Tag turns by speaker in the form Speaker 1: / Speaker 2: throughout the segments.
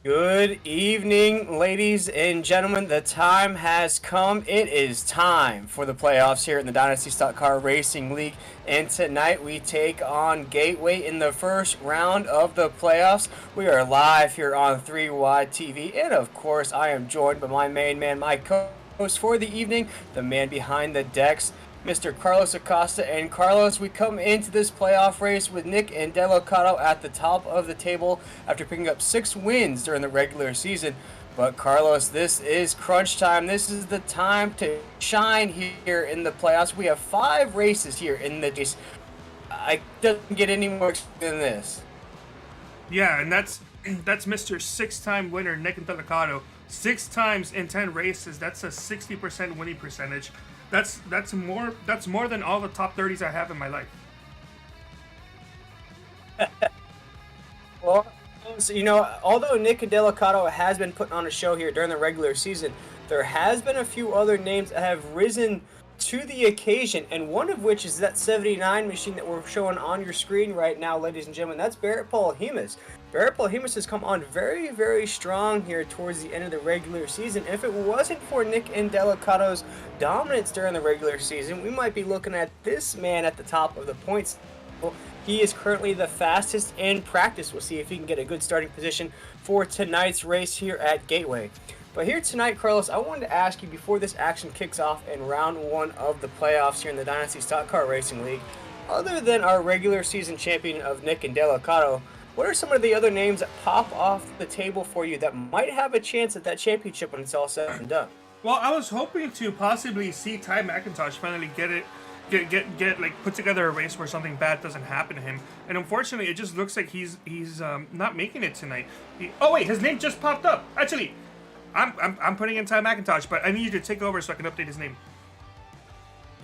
Speaker 1: Good evening, ladies and gentlemen. The time has come. It is time for the playoffs here in the Dynasty Stock Car Racing League. And tonight we take on Gateway in the first round of the playoffs. We are live here on 3 Wide TV. And of course, I am joined by my main man, my co-host for the evening, the man behind the decks, Mr. Carlos Acosta. And Carlos, we come into this playoff race with Nick and Delicato at the top of the table after picking up 6 wins during the regular season. But Carlos, this is crunch time. This is the time to shine here in the playoffs. We have 5 races here in the race. I doesn't get any more than this.
Speaker 2: Yeah, and that's Mr. 6-time winner Nick and Delicato. 6 times in 10 races. That's a 60% winning percentage. That's more than all the top 30s I have in my life.
Speaker 1: Well, so, although Nick and Delicato has been putting on a show here during the regular season, there has been a few other names that have risen to the occasion, and one of which is that 79 machine that we're showing on your screen right now, ladies and gentlemen. That's Barrett Paul Hemus. Barrett Paul Hemus has come on very, very strong here towards the end of the regular season. If it wasn't for Nick and Delicato's dominance during the regular season, we might be looking at this man at the top of the points. He is currently the fastest in practice. We'll see if he can get a good starting position for tonight's race here at Gateway. But here tonight, Carlos, I wanted to ask you before this action kicks off in round 1 of the playoffs here in the Dynasty Stock Car Racing League, other than our regular season champion of Nick and Delicato, what are some of the other names that pop off the table for you that might have a chance at that championship when it's all said and done?
Speaker 2: Well, I was hoping to possibly see Ty McIntosh finally get like put together a race where something bad doesn't happen to him, and unfortunately, it just looks like he's not making it tonight. Oh wait, his name just popped up. Actually, I'm putting in Ty McIntosh, but I need you to take over so I can update his name.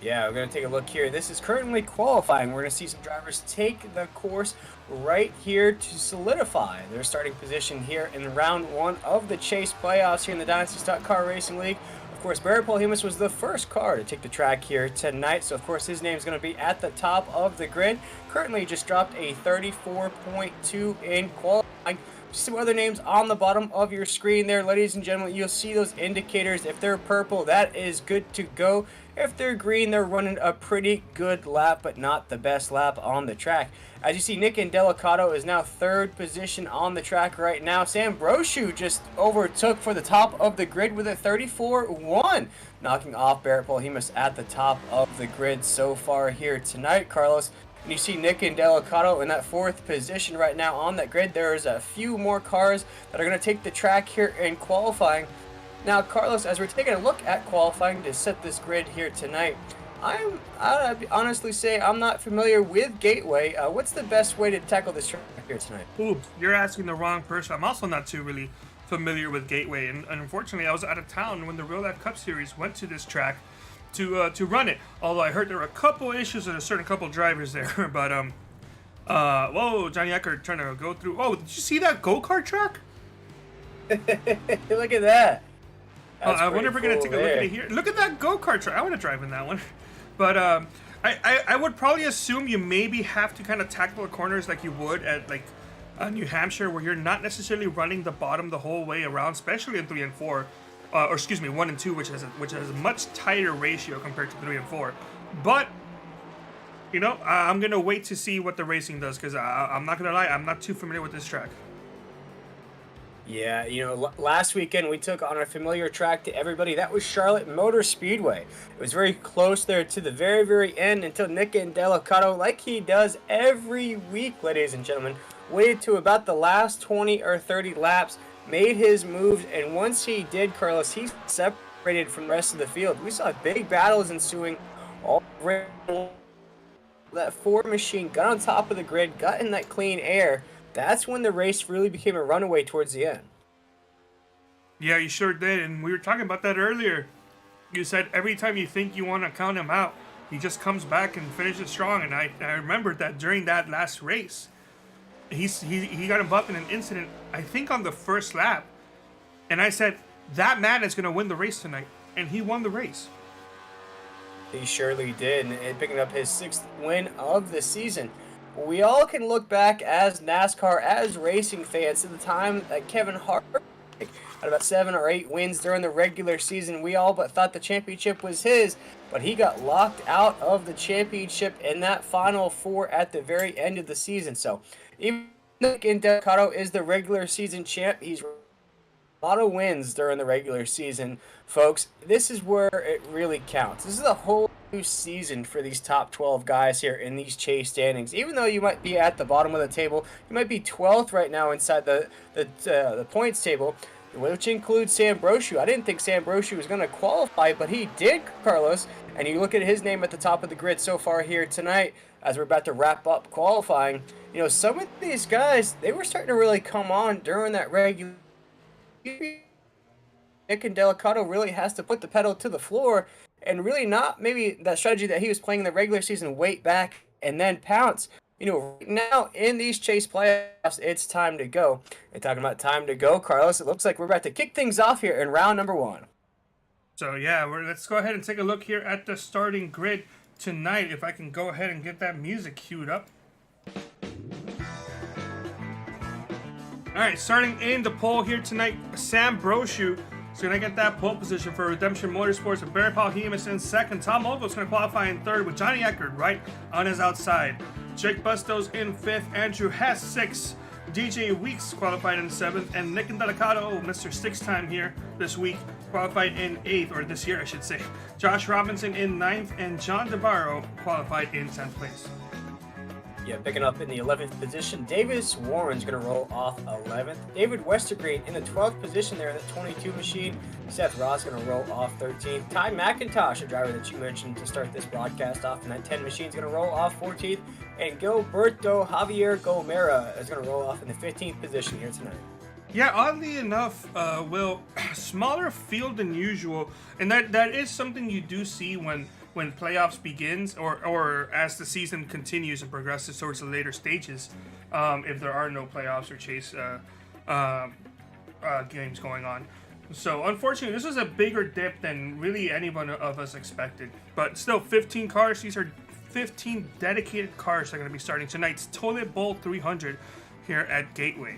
Speaker 1: Yeah, we're going to take a look here. This is currently qualifying. We're going to see some drivers take the course right here to solidify their starting position here in round 1 of the Chase playoffs here in the Dynasty Stock Car Racing League. Of course, Barrett Paul Hemus was the first car to take the track here tonight, so of course his name is going to be at the top of the grid. Currently just dropped a 34.2 in qualifying. Some other names on the bottom of your screen there, ladies and gentlemen. You'll see those indicators. If they're purple, that is good to go. If they're green, they're running a pretty good lap, but not the best lap on the track. As you see, Nick and Delicato is now 3rd position on the track right now. Sam Brochu just overtook for the top of the grid with a 34.1, knocking off Barrett Paul Hemus at the top of the grid so far here tonight, Carlos. And you see Nick and Delicato in that 4th position right now on that grid. There's a few more cars that are going to take the track here in qualifying. Now, Carlos, as we're taking a look at qualifying to set this grid here tonight, I'd honestly say I'm not familiar with Gateway. What's the best way to tackle this track here tonight?
Speaker 2: Ooh, you're asking the wrong person. I'm also not too really familiar with Gateway, and unfortunately, I was out of town when the Real Life Cup Series went to this track to run it. Although I heard there were a couple issues with a certain couple drivers there, but whoa, Johnny Eckert trying to go through. Oh, did you see that go-kart track?
Speaker 1: Look at that.
Speaker 2: I wonder if we're gonna take a look at it here. Look at that go-kart track. I want to drive in that one. But I would probably assume you maybe have to kind of tackle the corners like you would at like New Hampshire, where you're not necessarily running the bottom the whole way around, especially in 3 and 4. Or excuse me, 1 and 2, which has a much tighter ratio compared to 3 and 4. But I'm gonna wait to see what the racing does, because I'm not gonna lie, I'm not too familiar with this track.
Speaker 1: Yeah, last weekend we took on a familiar track to everybody. That was Charlotte Motor Speedway. It was very close there to the very, very end until Nick and Delicato, like he does every week, ladies and gentlemen, waited to about the last 20 or 30 laps, made his moves, and once he did, Carlos, he separated from the rest of the field. We saw big battles ensuing all around. That Ford machine got on top of the grid, got in that clean air. That's when the race really became a runaway towards the end.
Speaker 2: Yeah, you sure did, and we were talking about that earlier. You said every time you think you want to count him out, he just comes back and finishes strong, and I remembered that during that last race. He got involved in an incident, I think on the first lap, and I said, that man is going to win the race tonight, and he won the race.
Speaker 1: He surely did, and picking up his 6th win of the season. we all can look back as NASCAR, as racing fans, to the time that Kevin Harvick had about 7 or 8 wins during the regular season. We all but thought the championship was his, but he got locked out of the championship in that Final Four at the very end of the season. So even though Delgado is the regular season champ, he's a lot of wins during the regular season, folks. This is where it really counts. This is a whole new season for these top 12 guys here in these chase standings. Even though you might be at the bottom of the table, you might be 12th right now inside the points table, which includes Sam Brochu. I didn't think Sam Brochu was going to qualify, but he did, Carlos. And you look at his name at the top of the grid so far here tonight, as we're about to wrap up qualifying. You know, some of these guys, they were starting to really come on during that regular. Nick and Delgado really has to put the pedal to the floor and really not maybe that strategy that he was playing in the regular season, wait back and then pounce. You know, right now in these chase playoffs, it's time to go. And talking about time to go, Carlos, it looks like we're about to kick things off here in round number 1.
Speaker 2: So yeah, let's go ahead and take a look here at the starting grid tonight. If I can go ahead and get that music queued up. All right, starting in the pole here tonight, Sam Brochu is going to get that pole position for Redemption Motorsports with Barry Paul Hemus in second. Tom Olgo is going to qualify in third with Johnny Eckert right on his outside. Jake Bustos in fifth, Andrew Hess sixth, DJ Weeks qualified in seventh, and Nick Delgado, Mr. Sixth time here this week, qualified in eighth, or this year I should say. Josh Robinson in ninth, and John DeBarro qualified in 10th place.
Speaker 1: Yeah, picking up in the 11th position, Davis Warren's going to roll off 11th. David Westergreen in the 12th position there in the 22 machine. Seth Ross going to roll off 13th. Ty McIntosh, a driver that you mentioned to start this broadcast off in that 10 machine, is going to roll off 14th. And Gilberto Javier Gomera is going to roll off in the 15th position here tonight.
Speaker 2: Yeah, oddly enough, Will, smaller field than usual, and that is something you do see when playoffs begins or as the season continues and progresses towards the later stages, if there are no playoffs or chase games going on. So unfortunately, this is a bigger dip than really anyone of us expected. But still, 15 cars. These are 15 dedicated cars that are going to be starting tonight's Toilet Bowl 300 here at Gateway.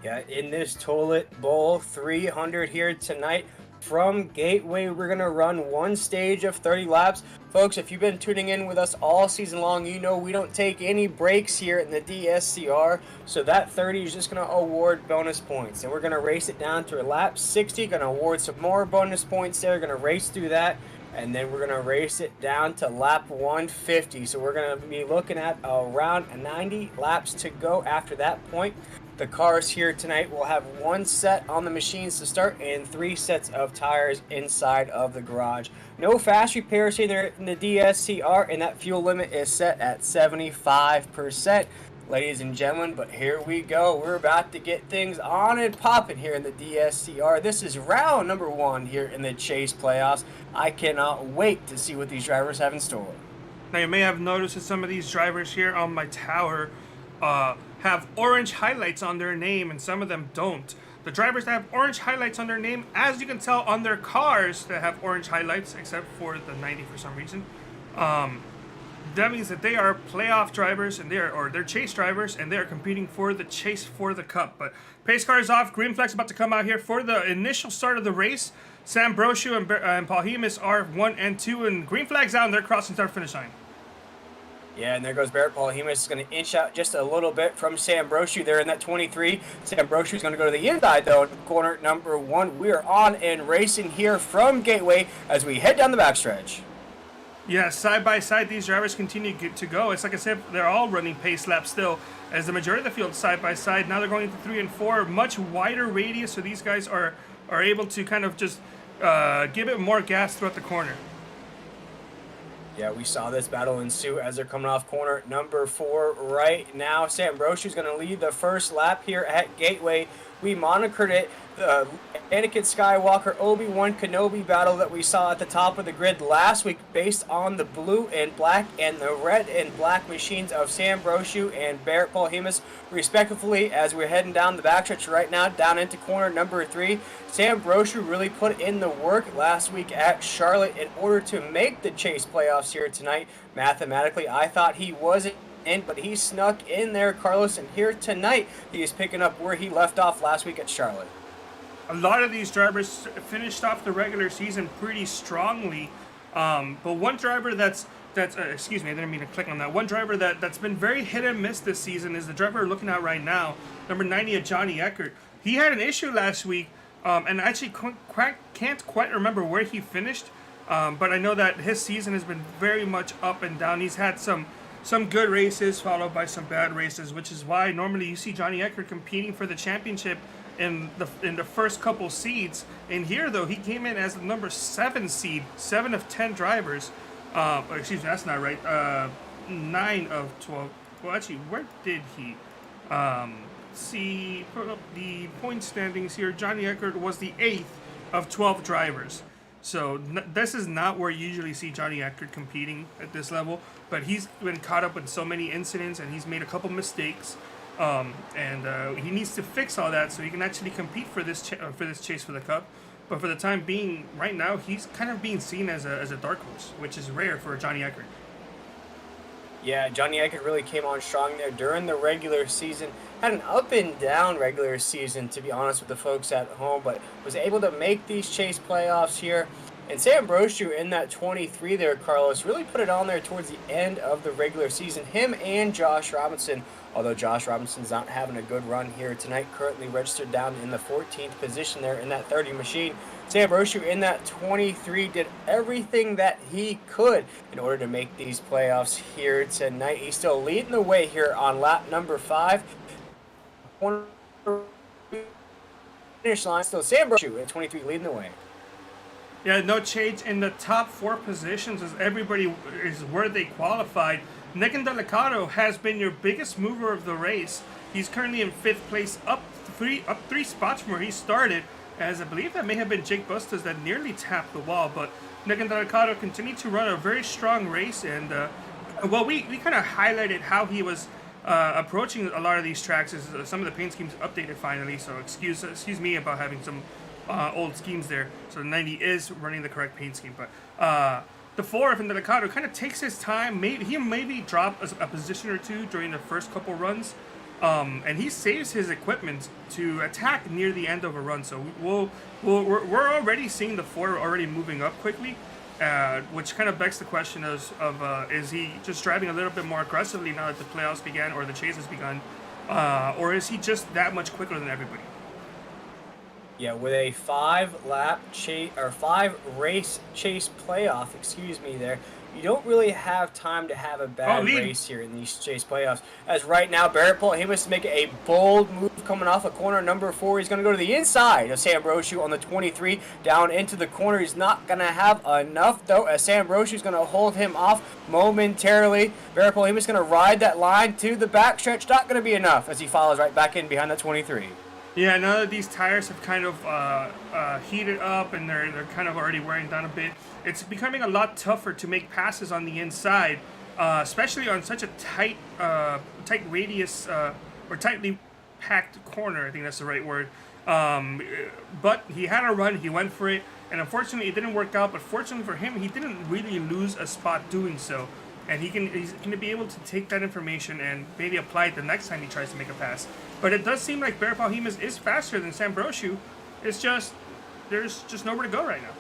Speaker 1: Yeah, in this Toilet Bowl 300 here tonight, from Gateway, we're going to run one stage of 30 laps. Folks, if you've been tuning in with us all season long, you know we don't take any breaks here in the DSCR. So that 30 is just going to award bonus points. And we're going to race it down to lap 60. Going to award some more bonus points there. Going to race through that. And then we're going to race it down to lap 150. So we're going to be looking at around 90 laps to go after that point. The cars here tonight will have one set on the machines to start and 3 sets of tires inside of the garage. No fast repairs here in the DSCR, and that fuel limit is set at 75%. Ladies and gentlemen, but here we go. We're about to get things on and popping here in the DSCR. This is round number 1 here in the Chase playoffs. I cannot wait to see what these drivers have in store.
Speaker 2: Now you may have noticed that some of these drivers here on my tower have orange highlights on their name, and some of them don't. The drivers that have orange highlights on their name, as you can tell on their cars that have orange highlights, except for the 90 for some reason, that means that they are playoff drivers and they're chase drivers, and they are competing for the chase for the cup. But pace car is off. Green flag's about to come out here for the initial start of the race. Sam Brochu and Paul Hemus are 1 and 2, and green flag's out, and they're crossing start finish line.
Speaker 1: Yeah, and there goes Barrett Paul Hemus. Is going to inch out just a little bit from Sam Brochu there in that 23. Sam Brochu is going to go to the inside, though, corner number 1. We are on and racing here from Gateway as we head down the backstretch.
Speaker 2: Yeah, side by side, these drivers continue to go. It's like I said, they're all running pace laps still, as the majority of the field side by side. Now they're going to 3 and 4, much wider radius, so these guys are able to kind of just give it more gas throughout the corner.
Speaker 1: Yeah, we saw this battle ensue as they're coming off corner number 4 right now. Sam Brochu is going to lead the first lap here at Gateway We monikered it the Anakin Skywalker Obi-Wan Kenobi battle that we saw at the top of the grid last week, based on the blue and black and the red and black machines of Sam Brochu and Barrett Polhemus, respectively. As we're heading down the backstretch right now, down into corner number 3, Sam Brochu really put in the work last week at Charlotte in order to make the chase playoffs here tonight. Mathematically, I thought he wasn't in, but he snuck in there, Carlos, and here tonight he is picking up where he left off last week at Charlotte.
Speaker 2: A lot of these drivers finished off the regular season pretty strongly, but one driver that's excuse me, I didn't mean to click on that. One driver that's been very hit and miss this season is the driver we're looking at right now, number 90 of Johnny Eckert. He had an issue last week, and I actually can't quite remember where he finished, but I know that his season has been very much up and down. He's had some good races followed by some bad races, which is why normally you see Johnny Eckert competing for the championship in the first couple seeds. And here, though, he came in as the number 7 seed, 7 of 10 drivers. Excuse me, that's not right. 9 of 12. Well, actually, where did he? See, put up the point standings here. Johnny Eckert was the 8th of 12 drivers. So this is not where you usually see Johnny Eckert competing at this level. But he's been caught up in so many incidents, and he's made a couple mistakes. And he needs to fix all that so he can actually compete for this chase for the cup. But for the time being, right now, he's kind of being seen as a dark horse, which is rare for Johnny Eckert.
Speaker 1: Yeah, Johnny Eckert really came on strong there during the regular season. Had an up and down regular season, to be honest with the folks at home, but was able to make these chase playoffs here. And Sam Brochu in that 23 there, Carlos, really put it on there towards the end of the regular season. Him and Josh Robinson, although Josh Robinson's not having a good run here tonight, currently registered down in the 14th position there in that 30 machine. Sam Brochu in that 23 did everything that he could in order to make these playoffs here tonight. He's still leading the way here on lap number 5. Finish line, still Sam Brochu at 23 leading the way.
Speaker 2: Yeah, no change in the top 4 positions as everybody is where they qualified. Nick Delicado has been your biggest mover of the race. He's currently in 5th place, up three spots from where he started, as I believe that may have been Jake Bustos that nearly tapped the wall. But Nick Delicado continued to run a very strong race, and well, we kind of highlighted how he was approaching a lot of these tracks as some of the paint schemes updated finally. So excuse me about having some old schemes there. So the 90 is running the correct paint scheme, but the 4 from Delicado kind of takes his time. He maybe dropped a position or 2 during the first couple runs, and he saves his equipment to attack near the end of a run. So we're already seeing the 4 already moving up quickly, which kind of begs the question of is he just driving a little bit more aggressively now that the playoffs began or the chase has begun, or is he just that much quicker than everybody?
Speaker 1: Yeah, with a 5-race chase playoff, you don't really have time to have a bad race here in these chase playoffs. As right now, Barrett Polhemus is making a bold move coming off of corner number 4. He's going to go to the inside of Sam Brochu on the 23, down into the corner. He's not going to have enough, though, as Sam Brochu is going to hold him off momentarily. Barrett Polhemus is going to ride that line to the backstretch. Not going to be enough as he follows right back in behind that 23.
Speaker 2: Yeah, now that these tires have kind of heated up and they're kind of already wearing down a bit, it's becoming a lot tougher to make passes on the inside, especially on such a tight radius or tightly packed corner. I think that's the right word. But he had a run, he went for it, and unfortunately it didn't work out. But fortunately for him, he didn't really lose a spot doing so. And he's going to be able to take that information and maybe apply it the next time he tries to make a pass. But it does seem like Barrett Polhemus is faster than Sam Brochu. It's just, there's just nowhere to go right now.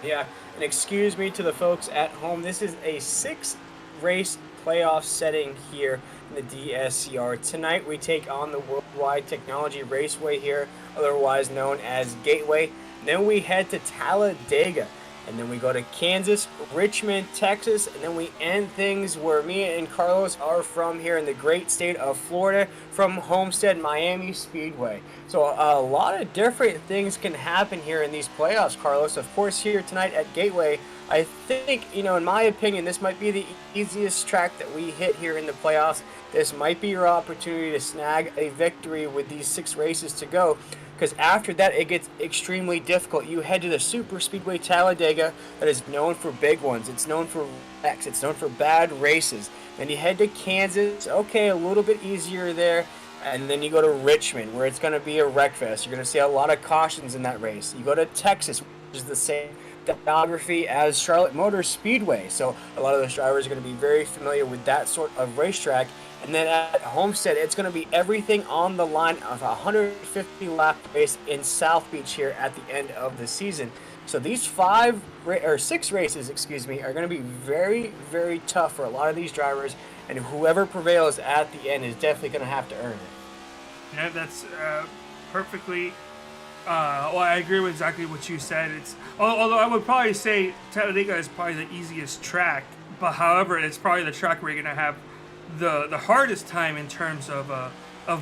Speaker 1: Yeah, and excuse me to the folks at home. This is a 6-race playoff setting here in the DSCR. Tonight we take on the Worldwide Technology Raceway here, otherwise known as Gateway. Then we head to Talladega. And then we go to Kansas, Richmond, Texas, and then we end things where me and Carlos are from here in the great state of Florida, from Homestead Miami Speedway. So a lot of different things can happen here in these playoffs, Carlos. Of course, here tonight at Gateway, I think, in my opinion, this might be the easiest track that we hit here in the playoffs. This might be your opportunity to snag a victory with these 6 races to go, because after that it gets extremely difficult. You head to the Super Speedway Talladega, that is known for big ones. It's known for wrecks. It's known for bad races. Then you head to Kansas. Okay, a little bit easier there. And then you go to Richmond, where it's going to be a wreck fest. You're going to see a lot of cautions in that race. You go to Texas, which is the same geography as Charlotte Motor Speedway. So a lot of those drivers are going to be very familiar with that sort of racetrack. And then at Homestead, it's going to be everything on the line of a 150 lap race in South Beach here at the end of the season. So these 6 races, are going to be very, very tough for a lot of these drivers, and whoever prevails at the end is definitely going to have to earn it.
Speaker 2: Yeah, that's perfectly. Well, I agree with exactly what you said. Although I would probably say Talladega is probably the easiest track, but however, it's probably the track where you're going to have the hardest time in terms of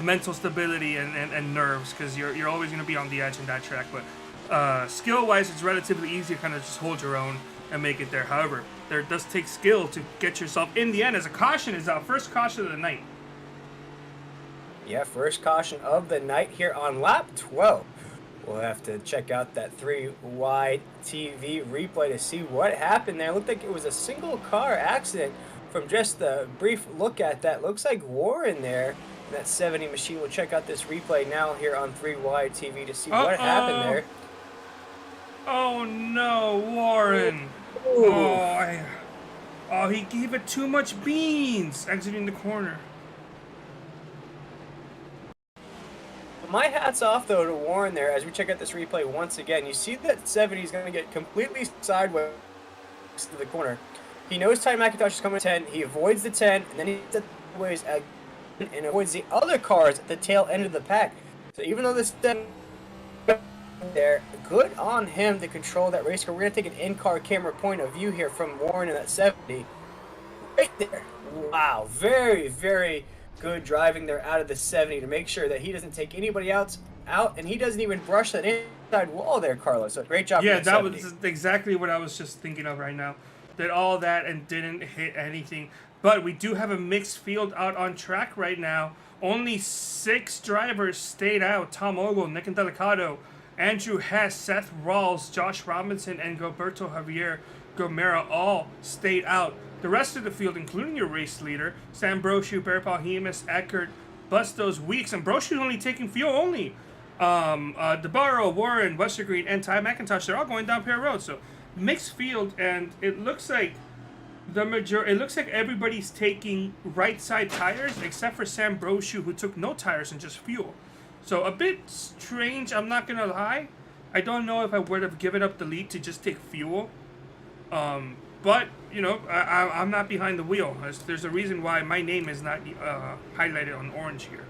Speaker 2: mental stability and nerves, because you're always going to be on the edge in that track. But skill-wise, it's relatively easy to kind of just hold your own and make it there. However, there does take skill to get yourself in the end, as a caution is out. First caution of the night.
Speaker 1: Yeah, first caution of the night here on lap 12. We'll have to check out that 3-wide TV replay to see what happened there. It looked like it was a single car accident from just the brief look at that. Looks like Warren there in that 70 machine. We'll check out this replay now here on 3-wide TV to see what happened there.
Speaker 2: Oh no, Warren. Oh, he gave it too much beans exiting the corner.
Speaker 1: My hat's off, though, to Warren there as we check out this replay once again. You see that 70 is going to get completely sideways to the corner. He knows Ty McIntosh is coming to 10. He avoids the 10, and then he sideways again and avoids the other cars at the tail end of the pack. So even though this there, good on him to control that race car. We're going to take an in-car camera point of view here from Warren in that 70. Right there. Wow. Very, very good driving there out of the 70 to make sure that he doesn't take anybody else out, and he doesn't even brush that inside wall there, Carlos. So great job.
Speaker 2: Yeah, that was exactly what I was just thinking of right now. Did all that and didn't hit anything. But we do have a mixed field out on track right now. Only 6 drivers stayed out. Tom Ogle, Nick Delicado, Andrew Hess, Seth Rawls, Josh Robinson, and Gilberto Javier Gomera all stayed out. The rest of the field, including your race leader, Sam Brochu, Bear Paul Hemus, Eckert, Bustos, Weeks, and Brochu's only taking fuel only. DeBarro, Warren, Westergreen, and Ty McIntosh, they're all going down Pear Road. So mixed field, and it looks like everybody's taking right side tires except for Sam Brochu, who took no tires and just fuel. So a bit strange, I'm not gonna lie. I don't know if I would have given up the lead to just take fuel. But you know, I'm not behind the wheel. There's a reason why my name is not highlighted on orange here.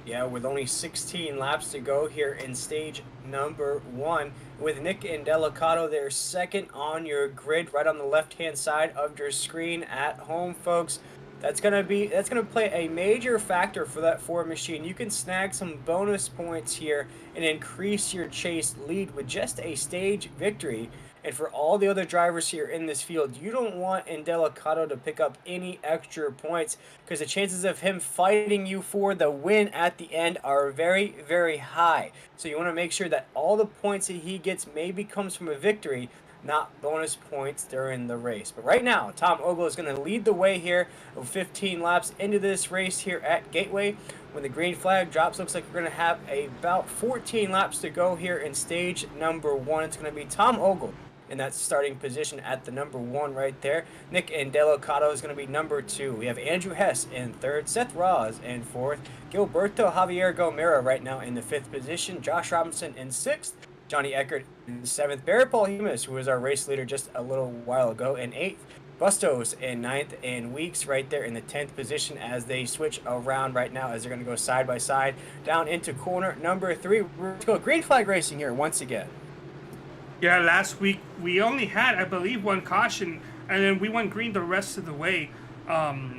Speaker 1: Yeah, with only 16 laps to go here in stage number 1, with Nick and Delicado there second on your grid, right on the left-hand side of your screen at home, folks. That's gonna play a major factor for that Ford machine. You can snag some bonus points here and increase your chase lead with just a stage victory. And for all the other drivers here in this field, you don't want Delicado to pick up any extra points, because the chances of him fighting you for the win at the end are very, very high. So you want to make sure that all the points that he gets maybe comes from a victory, not bonus points during the race. But right now, Tom Ogle is going to lead the way here 15 laps into this race here at Gateway. When the green flag drops, looks like we're going to have about 14 laps to go here in stage number 1. It's going to be Tom Ogle in that starting position at the number 1 right there. Nick and Delicado is going to be number 2. We have Andrew Hess in 3rd, Seth Rawls in 4th, Gilberto Javier Gomera right now in the 5th position, Josh Robinson in 6th, Johnny Eckert in 7th, Bear Paul Hemus, who was our race leader just a little while ago, in 8th, Bustos in 9th, and Weeks right there in the 10th position as they switch around right now as they're going to go side by side down into corner number 3. We're going to go green flag racing here once again.
Speaker 2: Yeah, last week we only had, I believe, 1 caution, and then we went green the rest of the way.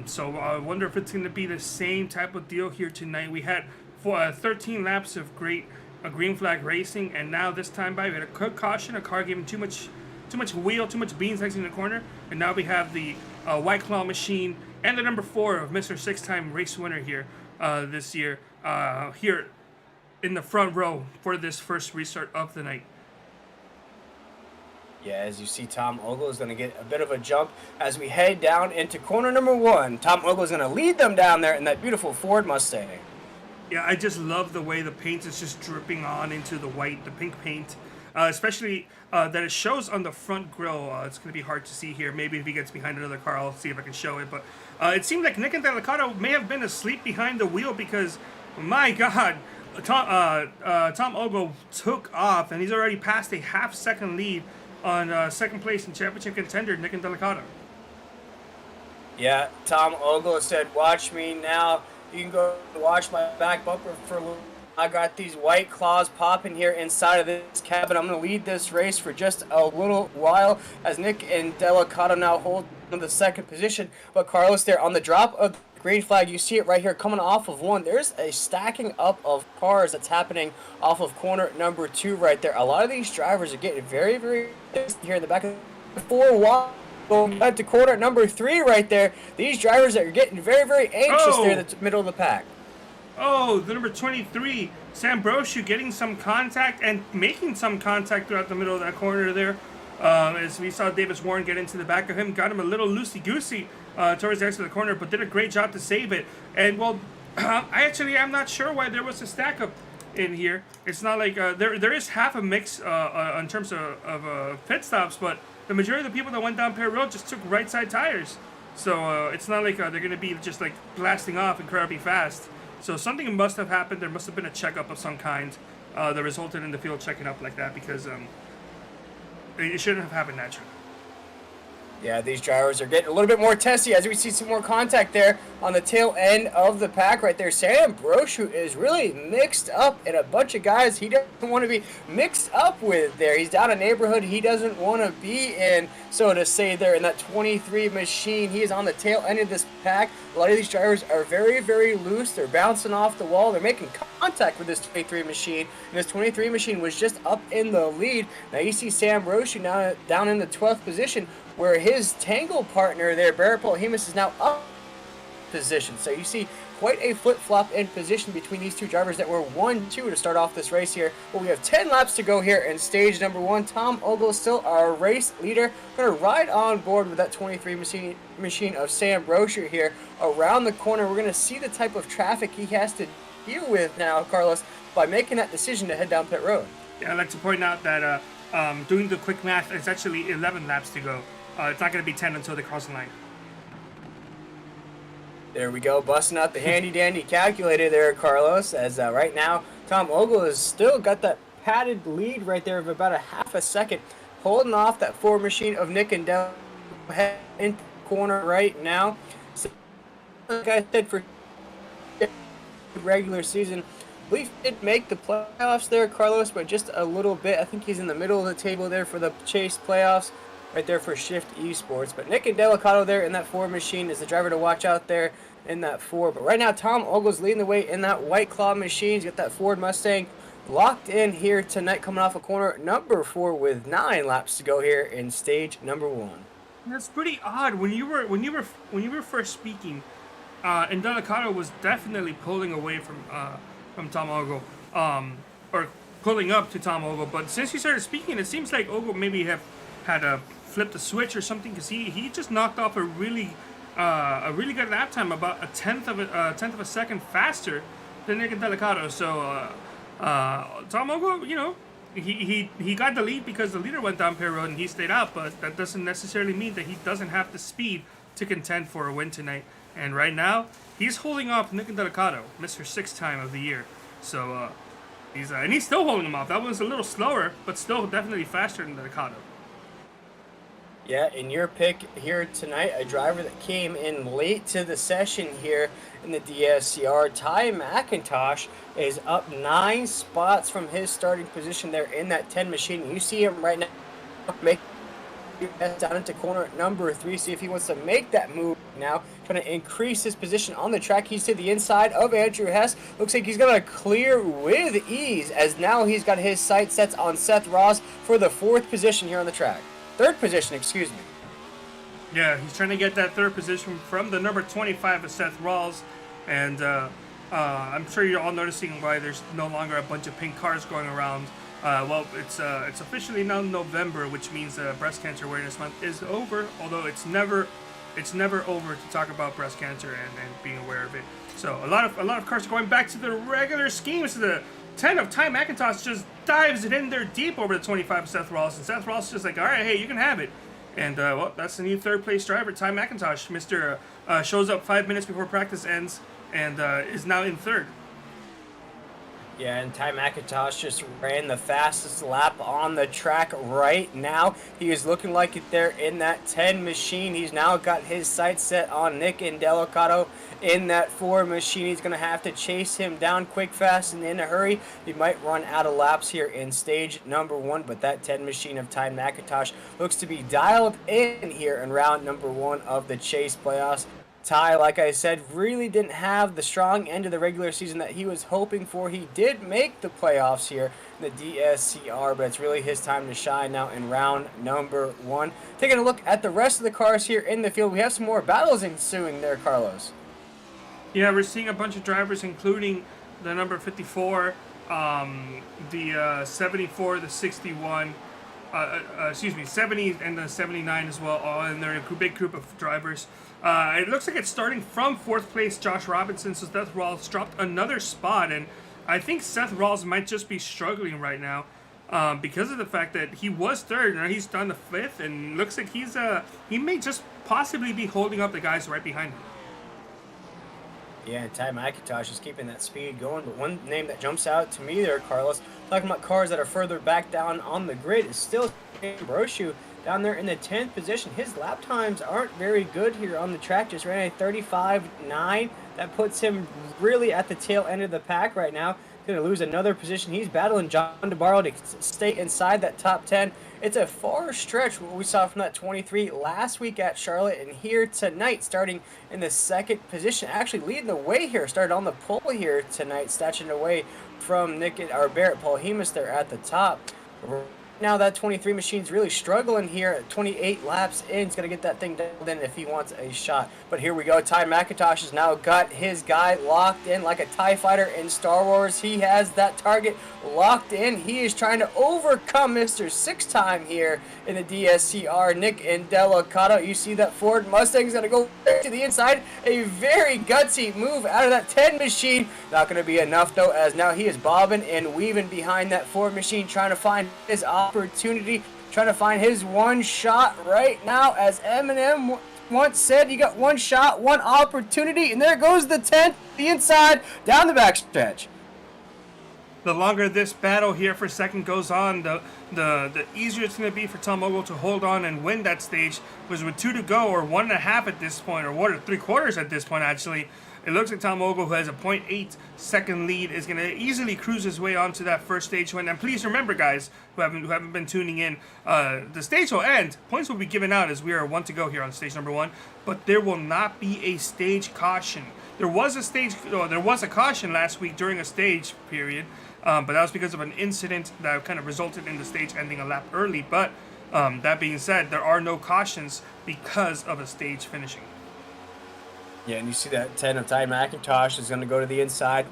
Speaker 2: So I wonder if it's going to be the same type of deal here tonight. We had 13 laps of great green flag racing, and now this time by we had a quick caution, a car giving too much wheel, too much beans in the corner. And now we have the White Claw machine and the number 4 of Mr. 6-time race winner here this year, here in the front row for this first restart of the night.
Speaker 1: Yeah, as you see, Tom Ogle is going to get a bit of a jump as we head down into corner number 1. Tom Ogle is going to lead them down there in that beautiful Ford Mustang.
Speaker 2: Yeah, I just love the way the paint is just dripping on into the pink paint. Especially that it shows on the front grille. It's going to be hard to see here. Maybe if he gets behind another car, I'll see if I can show it. But it seemed like Nick Delicato may have been asleep behind the wheel because, my God, Tom Ogle took off, and he's already passed a half-second lead on second place in championship contender Nick Delicato.
Speaker 1: Yeah, Tom Ogle said, "Watch me now. You can go watch my back bumper for a little. I got these White Claws popping here inside of this cabin. I'm going to lead this race for just a little while as Nick and Delicato now hold the second position. But Carlos, there on the drop of the green flag, you see it right here coming off of 1. There's a stacking up of cars that's happening off of corner number 2 right there. A lot of these drivers are getting very, very here in the back of the 4 wide. Going up to corner number 3 right there. These drivers are getting very, very anxious there in the middle of the pack.
Speaker 2: Oh, the number 23, Sam Brochu, getting some contact and making some contact throughout the middle of that corner there. As we saw Davis Warren get into the back of him, got him a little loosey-goosey towards the exit of the corner, but did a great job to save it. And, well, I'm not sure why there was a stack up in here. It's not like there is half a mix in terms of pit stops, but the majority of the people that went down Perry Road just took right side tires. So it's not like they're going to be just like blasting off incredibly fast. So something must have happened. There must have been a checkup of some kind that resulted in the field checking up like that, because it shouldn't have happened naturally.
Speaker 1: Yeah, these drivers are getting a little bit more testy as we see some more contact there on the tail end of the pack right there. Sam Brochu is really mixed up in a bunch of guys he doesn't want to be mixed up with there. He's down a neighborhood he doesn't want to be in, so to say, there in that 23 machine. He is on the tail end of this pack. A lot of these drivers are very, very loose. They're bouncing off the wall. They're making contact with this 23 machine, and this 23 machine was just up in the lead. Now you see Sam Brochu now down in the 12th position, where his tangle partner there, Barrett Polhemus, is now up position. So you see quite a flip-flop in position between these two drivers that were 1-2 to start off this race here. But we have 10 laps to go here in stage number 1. Tom Ogle still our race leader. Going to ride on board with that 23 machine of Sam Brochu here. Around the corner, we're going to see the type of traffic he has to deal with now, Carlos, by making that decision to head down pit road.
Speaker 2: Yeah, I'd like to point out that doing the quick math, it's actually 11 laps to go. It's not going to be 10 until they cross the line.
Speaker 1: There we go, busting out the handy-dandy calculator there, Carlos, as right now Tom Ogle has still got that padded lead right there of about a half a second, holding off that Ford machine of Nick and Del in corner right now. So, like I said, for regular season, we did make the playoffs there, Carlos, but just a little bit. I think he's in the middle of the table there for the Chase playoffs. Right there for Shift Esports. But Nick and Delicato there in that Ford machine is the driver to watch out there in that Ford. But right now, Tom Ogle's leading the way in that White Claw machine. He's got that Ford Mustang locked in here tonight, coming off of corner number 4 with 9 laps to go here in stage number 1.
Speaker 2: That's pretty odd. When you were first speaking, and Delicato was definitely pulling away from Tom Ogle, or pulling up to Tom Ogle. But since you started speaking, it seems like Ogle maybe had a flipped a switch or something, because he just knocked off a really good lap time, about a tenth of a second faster than Nick Delicato. So Tom Ogle, he got the lead because the leader went down Perry Road and he stayed out, but that doesn't necessarily mean that he doesn't have the speed to contend for a win tonight. And right now he's holding off Nick Delicato, Mr. 6-time of the year. So he's still holding him off. That one's a little slower, but still definitely faster than Delicato.
Speaker 1: Yeah, in your pick here tonight, a driver that came in late to the session here in the DSCR, Ty McIntosh, is up 9 spots from his starting position there in that 10 machine. You see him right now make down into corner number 3, see if he wants to make that move now, trying to increase his position on the track. He's to the inside of Andrew Hess. Looks like he's going to clear with ease, as now he's got his sight sets on Seth Ross for the 4th position here on the track. third position, excuse me.
Speaker 2: Yeah, he's trying to get that third position from the number 25 of Seth Rawls, and I'm sure you're all noticing why there's no longer a bunch of pink cars going around. Well, it's officially now November, which means Breast Cancer Awareness Month is over. Although it's never over to talk about breast cancer and being aware of it. So a lot of cars are going back to the regular schemes. The 10 of Ty McIntosh just dives it in there deep over the 25 of Seth Rawls, and Seth Rawls is just like, all right, hey, you can have it. And, well, that's the new third place driver, Ty McIntosh. Mr. Shows up 5 minutes before practice ends and is now in third.
Speaker 1: Yeah, and Ty McIntosh just ran the fastest lap on the track right now. He is looking like it there in that 10 machine. He's now got his sights set on Nick Indelicato in that 4 machine. He's going to have to chase him down quick, fast, and in a hurry. He might run out of laps here in stage number 1, but that 10 machine of Ty McIntosh looks to be dialed in here in round number 1 of the Chase playoffs. Ty, like I said, really didn't have the strong end of the regular season that he was hoping for. He did make the playoffs here in the DSCR, but it's really his time to shine now in round number 1. Taking a look at the rest of the cars here in the field, we have some more battles ensuing there, Carlos.
Speaker 2: Yeah, we're seeing a bunch of drivers, including the number 54, the 74, the 61, 70 and the 79 as well, all in there, a big group of drivers. It looks like it's starting from 4th place, Josh Robinson, so Seth Rawls dropped another spot, and I think Seth Rawls might just be struggling right now because of the fact that he was 3rd, and he's done the 5th, and looks like he may just possibly be holding up the guys right behind him.
Speaker 1: Yeah, and Ty McIntosh is keeping that speed going, but one name that jumps out to me there, Carlos, talking about cars that are further back down on the grid, is still Broshu down there in the 10th position. His lap times aren't very good here on the track, just ran a 35.9. That puts him really at the tail end of the pack right now. He's going to lose another position. He's battling John DeBarlo to stay inside that top 10. It's a far stretch what we saw from that 23 last week at Charlotte, and here tonight starting in the 2nd position, actually leading the way here, started on the pole here tonight, snatching away from Barrett Paul Hemus there at the top. Now that 23 machine's really struggling here at 28 laps in. He's going to get that thing dialed in if he wants a shot. But here we go. Ty McIntosh has now got his guy locked in like a TIE fighter in Star Wars. He has that target locked in. He is trying to overcome Mr. 6-time here in the DSCR, Nick Indelicato. You see that Ford Mustang's going to go to the inside. A very gutsy move out of that 10 machine. Not going to be enough, though, as now he is bobbing and weaving behind that Ford machine, trying to find his opportunity, trying to find his one shot right now. As Eminem once said, you got one shot, one opportunity, and there goes the 10th, the inside, down the backstretch.
Speaker 2: The longer this battle here for second goes on, the easier it's going to be for Tom Ogle to hold on and win that stage. Because with 2 to go, or 1.5 at this point, or 1 3/4 at this point, actually, it looks like Tom Ogle, who has a 0.8 second lead, is going to easily cruise his way onto that first stage win. And please remember, guys, who haven't been tuning in, the stage will end. Points will be given out as we are 1 to go here on stage number 1, but there will not be a stage caution. There was a caution last week during a stage period, but that was because of an incident that kind of resulted in the stage ending a lap early. But that being said, there are no cautions because of a stage finishing.
Speaker 1: Yeah, and you see that 10 of Ty McIntosh is going to go to the inside,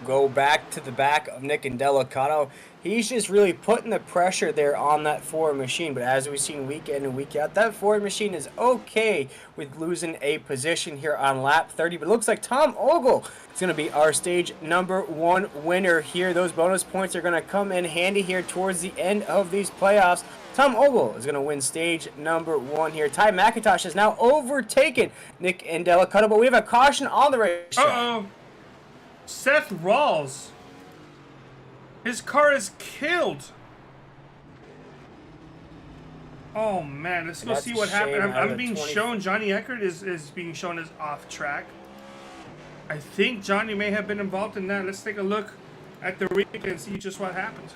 Speaker 1: go back to the back of Nick Indelicato. He's just really putting the pressure there on that Ford machine. But as we've seen week in and week out, that Ford machine is okay with losing a position here on lap 30. But it looks like Tom Ogle is going to be our stage number 1 winner here. Those bonus points are going to come in handy here towards the end of these playoffs. Tom Ogle is going to win stage number 1 here. Ty McIntosh has now overtaken Nick Indelicato, but we have a caution on the racetrack.
Speaker 2: Uh-oh. Seth Rawls. His car is killed. Oh, man. Let's go see what happened. I'm being shown Johnny Eckert is being shown as off track. I think Johnny may have been involved in that. Let's take a look at the replay and see just what happened.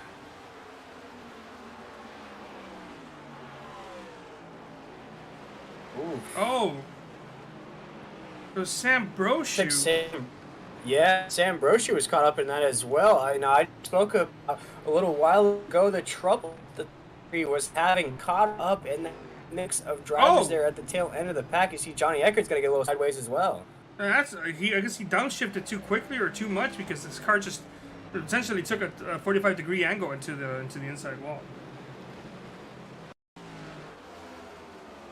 Speaker 1: Ooh.
Speaker 2: Oh. It was Sam Broshu.
Speaker 1: Sam Broshu was caught up in that as well. I spoke a little while ago the trouble that was having caught up in the mix of drivers there at the tail end of the pack. You see Johnny Eckert's going to get a little sideways as well.
Speaker 2: I guess he downshifted too quickly or too much because this car just essentially took a 45-degree angle into the inside wall.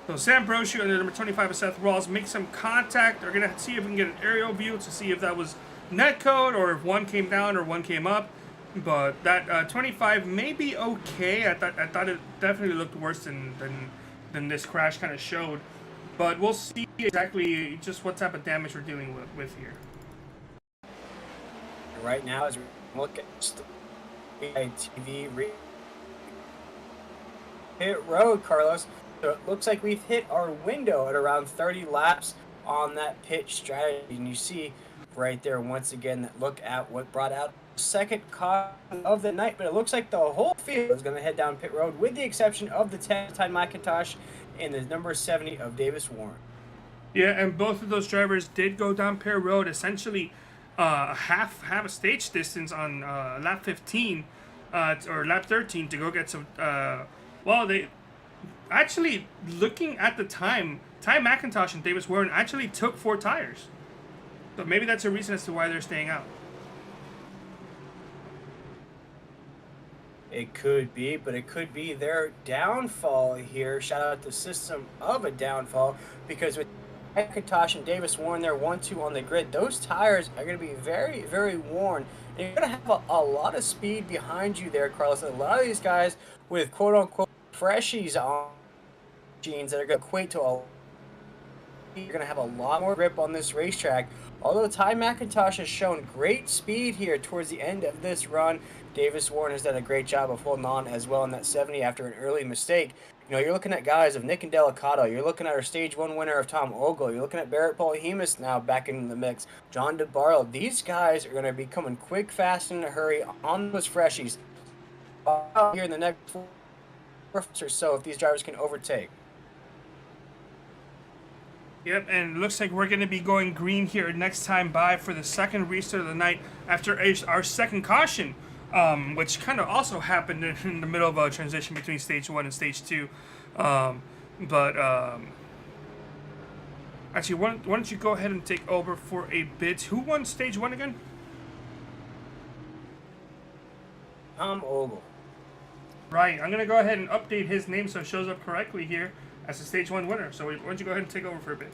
Speaker 2: So Sam Brochu and number 25 of Seth Rawls make some contact. They're going to see if we can get an aerial view to see if that was netcode or if one came down or one came up. But that 25 may be okay. I thought it definitely looked worse than this crash kind of showed. But we'll see exactly just what type of damage we're dealing with here.
Speaker 1: Right now, as we look at the TV pit road, Carlos, so it looks like we've hit our window at around 30 laps on that pit strategy. And you see right there, once again, that look at what brought out the second car of the night. But it looks like the whole field is going to head down pit road, with the exception of the 10 Ty McIntosh and the number 70 of Davis Warren.
Speaker 2: Yeah, and both of those drivers did go down pit road, essentially half a stage distance on lap 15 or lap 13 to go get some. Well, they actually, looking at the time, Ty McIntosh and Davis Warren actually took 4 tires. So maybe that's a reason as to why they're staying out.
Speaker 1: It could be, but it could be their downfall here. Shout out the system of a downfall, because with McIntosh and Davis Warren there 1-2 on the grid, those tires are going to be very, very worn. And you're going to have a lot of speed behind you there, Carlos. A lot of these guys with quote-unquote freshies on machines that are going to equate to a... You're going to have a lot more grip on this racetrack. Although Ty McIntosh has shown great speed here towards the end of this run, Davis Warren has done a great job of holding on as well in that 70 after an early mistake. You know, you're looking at guys of Nick and Delicato. You're looking at our Stage 1 winner of Tom Ogle. You're looking at Barrett Paul-Hemus now back in the mix. John DeBarlo. These guys are going to be coming quick, fast, and in a hurry on those freshies here in the next 4 or so if these drivers can overtake.
Speaker 2: Yep, and it looks like we're going to be going green here next time by for the second restart of the night after our second caution, which kind of also happened in the middle of a transition between Stage 1 and Stage 2. Actually, why don't you go ahead and take over for a bit. Who won Stage 1 again?
Speaker 1: Tom Ogle.
Speaker 2: Right, I'm going to go ahead and update his name so it shows up correctly here as a Stage 1 winner. So why don't you go ahead and take over for a bit.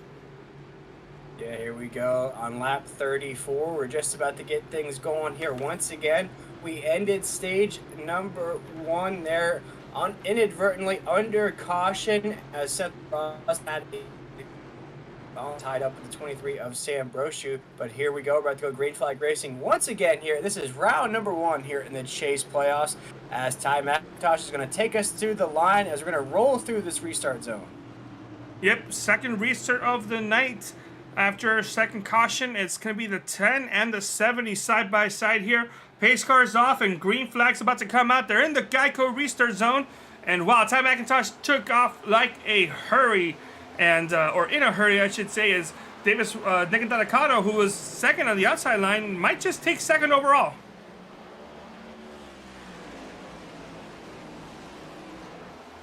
Speaker 1: Yeah, here we go on lap 34. We're just about to get things going here. Once again, we ended stage number 1 there inadvertently under caution as Seth Ross had tied up with the 23 of Sam Brochu. But here we go. We're about to go green flag racing once again here. This is round number 1 here in the Chase playoffs, as Ty McIntosh is going to take us through the line as we're going to roll through this restart zone.
Speaker 2: Yep, second restart of the night. After second caution, it's going to be the 10 and the 70 side by side here. Pace car's off and green flag's about to come out. They're in the Geico restart zone. And wow, Ty McIntosh took off like a hurry. And, or in a hurry, I should say, is Nick Delicato, who was second on the outside line, might just take second overall.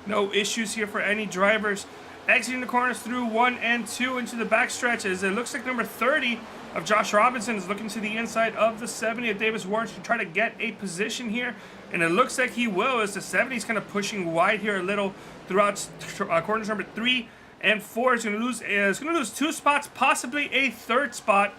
Speaker 2: No issues here for any drivers. Exiting the corners through 1 and 2 into the backstretch, as it looks like number 30 of Josh Robinson is looking to the inside of the 70 of Davis Warren to try to get a position here. And it looks like he will, as the 70 is kind of pushing wide here a little throughout corners number 3 and 4. Is going to lose 2 spots, possibly a 3rd spot,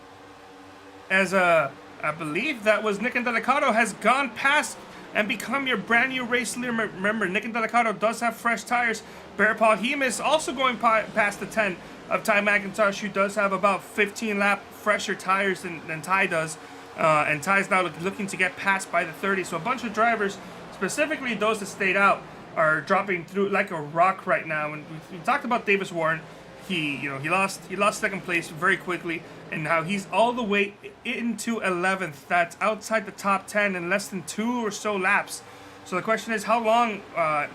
Speaker 2: as I believe that was Nick and Delicato has gone past and become your brand new race leader. Remember, Nick and Delicato does have fresh tires. Barrett Paul-Hemus also going past the 10 of Ty McIntosh, who does have about 15 lap fresher tires than Ty does. And Ty's now looking to get passed by the 30. So a bunch of drivers, specifically those that stayed out, are dropping through like a rock right now. And we talked about Davis Warren. He lost second place very quickly, and now he's all the way into 11th. That's outside the top 10 in less than 2 or so laps. So the question is, how long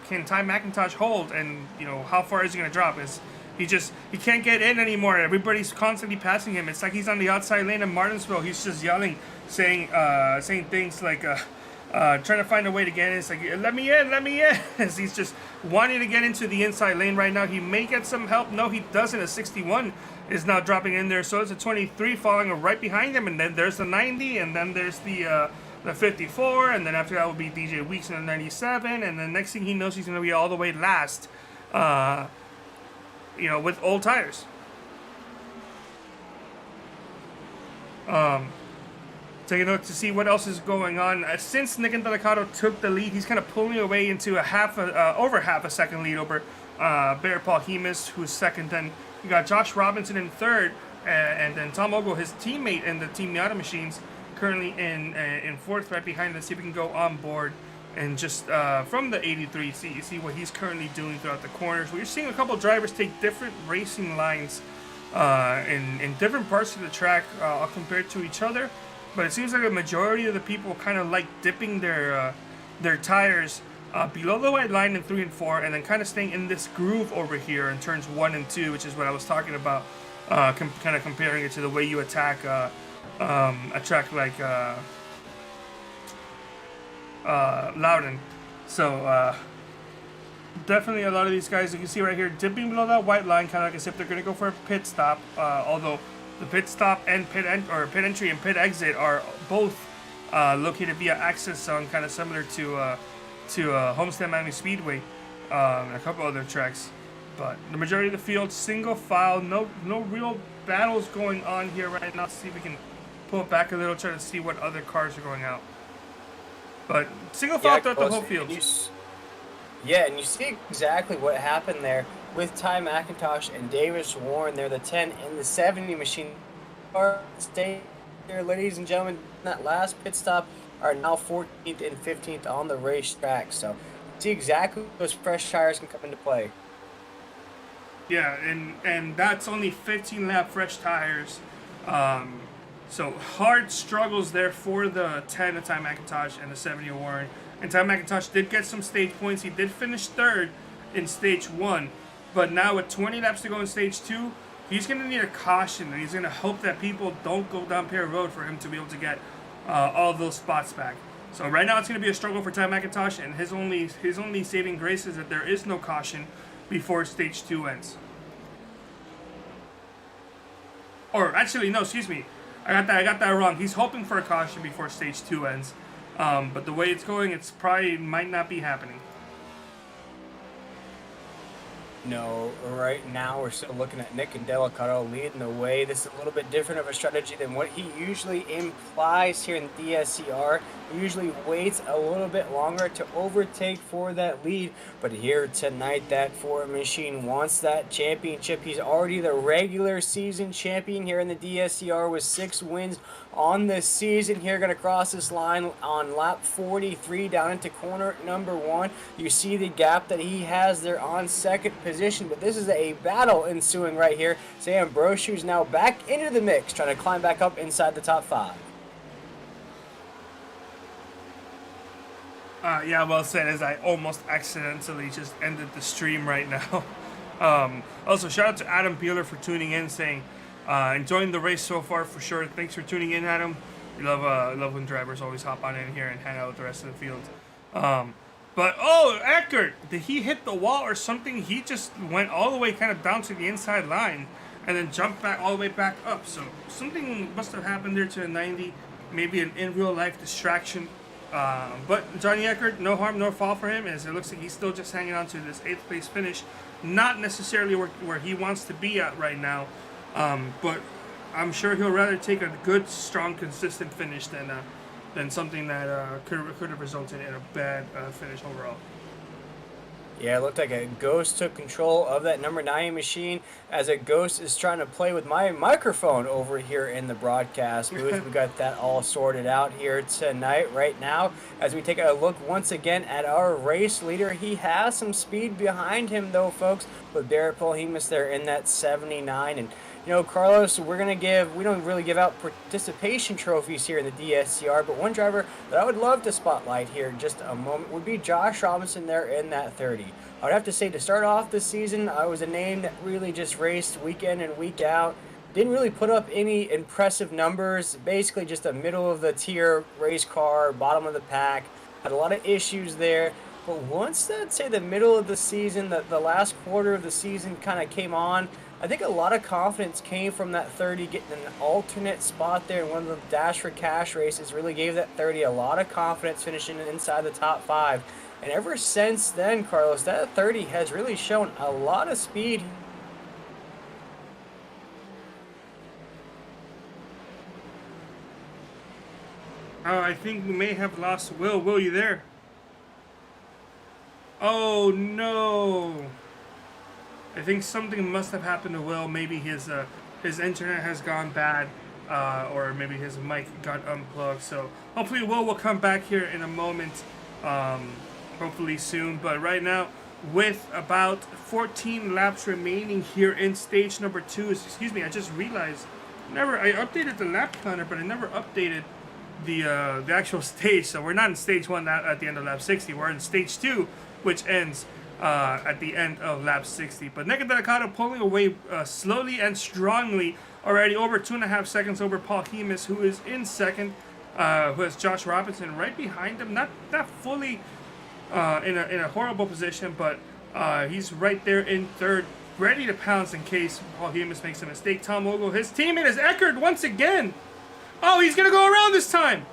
Speaker 2: can Ty McIntosh hold, and how far is he going to drop? He can't get in anymore. Everybody's constantly passing him. It's like he's on the outside lane in Martinsville. He's just yelling, saying things like, trying to find a way to get in. It's like, let me in, as he's just wanting to get into the inside lane right now. He may get some help. No, he doesn't. A 61 is now dropping in there. So it's a 23 falling right behind him. And then there's the 90, and then there's the 54, and then after that will be DJ Weeks in the 97, and then next thing he knows, he's going to be all the way last, with old tires. Taking a look to see what else is going on. Since Nick Delicato took the lead, he's kind of pulling away into over half a second lead over Bear Paul Hemus, who's second. Then you got Josh Robinson in third, and then Tom Ogle, his teammate in the Team Miata Machines, currently in fourth, right behind. Let's see if we can go on board and just from the 83 see what he's currently doing throughout the corners. We're seeing a couple drivers take different racing lines in different parts of the track compared to each other. But it seems like a majority of the people kind of like dipping their tires below the white line in 3 and 4, and then kind of staying in this groove over here in turns 1 and 2, which is what I was talking about, kind of comparing it to the way you attack a track like Loudon. So definitely a lot of these guys, you can see right here, dipping below that white line, kind of like as if they're going to go for a pit stop, although the pit stop and pit entry and pit exit are both located via access zone, kind of similar to Homestead Miami Speedway and a couple other tracks. But the majority of the field, single file, no real battles going on here right now. Let's see if we can pull it back a little, try to see what other cars are going out. But single file throughout the whole field.
Speaker 1: And you see exactly what happened there with Ty McIntosh and Davis Warren. They're the 10 and the 70 machine. Stay here, ladies and gentlemen. That last pit stop are now 14th and 15th on the racetrack. So see exactly those fresh tires can come into play.
Speaker 2: Yeah, and that's only 15 lap fresh tires. So hard struggles there for the 10 of Ty McIntosh and the 70 of Warren. And Ty McIntosh did get some stage points. He did finish third in stage 1. But now with 20 laps to go in stage 2, he's going to need a caution. And he's going to hope that people don't go down Pear Road for him to be able to get all those spots back. So right now it's going to be a struggle for Ty McIntosh. And his only saving grace is that there is no caution before stage 2 ends. Or actually, no, excuse me. I got that wrong. He's hoping for a caution before stage 2 ends. But the way it's going, it's probably might not be happening.
Speaker 1: No, right now we're still looking at Nick Delicato leading the way. This is a little bit different of a strategy than what he usually implies here in the DSCR. He usually waits a little bit longer to overtake for that lead. But here tonight, that Ford machine wants that championship. He's already the regular season champion here in the DSCR with 6 wins on the season. Here, going to cross this line on lap 43 down into corner number 1. You see the gap that he has there on second position, but this is a battle ensuing right here. Sam Brochu's now back into the mix, trying to climb back up inside the top 5.
Speaker 2: Yeah, well said, as I almost accidentally just ended the stream right now. Also, shout out to Adam Beeler for tuning in, saying, enjoying the race so far for sure. Thanks for tuning in, Adam. We love when drivers always hop on in here and hang out with the rest of the field. But, Eckert, did he hit the wall or something? He just went all the way kind of down to the inside line and then jumped back all the way back up. So something must have happened there to a 90, maybe an in real life distraction. But Johnny Eckert, no harm, no foul for him, as it looks like he's still just hanging on to this 8th place finish. Not necessarily where he wants to be at right now, but I'm sure he'll rather take a good, strong, consistent finish than something that could have resulted in a bad finish overall.
Speaker 1: Yeah, it looked like a Ghost took control of that number 9 machine, as a Ghost is trying to play with my microphone over here in the broadcast booth. We got that all sorted out here tonight right now as we take a look once again at our race leader. He has some speed behind him though, folks, with Barrett Polhemus there in that 79. And you know, Carlos, we don't really give out participation trophies here in the DSCR, but one driver that I would love to spotlight here in just a moment would be Josh Robinson there in that 30. I would have to say, to start off this season, I was a name that really just raced week in and week out. Didn't really put up any impressive numbers, basically just a middle of the tier race car, bottom of the pack. Had a lot of issues there. But once that, say, the middle of the season, the last quarter of the season kind of came on, I think a lot of confidence came from that 30, getting an alternate spot there in one of the Dash for Cash races. Really gave that 30 a lot of confidence, finishing inside the top 5. And ever since then, Carlos, that 30 has really shown a lot of speed.
Speaker 2: I think we may have lost Will. Will, you there? Oh no! I think something must have happened to Will. Maybe his internet has gone bad, or maybe his mic got unplugged. So hopefully Will come back here in a moment, hopefully soon. But right now, with about 14 laps remaining here in stage number 2, excuse me, I just realized I updated the lap counter, but I never updated the actual stage. So we're not in stage 1 at the end of lap 60. We're in stage 2, which ends at the end of lap 60. But Nick Delicado pulling away slowly and strongly, already over 2.5 seconds over Paul Hemus, who is in second, who has Josh Robinson right behind him. Not fully in a horrible position, but he's right there in third, ready to pounce in case Paul Hemus makes a mistake. Tom Ogle, his teammate is Eckert once again. Oh, he's going to go around this time.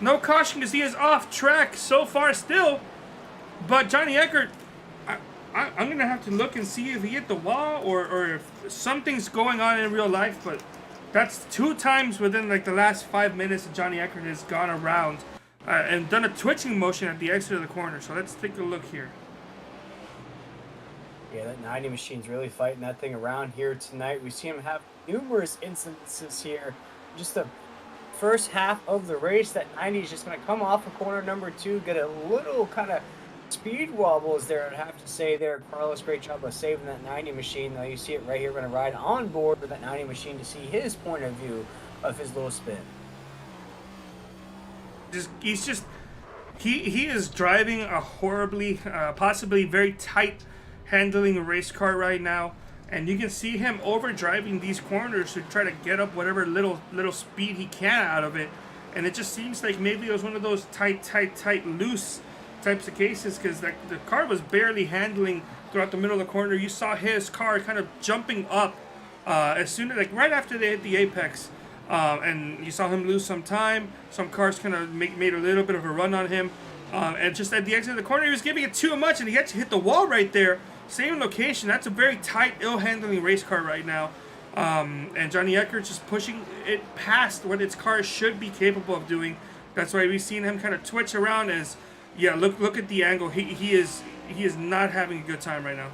Speaker 2: No caution because he is off track so far still. But Johnny Eckert, I'm going to have to look and see if he hit the wall or if something's going on in real life. But that's 2 times within like the last 5 minutes that Johnny Eckert has gone around and done a twitching motion at the exit of the corner. So let's take a look here.
Speaker 1: Yeah, that 90 machine's really fighting that thing around here tonight. We see him have numerous instances here. Just the first half of the race, that 90 is just going to come off of corner number 2, get a little kind of speed wobbles there, I'd have to say there. Carlos, great job of saving that 90 machine. Now you see it right here. We're going to ride on board with that 90 machine to see his point of view of his little spin.
Speaker 2: He is driving a horribly, possibly very tight handling race car right now. And you can see him overdriving these corners to try to get up whatever little speed he can out of it. And it just seems like maybe it was one of those tight, loose types of cases, because the car was barely handling throughout the middle of the corner. You saw his car kind of jumping up as soon as, like right after they hit the apex. And you saw him lose some time. Some cars kind of made a little bit of a run on him. And just at the exit of the corner, he was giving it too much, and he had to hit the wall right there. Same location. That's a very tight, ill-handling race car right now. And Johnny Eckert just pushing it past what its car should be capable of doing. That's why we've seen him kind of twitch around as, yeah, look at the angle. He is not having a good time right now.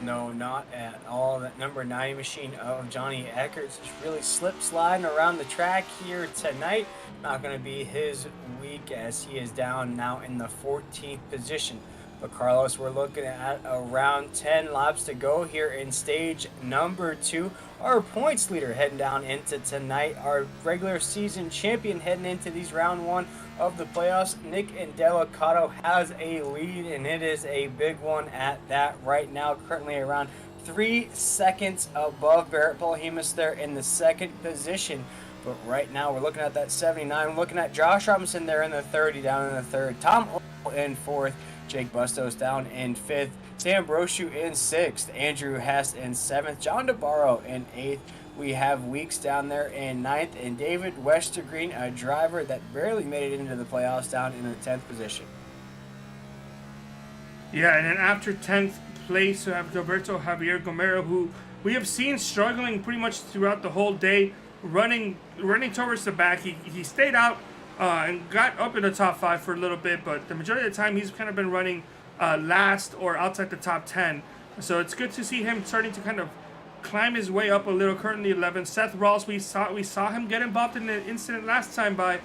Speaker 1: No, not at all. That number 90 machine of Johnny Eckert's just really sliding around the track here tonight. Not going to be his week as he is down now in the 14th position. But Carlos, we're looking at around 10 laps to go here in stage number 2. Our points leader heading down into tonight. Our regular season champion heading into these round 1 of the playoffs. Nick Delicado has a lead, and it is a big one at that right now. Currently around 3 seconds above Barrett Paul Hemus there in the 2nd position. But right now we're looking at that 79. We're looking at Josh Robinson there in the 30, down in the 3rd. Tom Ogle in 4th. Jake Bustos down in 5th. Sam Brochu in 6th. Andrew Hess in 7th. John DeBarro in 8th. We have Weeks down there in 9th. And David Westergreen, a driver that barely made it into the playoffs, down in the 10th position.
Speaker 2: Yeah, and then after 10th place, we have Roberto Javier Gomero, who we have seen struggling pretty much throughout the whole day, running towards the back. He stayed out and got up in the top 5 for a little bit, but the majority of the time he's kind of been running last or outside the top 10. So it's good to see him starting to kind of climb his way up a little. Currently 11th. Seth Rawls, we saw him get involved in the incident last time by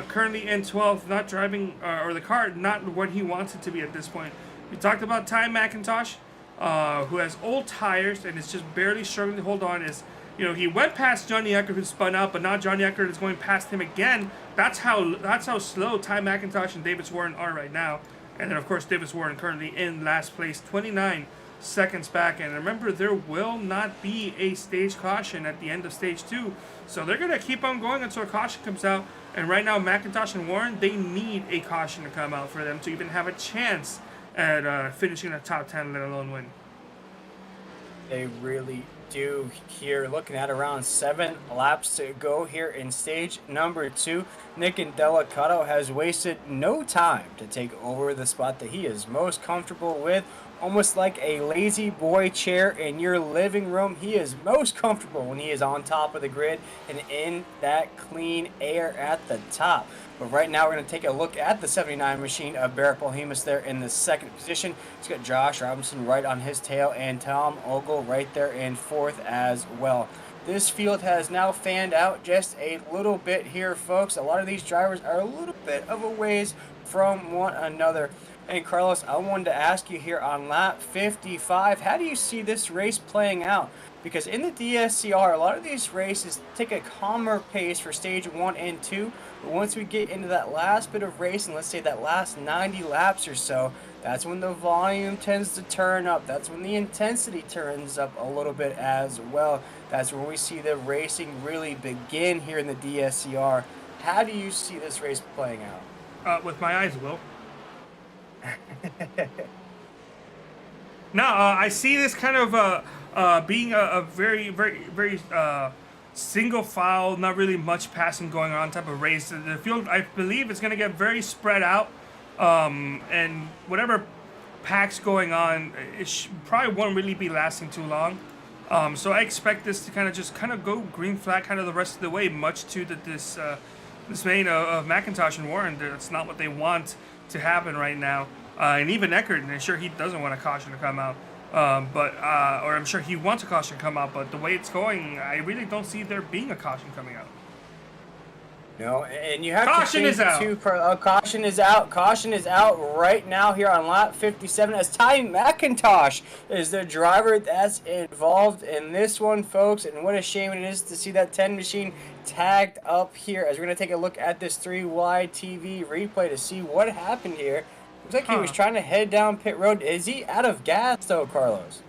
Speaker 2: currently in 12th, not driving, or the car not what he wants it to be at this point. We talked about Ty McIntosh, who has old tires and is just barely struggling to hold on. He went past Johnny Eckert, who spun out, but now Johnny Eckert is going past him again. That's how slow Ty McIntosh and Davis Warren are right now. And then, of course, Davis Warren currently in last place, 29 seconds back. And remember, there will not be a stage caution at the end of stage 2. So they're going to keep on going until a caution comes out. And right now, McIntosh and Warren, they need a caution to come out for them to even have a chance at finishing the top 10, let alone win.
Speaker 1: They really do here. Looking at around 7 laps to go here in stage number 2. Nick Delicato has wasted no time to take over the spot that he is most comfortable with. Almost like a lazy boy chair in your living room. He is most comfortable when he is on top of the grid and in that clean air at the top. But right now we're going to take a look at the 79 machine of Barrett Polhemus there in the second position. He's got Josh Robinson right on his tail and Tom Ogle right there in fourth as well. This field has now fanned out just a little bit here, folks. A lot of these drivers are a little bit of a ways from one another. And Carlos, I wanted to ask you here on lap 55, how do you see this race playing out? Because in the DSCR, a lot of these races take a calmer pace for stage 1 and 2. But once we get into that last bit of racing, let's say that last 90 laps or so, that's when the volume tends to turn up. That's when the intensity turns up a little bit as well. That's when we see the racing really begin here in the DSCR. How do you see this race playing out?
Speaker 2: With my eyes, Will. Now, I see this kind of being a very, very, very single file, not really much passing going on type of race. The field, I believe, is going to get very spread out, and whatever packs going on, it probably won't really be lasting too long. So I expect this to kind of go green flag kind of the rest of the way, much to this dismay of McIntosh and Warren. That's not what they want to happen right now. And even Eckert, and I'm sure he doesn't want a caution to come out, or I'm sure he wants a caution to come out, but the way it's going, I really don't see there being a caution coming out.
Speaker 1: No, and you have
Speaker 2: caution
Speaker 1: to
Speaker 2: is out.
Speaker 1: Caution is out. Caution is out right now here on lap 57 as Ty McIntosh is the driver that's involved in this one, folks. And what a shame it is to see that 10 machine tagged up here as we're going to take a look at this 3Y TV replay to see what happened here. Looks like he was trying to head down pit road. Is he out of gas, though, Carlos?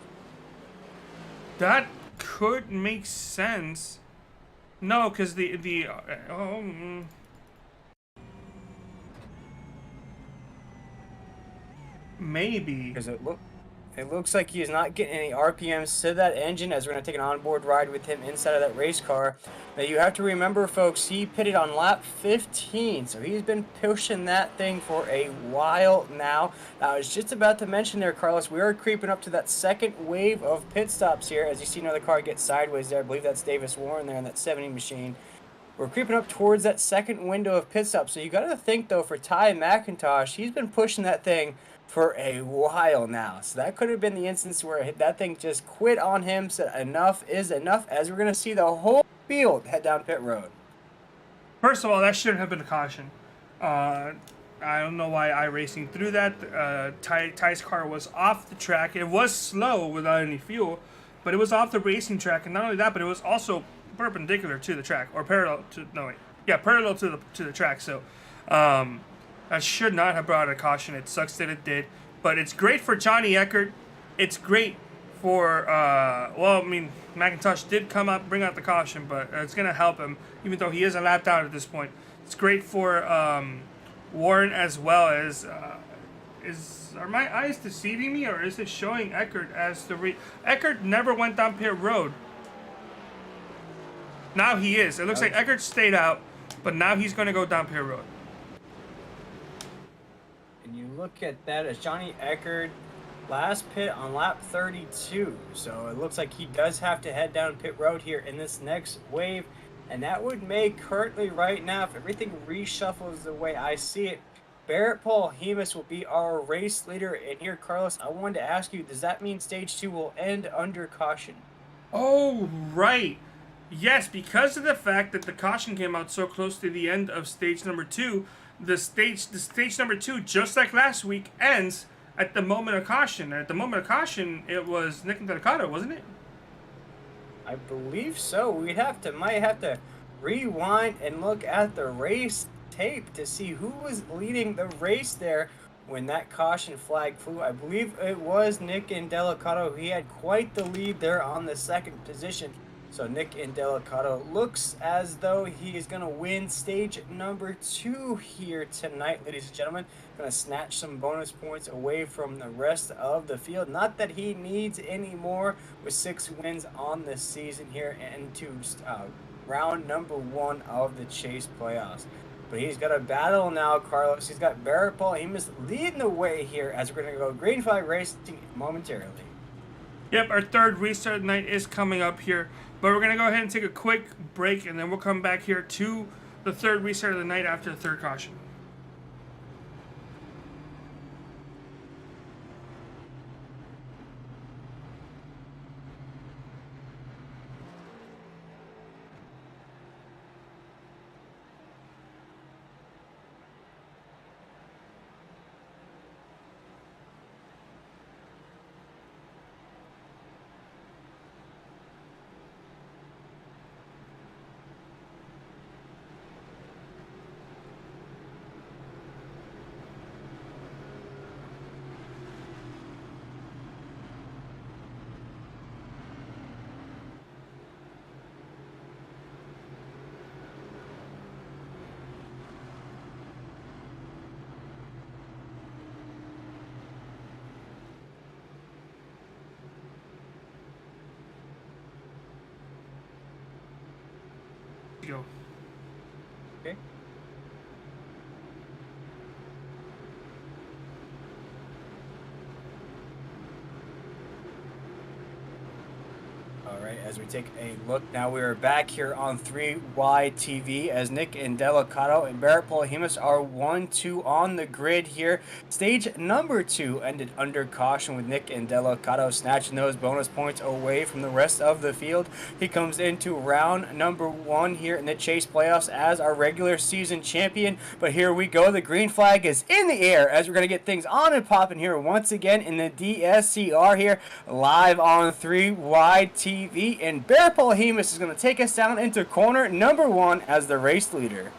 Speaker 2: That could make sense. No, because maybe.
Speaker 1: Because it looks like he is not getting any RPMs to that engine as we're going to take an onboard ride with him inside of that race car. Now you have to remember, folks, he pitted on lap 15, so he's been pushing that thing for a while now. Now I was just about to mention there, Carlos, we are creeping up to that second wave of pit stops here. As you see another car get sideways there, I believe that's Davis Warren there in that 70 machine. We're creeping up towards that second window of pit stops, so you got to think, though, for Ty McIntosh, he's been pushing that thing for a while now. So that could have been the instance where that thing just quit on him, said enough is enough, as we're going to see the whole field head down pit road.
Speaker 2: First of all, that shouldn't have been a caution. I don't know why iRacing threw that. Ty's car was off the track. It was slow without any fuel, but it was off the racing track. And not only that, but it was also perpendicular to the track, or parallel to, parallel to the track. So, I should not have brought a caution. It sucks that it did. But it's great for Johnny Eckert. It's great for, McIntosh did come bring out the caution, but it's going to help him, even though he is a lap down at this point. It's great for Warren as well as, are my eyes deceiving me, or is it showing Eckert as the Eckert never went down pit road. Now he is. It looks like Eckert stayed out, but now he's going to go down pit road.
Speaker 1: And you look at that as Johnny Eckert last pit on lap 32. So it looks like he does have to head down pit road here in this next wave. And that would make currently right now, if everything reshuffles the way I see it, Barrett Polhemus will be our race leader. And here, Carlos, I wanted to ask you, does that mean stage 2 will end under caution?
Speaker 2: Oh, right. Yes, because of the fact that the caution came out so close to the end of stage number 2, the stage number 2, just like last week, ends at the moment of caution. At the moment of caution, it was Nick Delicato, wasn't it?
Speaker 1: I believe so. Might have to rewind and look at the race tape to see who was leading the race there when that caution flag flew. I believe it was Nick Indelicato. He had quite the lead there on the second position. So Nick Indelicato looks as though he is going to win stage number 2 here tonight, ladies and gentlemen. Going to snatch some bonus points away from the rest of the field. Not that he needs any more with 6 wins on the season here and to round number 1 of the Chase playoffs. But he's got a battle now, Carlos. He's got Barrett Paul Hemus leading the way here as we're going to go green flag racing momentarily.
Speaker 2: Yep, our third restart of the night is coming up here. But we're going to go ahead and take a quick break, and then we'll come back here to the third restart of the night after the third caution. Go.
Speaker 1: Okay. All right, as we take a look now, we are back here on 3Y TV as Nick Indelicato and Barrett Paul Hemus are 1-2 on the grid here. Stage number 2 ended under caution with Nick Indelicato snatching those bonus points away from the rest of the field. He comes into round number 1 here in the Chase playoffs as our regular season champion. But here we go, the green flag is in the air as we're going to get things on and popping here once again in the DSCR here live on 3Y TV. And Barrett Paul Hemus is going to take us down into corner number 1 as the race leader.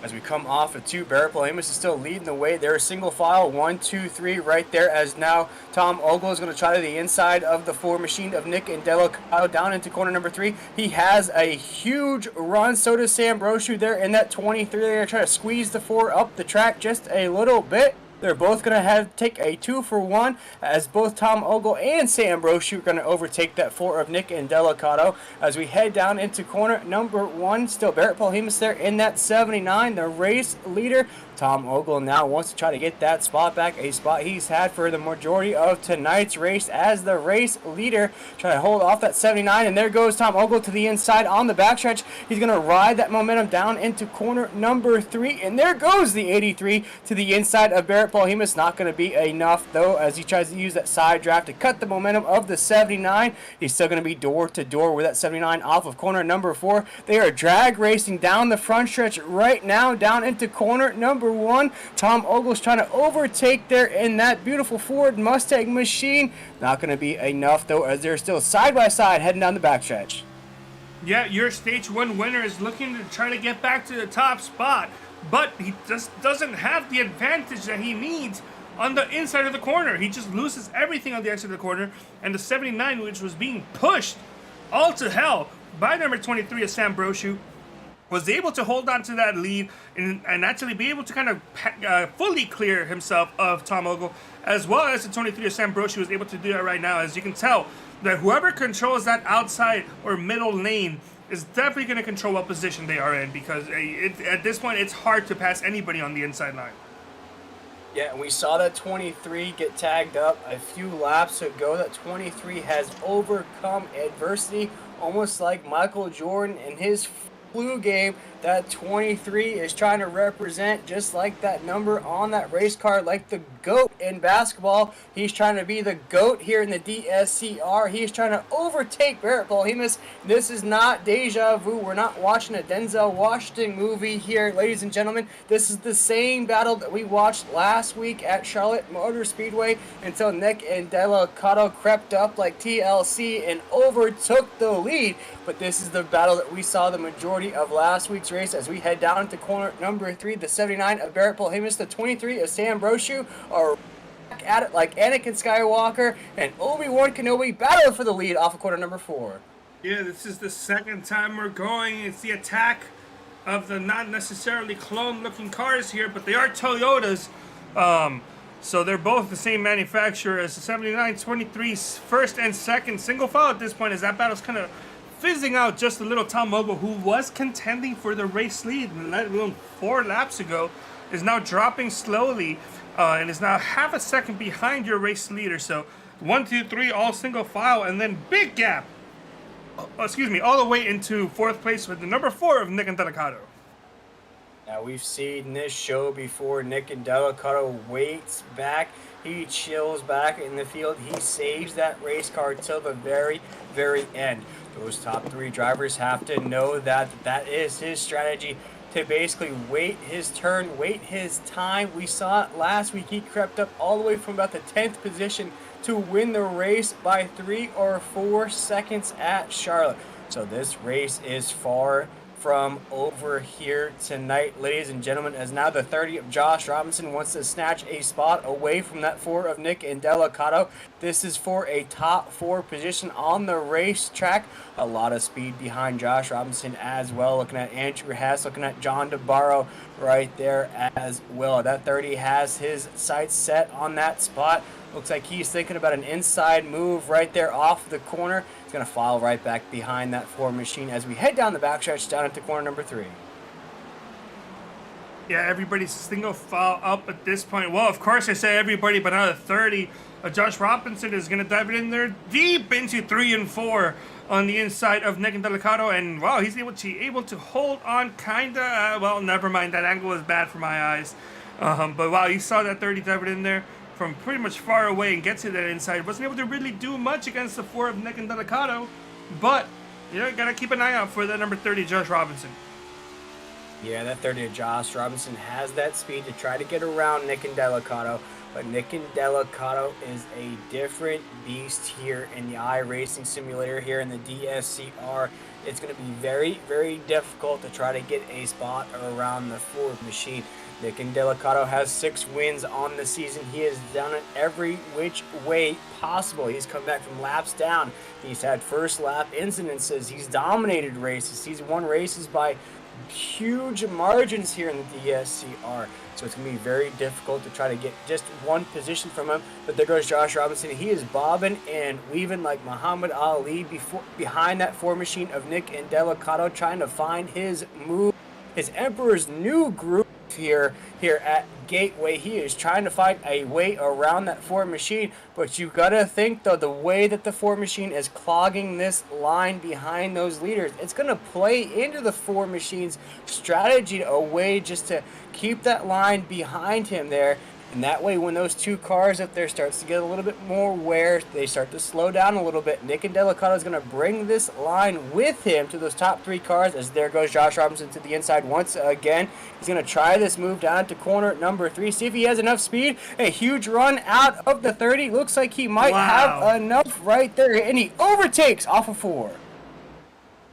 Speaker 1: As we come off of 2, Barrett Paul Hemus is still leading the way. They're single file, 1, 2, 3 right there as now Tom Ogle is going to try to the inside of the 4 machine of Nick Indelicato down into corner number 3. He has a huge run. So does Sam Brochu there in that 23. They're going to try to squeeze the 4 up the track just a little bit. They're both going to take a 2-for-1 as both Tom Ogle and Sam Brochu are going to overtake that 4 of Nick Indelicato as we head down into corner number 1. Still Barrett Paul Hemus there in that 79, the race leader. Tom Ogle now wants to try to get that spot back, a spot he's had for the majority of tonight's race as the race leader. Try to hold off that 79, and there goes Tom Ogle to the inside on the backstretch. He's going to ride that momentum down into corner number 3, and there goes the 83 to the inside of Barrett Paul Hemus. Not going to be enough, though, as he tries to use that side draft to cut the momentum of the 79. He's still going to be door to door with that 79 off of corner number 4. They are drag racing down the front stretch right now, down into corner number 1. Tom Ogle's trying to overtake there in that beautiful Ford Mustang machine. Not going to be enough, though, as they're still side by side heading down the backstretch.
Speaker 2: Yeah, your stage 1 winner is looking to try to get back to the top spot, but he just doesn't have the advantage that he needs on the inside of the corner. He just loses everything on the exit of the corner, and the 79, which was being pushed all to hell by number 23 of Sam Brochu, was able to hold on to that lead and actually be able to kind of fully clear himself of Tom Ogle, as well as the 23 of Sam Brochu was able to do that right now. As you can tell, that whoever controls that outside or middle lane is definitely going to control what position they are in, because at this point it's hard to pass anybody on the inside line.
Speaker 1: Yeah, and we saw that 23 get tagged up a few laps ago. That 23 has overcome adversity, almost like Michael Jordan in his blue game that 23 is trying to represent, just like that number on that race car, like the GOAT in basketball. He's trying to be the GOAT here in the DSCR. He's trying to overtake Barrett Polhemus. This is not deja vu. We're not watching a Denzel Washington movie here, ladies and gentlemen. This is the same battle that we watched last week at Charlotte Motor Speedway until Nick and Delacato crept up like TLC and overtook the lead. But this is the battle that we saw the majority of last week's race as we head down to corner number 3. The 79 of Barrett Polhemus, the 23 of Sam Brochu are back at it like Anakin Skywalker and Obi-Wan Kenobi battle for the lead off of corner number 4.
Speaker 2: Yeah, this is the second time we're going. It's the attack of the not necessarily clone-looking cars here, but they are Toyotas. So they're both the same manufacturer as the 79, 23's first and second single file at this point, as that battle's kind of fizzing out just a little. Tom Mogul, who was contending for the race lead, let alone 4 laps ago, is now dropping slowly and is now half a second behind your race leader. So 1, 2, 3, all single file, and then big gap. All the way into 4th place with the number 4 of Nick and Delacato.
Speaker 1: Now, we've seen this show before. Nick and Delacato waits back. He chills back in the field. He saves that race car till the very, very end. Those top 3 drivers have to know that that is his strategy, to basically wait his turn, wait his time. We saw it last week. He crept up all the way from about the 10th position to win the race by 3 or 4 seconds at Charlotte. So this race is far from over here tonight, ladies and gentlemen, as now the 30 of Josh Robinson wants to snatch a spot away from that 4 of Nick and Delacato. This is for a top 4 position on the racetrack. A lot of speed behind Josh Robinson as well. Looking at Andrew Hess, looking at John DeBarro right there as well. That 30 has his sights set on that spot. Looks like he's thinking about an inside move right there off the corner. He's going to file right back behind that 4 machine as we head down the backstretch down into corner number 3.
Speaker 2: Yeah, everybody's single file up at this point. Well, of course I say everybody, but out of 30, Josh Robinson is going to dive it in there deep into 3 and 4 on the inside of Nick and Delacato. And wow, he's able to hold on kinda. Well, never mind. That angle is bad for my eyes. But wow, you saw that 30 dive it in there from pretty much far away and get to that inside. Wasn't able to really do much against the 4 of Nick and Delacato, but you know, gotta keep an eye out for that number 30, Josh Robinson.
Speaker 1: Yeah, that 30 of Josh Robinson has that speed to try to get around Nick and Delacato, but Nick and Delacato is a different beast here in the iRacing Simulator here in the DSCR. It's going to be very, very difficult to try to get a spot around the Ford machine. Nick and Delacato has 6 wins on the season. He has done it every which way possible. He's come back from laps down. He's had first lap incidences. He's dominated races. He's won races by huge margins here in the DSCR. So it's going to be very difficult to try to get just one position from him. But there goes Josh Robinson. He is bobbing and weaving like Muhammad Ali behind that 4 machine of Nick and Delacato, trying to find his move, his Emperor's New Groove here at Gateway. He is trying to find a way around that 4 machine, but you gotta think though, the way that the 4 machine is clogging this line behind those leaders, it's gonna play into the 4 machine's strategy, a way just to keep that line behind him there. And that way, when those 2 cars up there starts to get a little bit more wear, they start to slow down a little bit. Nick and Delacato is going to bring this line with him to those top 3 cars, as there goes Josh Robinson to the inside once again. He's going to try this move down to corner number 3, see if he has enough speed. A huge run out of the 30. Looks like he might have enough right there, and he overtakes off of 4.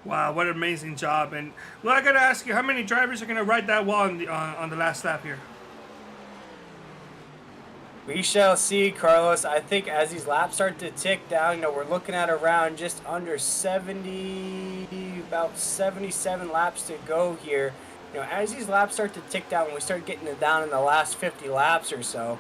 Speaker 2: Wow, what an amazing job. And well, I got to ask you, how many drivers are going to ride that wall on the last lap here?
Speaker 1: We shall see, Carlos. I think as these laps start to tick down, we're looking at around just under 70, about 77 laps to go here. As these laps start to tick down, when we start getting it down in the last 50 laps or so,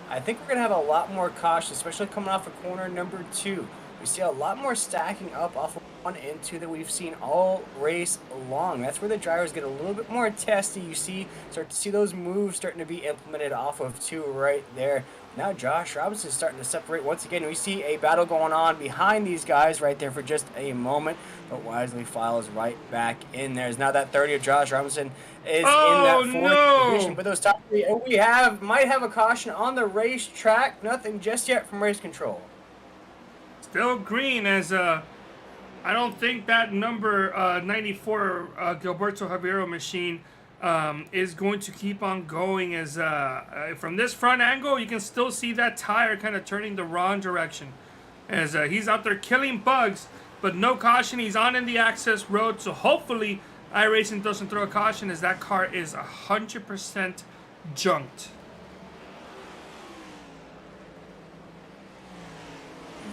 Speaker 1: I think we're going to have a lot more caution, especially coming off of corner number 2. We see a lot more stacking up off of 1 and 2 that we've seen all race long. That's where the drivers get a little bit more testy. You start to see those moves starting to be implemented off of 2 right there. Now Josh Robinson is starting to separate once again. We see a battle going on behind these guys right there for just a moment, but wisely files right back in there. Now that 30 of Josh Robinson is in
Speaker 2: Oh
Speaker 1: that fourth position,
Speaker 2: no!
Speaker 1: but those top three, and we might have a caution on the racetrack. Nothing just yet from race control.
Speaker 2: Still green as I don't think that number 94 Gilberto Javiero machine is going to keep on going. As from this front angle, you can still see that tire kind of turning the wrong direction. As he's out there killing bugs, but no caution. He's on in the access road, so hopefully iRacing doesn't throw a caution, as that car is 100% junked.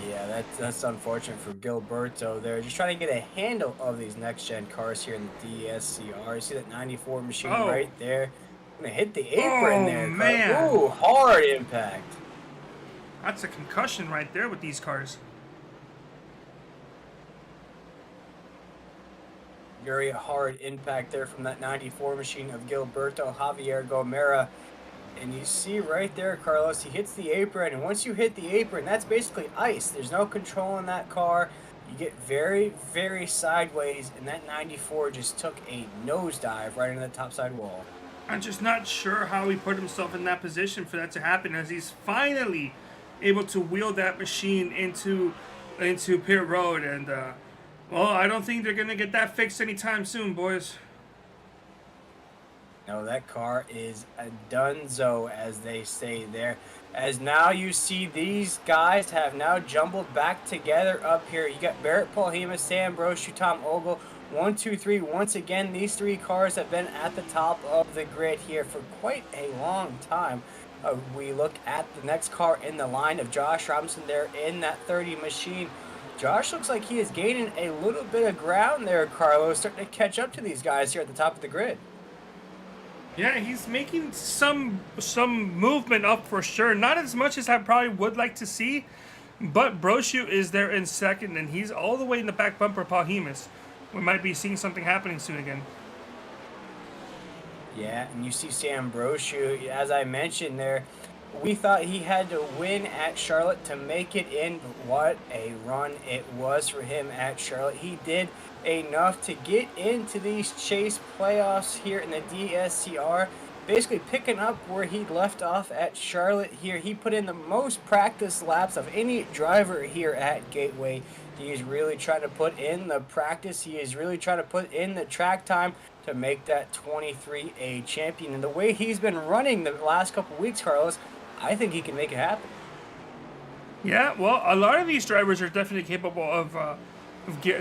Speaker 1: Yeah, that's unfortunate for Gilberto there. Just trying to get a handle of these next-gen cars here in the DSCR. You see that 94 machine right there. Gonna hit the apron there.
Speaker 2: Man.
Speaker 1: Ooh, hard impact.
Speaker 2: That's a concussion right there with these cars.
Speaker 1: Very hard impact there from that 94 machine of Gilberto Javier Gomera. And you see right there, Carlos, he hits the apron, and once you hit the apron, that's basically ice. There's no control in that car. You get very, very sideways, and that 94 just took a nosedive right into the topside wall.
Speaker 2: I'm just not sure how he put himself in that position for that to happen, as he's finally able to wheel that machine into pit road. And, well, I don't think they're going to get that fixed anytime soon, boys.
Speaker 1: No, that car is a dunzo, as they say there. As now you see these guys have now jumbled back together up here. You got Barrett Polhema, Sam Brochu, Tom Ogle, 1, 2, 3. Once again, these three cars have been at the top of the grid here for quite a long time. We look at the next car in the line of Josh Robinson there in that 30 machine. Josh looks like he is gaining a little bit of ground there, Carlos, starting to catch up to these guys here at the top of the grid.
Speaker 2: Yeah, he's making some movement up for sure. Not as much as I probably would like to see, but Brochu is there in second, and he's all the way in the back bumper, Polhemus. We might be seeing something happening soon again.
Speaker 1: Yeah, and you see Sam Brochu, as I mentioned there, we thought he had to win at Charlotte to make it in, but what a run it was for him at Charlotte. He did enough to get into these chase playoffs here in the DSCR, basically picking up where he left off at Charlotte here. He put in the most practice laps of any driver here at Gateway. He is really trying to put in the practice. He is really trying to put in the track time to make that 23A champion. And the way he's been running the last couple weeks, Carlos, I think he can make it happen.
Speaker 2: Yeah, well, a lot of these drivers are definitely capable of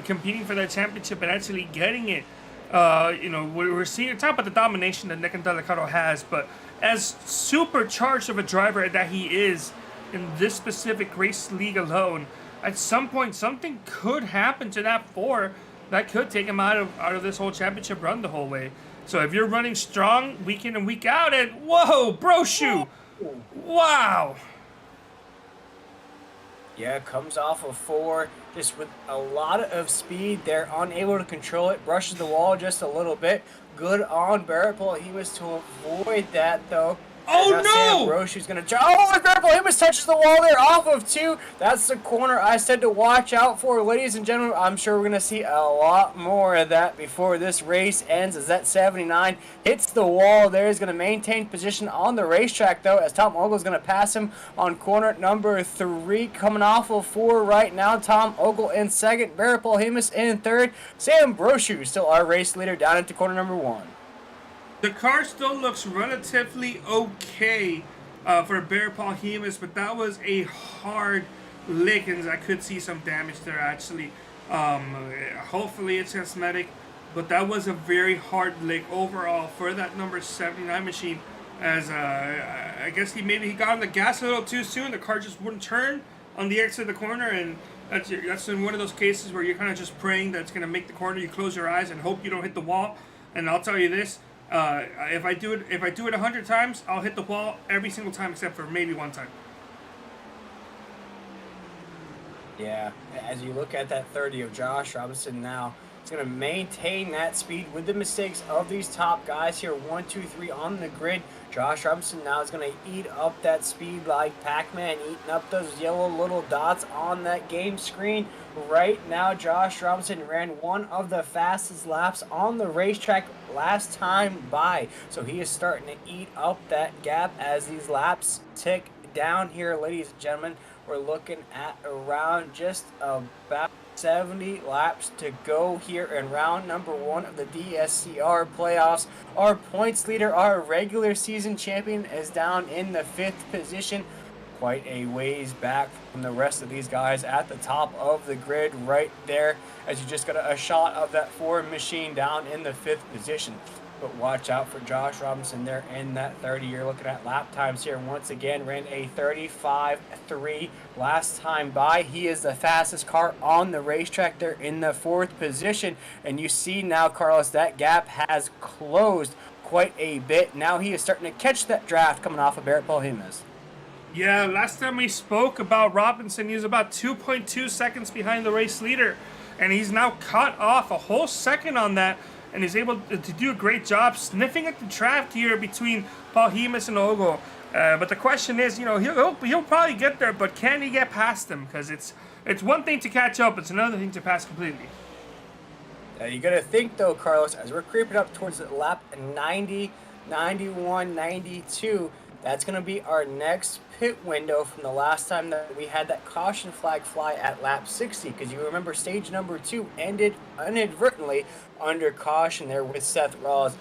Speaker 2: competing for that championship and actually getting it. You know, we're seeing, talk about the domination that Nick and Delicado has, but as supercharged of a driver that he is in this specific race league alone, at some point something could happen to that 4 that could take him out of this whole championship run the whole way. So if you're running strong week in and week out, and whoa, Brochu, wow.
Speaker 1: Yeah, comes off of 4, just with a lot of speed. They're unable to control it, brushes the wall just a little bit. Good on Barrett Polhemus to avoid that, though.
Speaker 2: Oh, no!
Speaker 1: Sam Brochu's going to... Oh, Barrett Polhemus touches the wall there off of 2. That's the corner I said to watch out for. Ladies and gentlemen, I'm sure we're going to see a lot more of that before this race ends, as that 79 hits the wall there. He's going to maintain position on the racetrack, though, as Tom Ogle is going to pass him on corner number 3. Coming off of 4 right now, Tom Ogle in second, Barrett Polhemus in third. Sam Brochu still our race leader down into corner number 1.
Speaker 2: The car still looks relatively okay for Barrett Polhemus, but that was a hard lick, and I could see some damage there actually. Hopefully it's cosmetic, but that was a very hard lick overall for that number 79 machine. As I guess he got on the gas a little too soon. The car just wouldn't turn on the exit of the corner, and that's in one of those cases where you're kind of just praying that it's going to make the corner. You close your eyes and hope you don't hit the wall. And I'll tell you this. If I do it 100 times, I'll hit the wall every single time except for maybe 1 time.
Speaker 1: Yeah, as you look at that 30 of Josh Robinson now, He's going to maintain that speed with the mistakes of these top guys here. 1, 2, 3 on the grid. Josh Robinson now is going to eat up that speed like Pac-Man, eating up those yellow little dots on that game screen. Right now, Josh Robinson ran one of the fastest laps on the racetrack last time by. So he is starting to eat up that gap as these laps tick down here, ladies and gentlemen. We're looking at around just about 70 laps to go here in round number 1 of the DSCR playoffs. Our points leader, our regular season champion, is down in the 5th position. Quite a ways back from the rest of these guys at the top of the grid right there, as you just got a shot of that Ford machine down in the 5th position. But watch out for Josh Robinson there in that 30. You're looking at lap times here. Once again, ran a 35.3 last time by. He is the fastest car on the racetrack there in the 4th position. And you see now, Carlos, that gap has closed quite a bit. Now he is starting to catch that draft coming off of Barrett Polhemus.
Speaker 2: Yeah, last time we spoke about Robinson, he was about 2.2 seconds behind the race leader. And he's now cut off a whole second on that. And he's able to do a great job sniffing at the draft here between Polhemus and Ogle. But the question is, you know, he'll probably get there, but can he get past him? Because it's one thing to catch up, it's another thing to pass completely.
Speaker 1: You got to think, though, Carlos, as we're creeping up towards lap 90, 91, 92, that's going to be our next pit window from the last time that we had that caution flag fly at lap 60. Because you remember stage number 2 ended inadvertently under caution there with Seth Rollins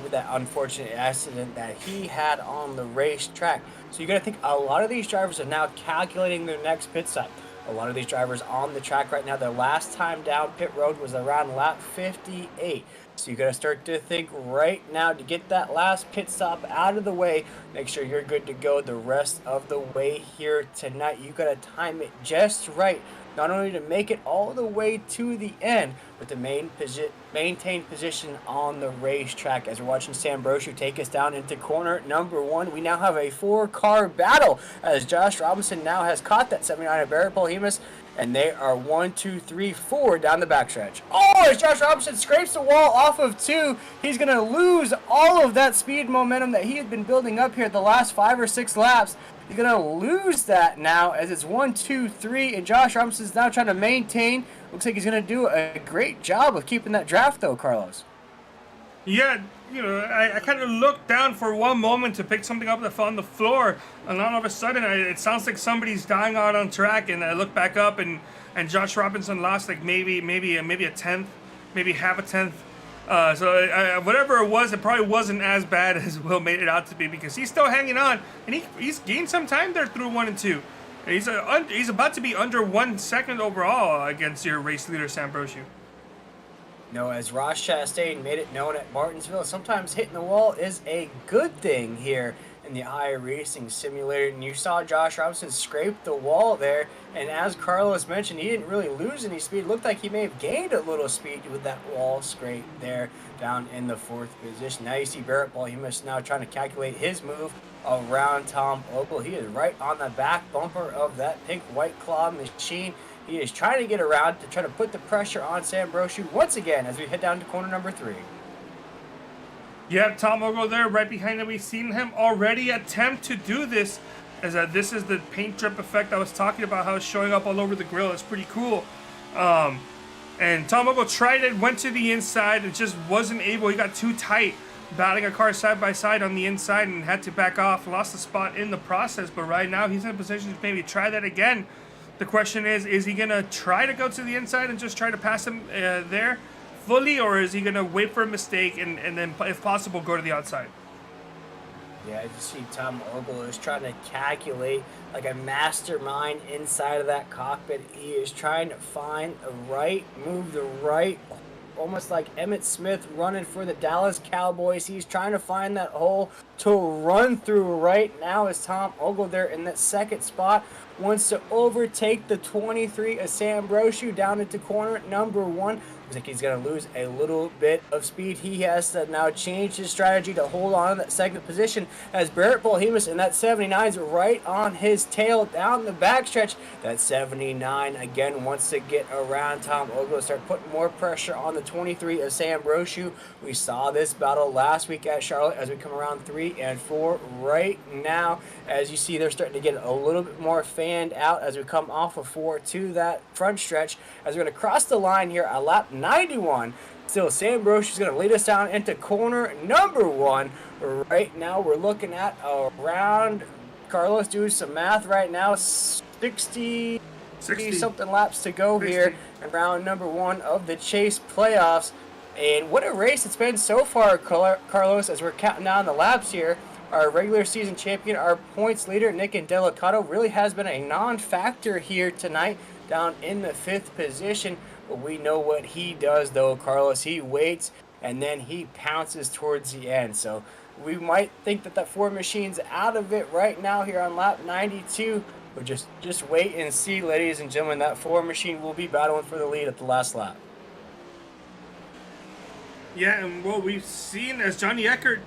Speaker 1: with that unfortunate accident that he had on the racetrack. So you got to think a lot of these drivers are now calculating their next pit stop. A lot of these drivers on the track right now, their last time down pit road was around lap 58. So you got to start to think right now to get that last pit stop out of the way. Make sure you're good to go the rest of the way here tonight. You got to time it just right, not only to make it all the way to the end, but to maintain position on the racetrack. As we're watching Sam Brochu take us down into corner number 1, we now have a 4-car battle as Josh Robinson now has caught that 79 of Barrett Polhemus, and they are 1, 2, 3, 4 down the backstretch. Oh, as Josh Robinson scrapes the wall off of 2, he's going to lose all of that speed momentum that he had been building up here the last 5 or 6 laps. He's going to lose that now as it's 1, 2, 3, and Josh Robinson's now trying to maintain. Looks like he's going to do a great job of keeping that draft, though, Carlos.
Speaker 2: Yeah, you know, I kind of looked down for one moment to pick something up on the floor, and all of a sudden, it sounds like somebody's dying out on track, and I look back up, and Josh Robinson lost like maybe a tenth, maybe half a tenth. So whatever it was, it probably wasn't as bad as Will made it out to be, because he's still hanging on, and he's gained some time there through 1 and 2. And he's about to be under 1 second overall against your race leader, Sam Brochu.
Speaker 1: No, as Ross Chastain made it known at Martinsville, sometimes hitting the wall is a good thing here in the iRacing simulator. And you saw Josh Robinson scrape the wall there, and as Carlos mentioned, he didn't really lose any speed. It looked like he may have gained a little speed with that wall scrape there down in the 4th position. Now you see Barrett Polhemus now trying to calculate his move around Tom Ogle. He is right on the back bumper of that pink White Claw machine. He is trying to get around to try to put the pressure on Sam Brochu once again as we head down to corner number 3.
Speaker 2: Yeah, Tom Ogle there right behind him. We've seen him already attempt to do this. As this is the paint drip effect I was talking about, how it's showing up all over the grill. It's pretty cool. And Tom Ogle tried it, went to the inside, and just wasn't able. He got too tight, battling a car side by side on the inside, and had to back off. Lost the spot in the process, but right now he's in a position to maybe try that again. The question is he going to try to go to the inside and just try to pass him there fully, or is he going to wait for a mistake and then, if possible, go to the outside?
Speaker 1: Yeah, you see Tom Ogle is trying to calculate like a mastermind inside of that cockpit. He is trying to find a right move, the right, almost like Emmitt Smith running for the Dallas Cowboys. He's trying to find that hole to run through right now as Tom Ogle there in that 2nd spot wants to overtake the 23 of Sam Brochu down into corner number 1. Looks like he's going to lose a little bit of speed. He has to now change his strategy to hold on to that second position as Barrett Polhemus in that 79 is right on his tail down the backstretch. That 79 again wants to get around Tom Ogle, start putting more pressure on the 23 of Sam Brochu. We saw this battle last week at Charlotte as we come around 3 and 4 right now. As you see, they're starting to get a little bit more fanned out as we come off of 4 to that front stretch. As we're going to cross the line here at lap 91. Still, Sam Brochu is going to lead us down into corner number 1. Right now, we're looking at around, Carlos, doing some math right now, 60 something laps to go 60 here in round number 1 of the Chase playoffs. And what a race it's been so far, Carlos, as we're counting down the laps here. Our regular season champion, our points leader, Nick Delicato, really has been a non-factor here tonight, down in the 5th position. But we know what he does, though, Carlos. He waits, and then he pounces towards the end. So we might think that Ford machine's out of it right now here on lap 92. But just wait and see, ladies and gentlemen. That Ford machine will be battling for the lead at the last lap.
Speaker 2: Yeah, and what we've seen as Johnny Eckert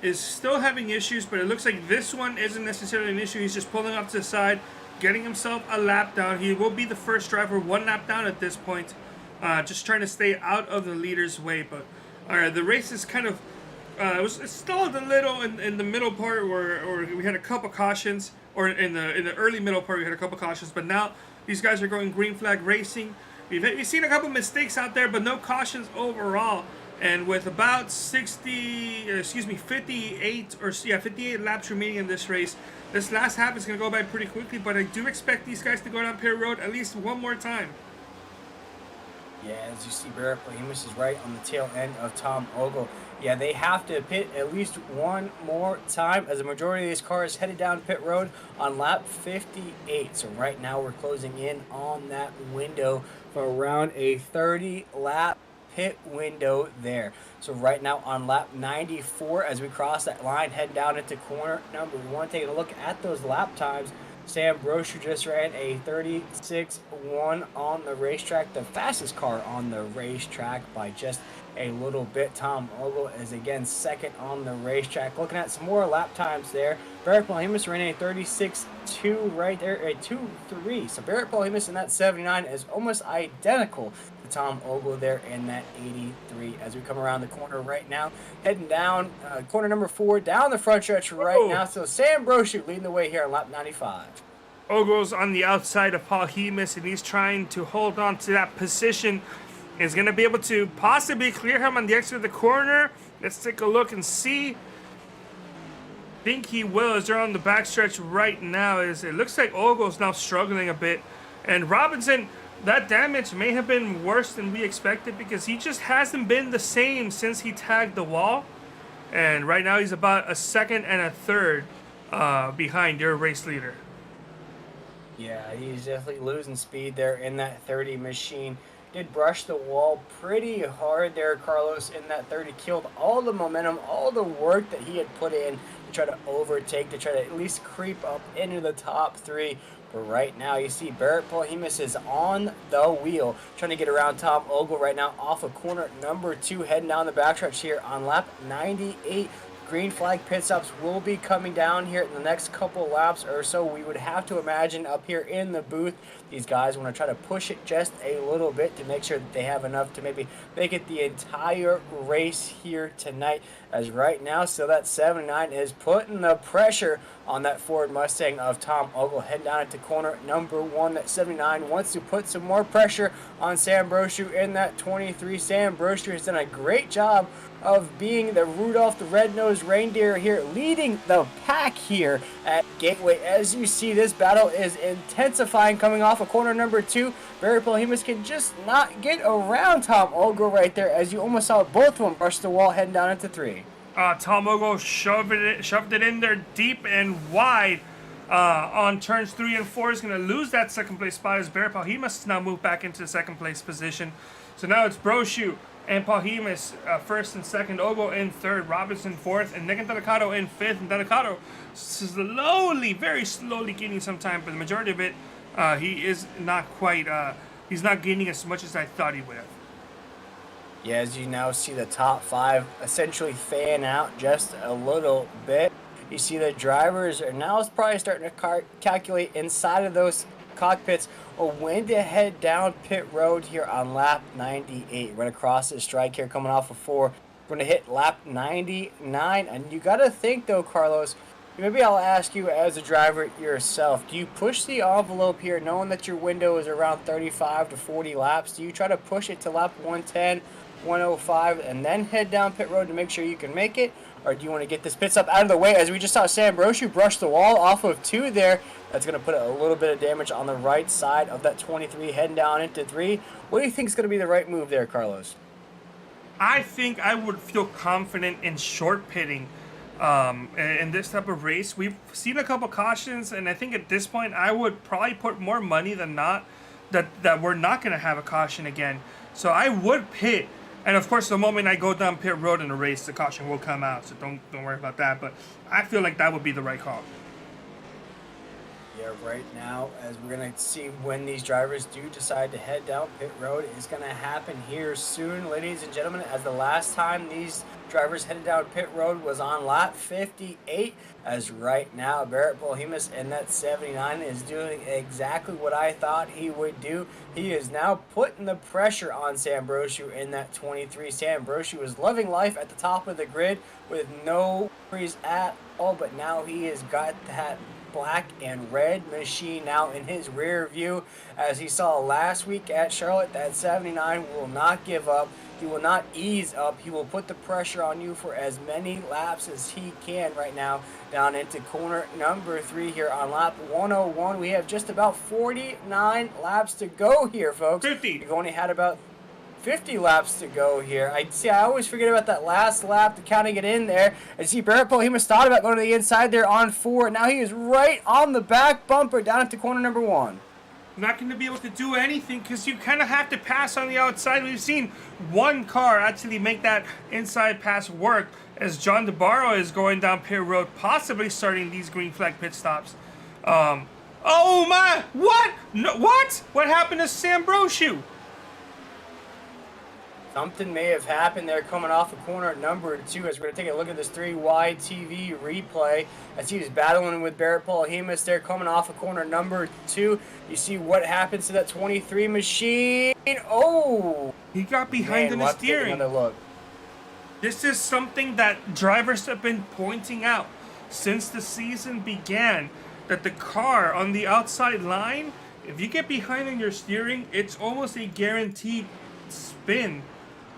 Speaker 2: is still having issues, but it looks like this one isn't necessarily an issue. He's just pulling up to the side, getting himself a lap down. He will be the first driver 1 lap down at this point, just trying to stay out of the leader's way. But the race is kind of it stalled a little in the middle part where we had a couple cautions, or in the early middle part we had a couple cautions. But now these guys are going green flag racing. We've seen a couple mistakes out there, but no cautions overall. And with about 58 laps remaining in this race, this last half is going to go by pretty quickly, but I do expect these guys to go down pit road at least one more time.
Speaker 1: Yeah, as you see, Barrett Polhemus is right on the tail end of Tom Ogle. Yeah, they have to pit at least one more time as the majority of these cars headed down pit road on lap 58. So right now we're closing in on that window for around a 30-lap pit window there. So right now on lap 94, as we cross that line, head down into corner number 1, taking a look at those lap times. Sam Brochu just ran a 36.1 on the racetrack, the fastest car on the racetrack by just a little bit. Tom Ogle is again second on the racetrack. Looking at some more lap times there, Barrett Polhemus ran a 36.2 right there, a 2.3. So Barrett Polhemus in that 79 is almost identical to Tom Ogle there in that 83. As we come around the corner right now, heading down corner number 4, down the front stretch right now. So Sam Brochu leading the way here on lap 95.
Speaker 2: Ogle's on the outside of Polhemus, and he's trying to hold on to that position. Is going to be able to possibly clear him on the exit of the corner. Let's take a look and see. Think he will, as they're on the backstretch right now. It looks like Ogle's now struggling a bit. And Robinson, that damage may have been worse than we expected, because he just hasn't been the same since he tagged the wall. And right now he's about a second and a third behind your race leader.
Speaker 1: Yeah, he's definitely losing speed there in that 30 machine. Did brush the wall pretty hard there, Carlos, in that 30. Killed all the momentum, all the work that he had put in to try to overtake, to try to at least creep up into the top 3. But right now, you see Barrett Polhemus is on the wheel, trying to get around Tom Ogle right now off of corner number 2, heading down the backstretch here on lap 98. Green flag pit stops will be coming down here in the next couple laps or so. We would have to imagine up here in the booth, these guys want to try to push it just a little bit to make sure that they have enough to maybe make it the entire race here tonight. As right now, so that 79 is putting the pressure on that Ford Mustang of Tom Ogle. Head down into corner number 1. That 79 wants to put some more pressure on Sam Brochu in that 23. Sam Brochu has done a great job of being the Rudolph the Red-Nosed Reindeer here, leading the pack here at Gateway. As you see, this battle is intensifying coming off of corner number 2. Barrett Polhemus can just not get around Tom Ogle right there, as you almost saw both of them brush the wall heading down into 3.
Speaker 2: Tom Ogle shoved it in there deep and wide on turns 3 and 4. Is going to lose that second place spot, as Barrett Polhemus has now moved back into the second place position. So now it's Brochu and Polhemus first and second, Ogle in third, Robinson fourth, and Nick Delicato in fifth. And Delicato slowly, very slowly gaining some time, but the majority of it, he is not quite, he's not gaining as much as I thought he would have.
Speaker 1: Yeah, as you now see the top 5 essentially fan out just a little bit. You see the drivers are now probably starting to calculate inside of those cockpits or when to head down pit road here on lap 98. We're going to cross this strike here coming off of 4. We're going to hit lap 99. And you got to think, though, Carlos, maybe I'll ask you as a driver yourself, do you push the envelope here knowing that your window is around 35 to 40 laps? Do you try to push it to lap 110, 105, and then head down pit road to make sure you can make it? Or do you want to get this pit stop out of the way? As we just saw Sam Brochu brush the wall off of 2 there. That's going to put a little bit of damage on the right side of that 23 heading down into 3. What do you think is going to be the right move there, Carlos?
Speaker 2: I think I would feel confident in short pitting in this type of race. We've seen a couple cautions, and I think at this point I would probably put more money than not that we're not going to have a caution again. So I would pit. And of course, the moment I go down pit road in a race, the caution will come out. So don't worry about that. But I feel like that would be the right call.
Speaker 1: Yeah, right now, as we're going to see when these drivers do decide to head down pit road, is going to happen here soon, ladies and gentlemen, as the last time these drivers headed down pit road was on lap 58, as right now Barrett Bolhemus in that 79 is doing exactly what I thought he would do. He is now putting the pressure on Sam Brochu in that 23. Sam Brochu was loving life at the top of the grid with no worries at all, but now he has got that black and red machine now in his rear view. As he saw last week at Charlotte, that 79 will not give up. He will not ease up. He will put the pressure on you for as many laps as he can right now down into corner number 3 here on lap 101. We have just about 49 laps to go here, folks.
Speaker 2: 50.
Speaker 1: We've only had about 50 laps to go here. I always forget about that last lap, to counting it in there. I see Barrett Bolhemus thought about going to the inside there on 4. Now he is right on the back bumper down into corner number 1.
Speaker 2: Not going to be able to do anything because you kind of have to pass on the outside. We've seen one car actually make that inside pass work as John DeBarro is going down pit road, possibly starting these green flag pit stops. Oh my! What? No, what? What happened to Sam Brochu?
Speaker 1: Something may have happened there coming off of corner number 2 as we're going to take a look at this 3-wide TV replay as he was battling with Barrett Bolhemus there coming off of corner number 2. You see what happens to that 23 machine. Oh!
Speaker 2: He got behind in the steering.
Speaker 1: Another look.
Speaker 2: This is something that drivers have been pointing out since the season began, that the car on the outside line, if you get behind in your steering, it's almost a guaranteed spin.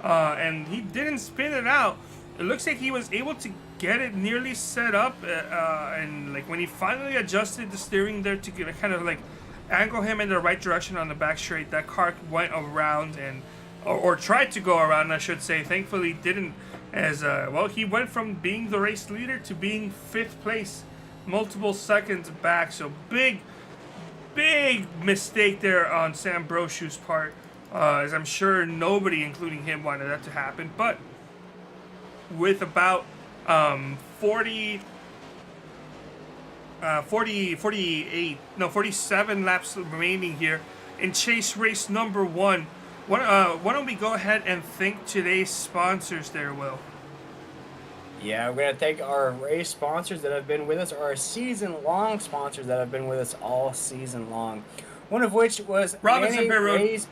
Speaker 2: And he didn't spin it out. It looks like he was able to get it nearly set up, and like when he finally adjusted the steering there to kind of like angle him in the right direction on the back straight, that car went around and or tried to go around, I should say. Thankfully didn't, as well, he went from being the race leader to being 5th place, multiple seconds back. So big mistake there on Sam Brochu's part. As I'm sure nobody, including him, wanted that to happen. But with about 47 laps remaining here in chase race number 1, why don't we go ahead and thank today's sponsors there, Will?
Speaker 1: Yeah, we're going to thank our race sponsors that have been with us, or our season-long sponsors that have been with us all season long. One of which was
Speaker 2: Robinson Pit Road.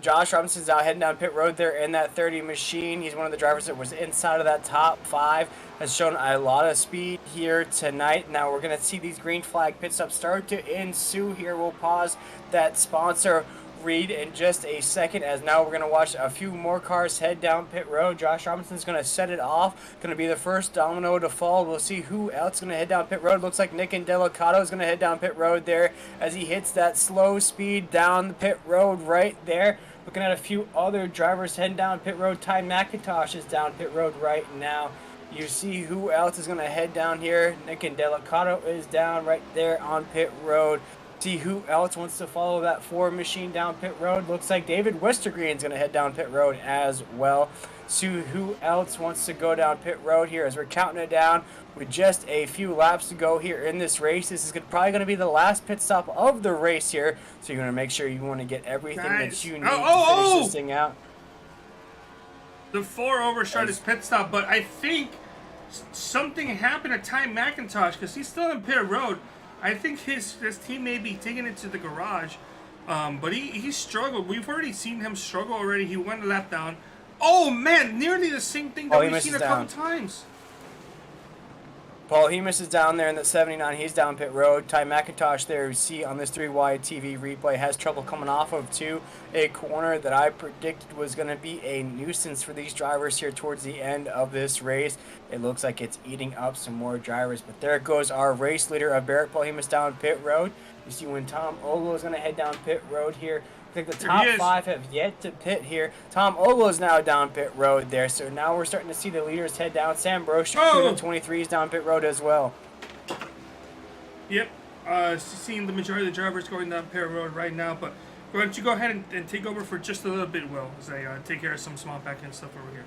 Speaker 1: Josh Robinson's now heading down pit road there in that 30 machine. He's one of the drivers that was inside of that top 5. Has shown a lot of speed here tonight. Now we're going to see these green flag pit stops start to ensue here. We'll pause that sponsor read in just a second, as now we're going to watch a few more cars head down pit road. Josh Robinson's going to set it off. Going to be the first domino to fall. We'll see who else is going to head down pit road. Looks like Nick Indelicato is going to head down pit road there as he hits that slow speed down the pit road right there. Looking at a few other drivers heading down pit road. Ty McIntosh is down pit road right now. You see who else is going to head down here. Nick Indelicato is down right there on pit road. See who else wants to follow that 4 machine down pit road. Looks like David Westergreen is going to head down pit road as well. See who else wants to go down pit road here as we're counting it down with just a few laps to go here in this race. This is probably going to be the last pit stop of the race here. So you're going to make sure you want to get everything that you need to finish this thing out.
Speaker 2: The 4 overshot his pit stop, but I think something happened to Ty McIntosh because he's still in pit road. I think his team may be taking it to the garage, but he struggled. We've already seen him struggle already. He went a lap down. Oh man, nearly the same thing that we've seen a couple times.
Speaker 1: Paul Hemus is down there in the 79. He's down pit road. Ty McIntosh there, you see on this 3-wide TV replay, has trouble coming off of a corner that I predicted was going to be a nuisance for these drivers here towards the end of this race. It looks like it's eating up some more drivers, but there goes our race leader of Barrett Paul Hemus down pit road. You see when Tom Ogle is going to head down pit road here. I think the top 5 have yet to pit here. Tom Ogle is now down pit road there, so now we're starting to see the leaders head down. Sam Brochu, the 23 is down pit road as well.
Speaker 2: Yep, seeing the majority of the drivers going down pit road right now, but why don't you go ahead and take over for just a little bit, Will, as I take care of some small back-end stuff over here.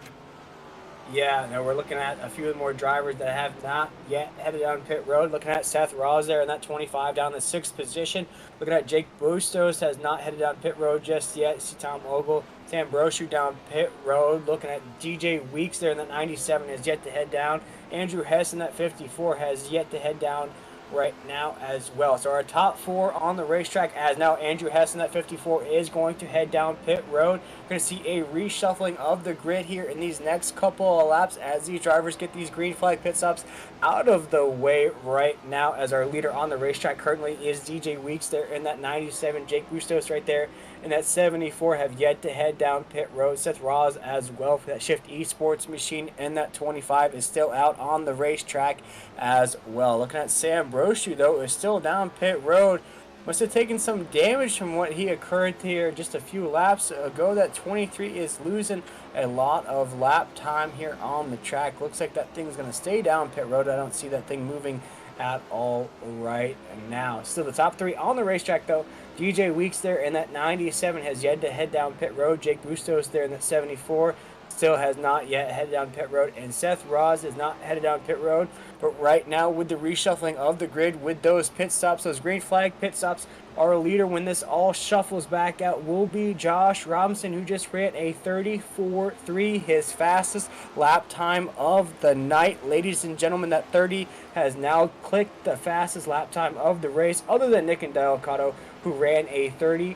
Speaker 1: Yeah, now we're looking at a few more drivers that have not yet headed down pit road. Looking at Seth Ross there in that 25 down the 6th position. Looking at Jake Bustos has not headed down pit road just yet. You see Tom Ogle, Sam Brochu down pit road. Looking at DJ Weeks there in that 97 has yet to head down. Andrew Hess in that 54 has yet to head down right now as well. So our top 4 on the racetrack, as now Andrew Hess in that 54 is going to head down pit road. We're going to see a reshuffling of the grid here in these next couple of laps as these drivers get these green flag pit stops out of the way right now, as our leader on the racetrack currently is DJ Weeks there in that 97. Jake Bustos right there in that 74 have yet to head down pit road. Seth Ross as well for that Shift Esports machine in that 25 is still out on the racetrack as well. Looking at Sam Brochu though, is still down pit road. Must have taken some damage from what he occurred here just a few laps ago. That 23 is losing a lot of lap time here on the track. Looks like that thing's going to stay down pit road. I don't see that thing moving at all right now. Still the top 3 on the racetrack though. DJ Weeks there in that 97 has yet to head down pit road. Jake Bustos there in that 74 still has not yet headed down pit road, and Seth Ross is not headed down pit road. But right now, with the reshuffling of the grid, with those pit stops, those green flag pit stops, our leader when this all shuffles back out will be Josh Robinson, who just ran a 34.3, his fastest lap time of the night. Ladies and gentlemen, that 30 has now clicked the fastest lap time of the race, other than Nick and Delicato, who ran a 34.2.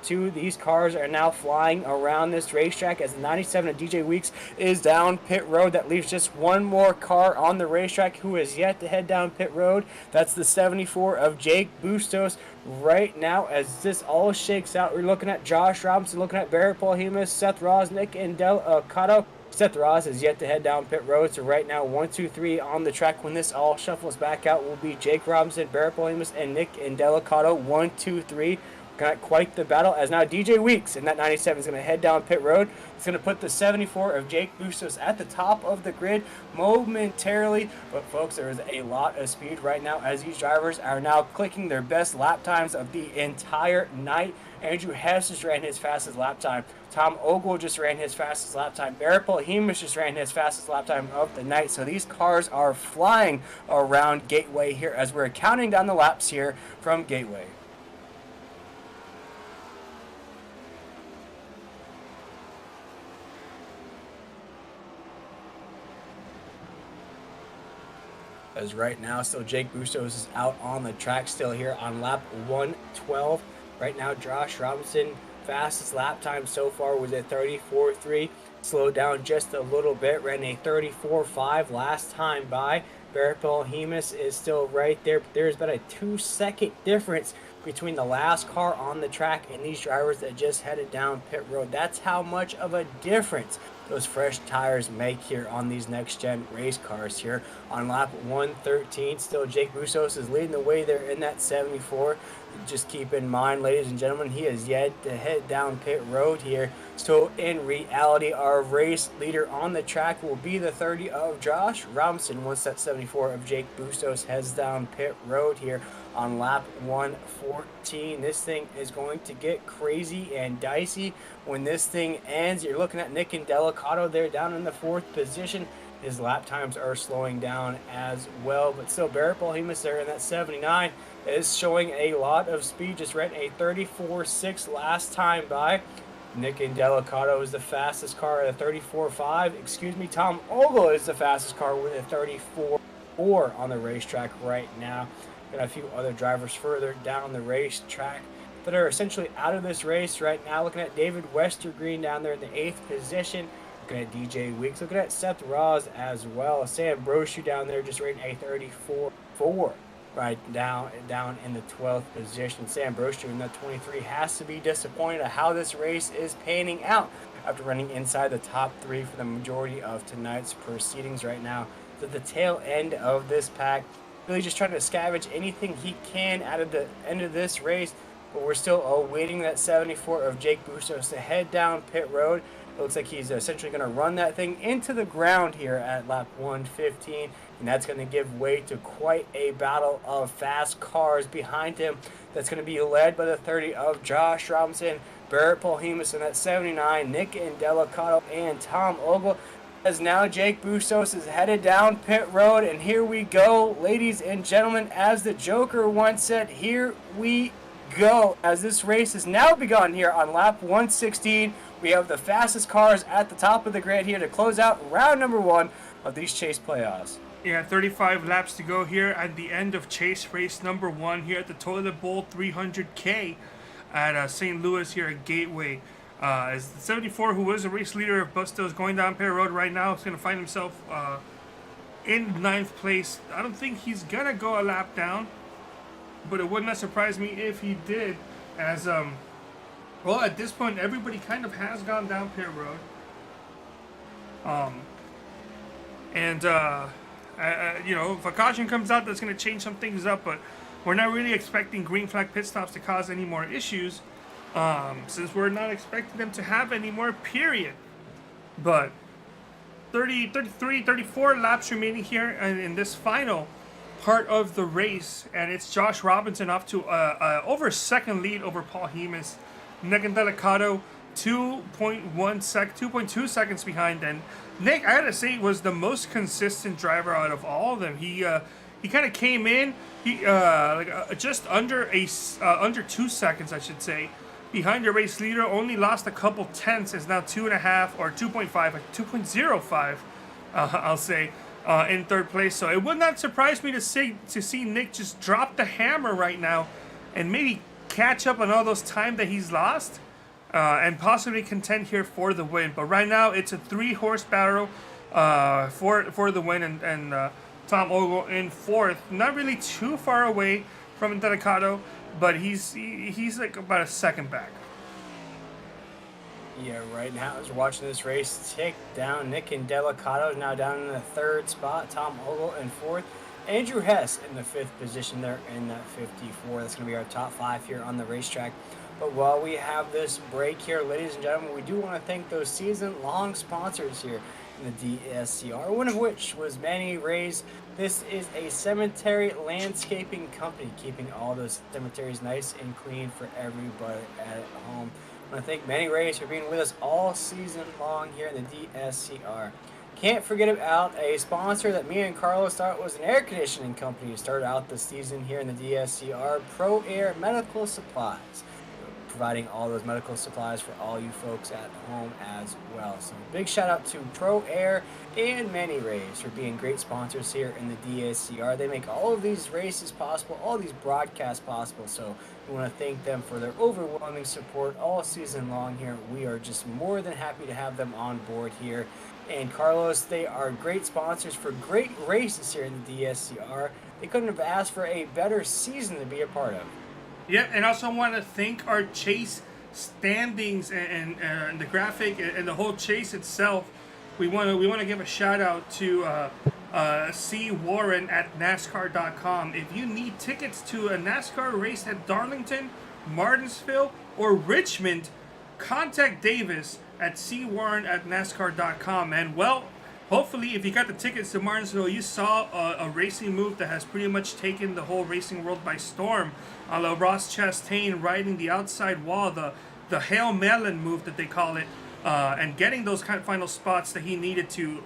Speaker 1: These cars are now flying around this racetrack as the 97 of DJ Weeks is down pit road. That leaves just one more car on the racetrack who has yet to head down pit road. That's the 74 of Jake Bustos. Right now, as this all shakes out, we're looking at Josh Robinson, looking at Barrett Paul Hemus, Seth Ross, Nick and Delicato. Seth Ross has yet to head down pit road, so right now 1, 2, 3 on the track when this all shuffles back out will be Jake Robinson, Barrett Paul Hemus, and Nick and Delicato. 1, 2, 3. Got quite the battle, as now DJ Weeks in that 97 is going to head down pit road. It's going to put the 74 of Jake Bustos at the top of the grid momentarily. But folks, there is a lot of speed right now as these drivers are now clicking their best lap times of the entire night. Andrew Hess just ran his fastest lap time. Tom Ogle just ran his fastest lap time. Barrett Paul Hemus just ran his fastest lap time of the night. So these cars are flying around Gateway here as we're counting down the laps here from Gateway. As right now, still Jake Bustos is out on the track still here on lap 112. Right now, Josh Robinson, fastest lap time so far was at 34.3. Slowed down just a little bit, ran a 34.5 last time by. Barrett Paul Hemus is still right there, but there's about a 2-second difference between the last car on the track and these drivers that just headed down pit road. That's how much of a difference those fresh tires make here on these next gen race cars here on lap 113. Still Jake Bustos is leading the way there in that 74. Just keep in mind, ladies and gentlemen, he has yet to head down pit road here. So in reality, our race leader on the track will be the 30 of Josh Robinson once that 74 of Jake Bustos heads down pit road here on lap 114. This thing is going to get crazy and dicey when this thing ends. You're looking at Nick and Delicato there down in the 4th position. His lap times are slowing down as well, but still Barrett Paul Hemus there in that 79 is showing a lot of speed. Just ran a 34.6 last time by. Nick Delicato is the fastest car at a 34.5. Excuse me, Tom Ogle is the fastest car with a 34.4 on the racetrack right now. Got a few other drivers further down the racetrack that are essentially out of this race right now. Looking at David Westergreen down there in the 8th position. Looking at DJ Weeks. Looking at Seth Ross as well. Sam Brochu down there just rating a 34.4. Right down in the 12th position. Sam Brochu in that 23 has to be disappointed at how this race is panning out after running inside the top 3 for the majority of tonight's proceedings right now. To the tail end of this pack, really just trying to scavenge anything he can out of the end of this race, but we're still awaiting that 74 of Jake Bustos to head down pit road. It looks like he's essentially going to run that thing into the ground here at lap 115, and that's going to give way to quite a battle of fast cars behind him. That's going to be led by the 30 of Josh Robinson, Barrett Polhemus in that 79, Nick Delicato, and Tom Ogle. As now Jake Bustos is headed down pit road, and here we go, ladies and gentlemen, as the Joker once said, here we go. As this race has now begun here on lap 116, we have the fastest cars at the top of the grid here to close out round number 1 of these Chase playoffs.
Speaker 2: Yeah, 35 laps to go here at the end of Chase race number 1 here at the Toilet Bowl 300K at St. Louis here at Gateway. As the 74, who was a race leader of Bustos, going down pit road right now, is going to find himself in 9th place. I don't think he's going to go a lap down, but it would not surprise me if he did, as well, at this point, everybody kind of has gone down pit road. You know, if a caution comes out, that's going to change some things up, but we're not really expecting green flag pit stops to cause any more issues, since we're not expecting them to have any more, period. But 30, 33, 34 laps remaining here in this final part of the race, and it's Josh Robinson off to over a second lead over Paul Hemus. Nick Delicato 2.2 seconds behind. And Nick, I gotta say, was the most consistent driver out of all of them. He kind of came in just under 2 seconds, I should say, behind the race leader. Only lost a couple tenths. Is now 2.5 or 2.05, I'll say, in 3rd place. So it would not surprise me to see Nick just drop the hammer right now and maybe catch up on all those time that he's lost, and possibly contend here for the win. But right now it's a 3-horse battle for the win, and Tom Ogle in 4th, not really too far away from Delicato, but he's like about a second back.
Speaker 1: Yeah, right now as we're watching this race tick down, Nick Delicato is now down in the 3rd spot, Tom Ogle in 4th, Andrew Hess in the 5th position there in that 54. That's going to be our top 5 here on the racetrack. But while we have this break here, ladies and gentlemen, we do want to thank those season-long sponsors here in the DSCR, one of which was Manny Ray's. This is a cemetery landscaping company, keeping all those cemeteries nice and clean for everybody at home. I want to thank Manny Ray's for being with us all season long here in the DSCR. Can't forget about a sponsor that me and Carlos thought was an air conditioning company to start out the season here in the DSCR, Pro Air Medical Supplies. Providing all those medical supplies for all you folks at home as well. So big shout out to Pro Air and Manny Rays for being great sponsors here in the DSCR. They make all of these races possible, all these broadcasts possible. So we want to thank them for their overwhelming support all season long here. We are just more than happy to have them on board here. And Carlos, they are great sponsors for great races here in the DSCR. They couldn't have asked for a better season to be a part of.
Speaker 2: Yep, and also want to thank our Chase standings and the graphic and the whole Chase itself. We want to give a shout out to C. Warren at NASCAR.com. If you need tickets to a NASCAR race at Darlington, Martinsville, or Richmond, contact Davis at C. Warren at NASCAR.com. And well, hopefully, if you got the tickets to Martinsville, you saw a racing move that has pretty much taken the whole racing world by storm. A la Ross Chastain riding the outside wall, the Hail Melon move that they call it, and getting those kind of final spots that he needed to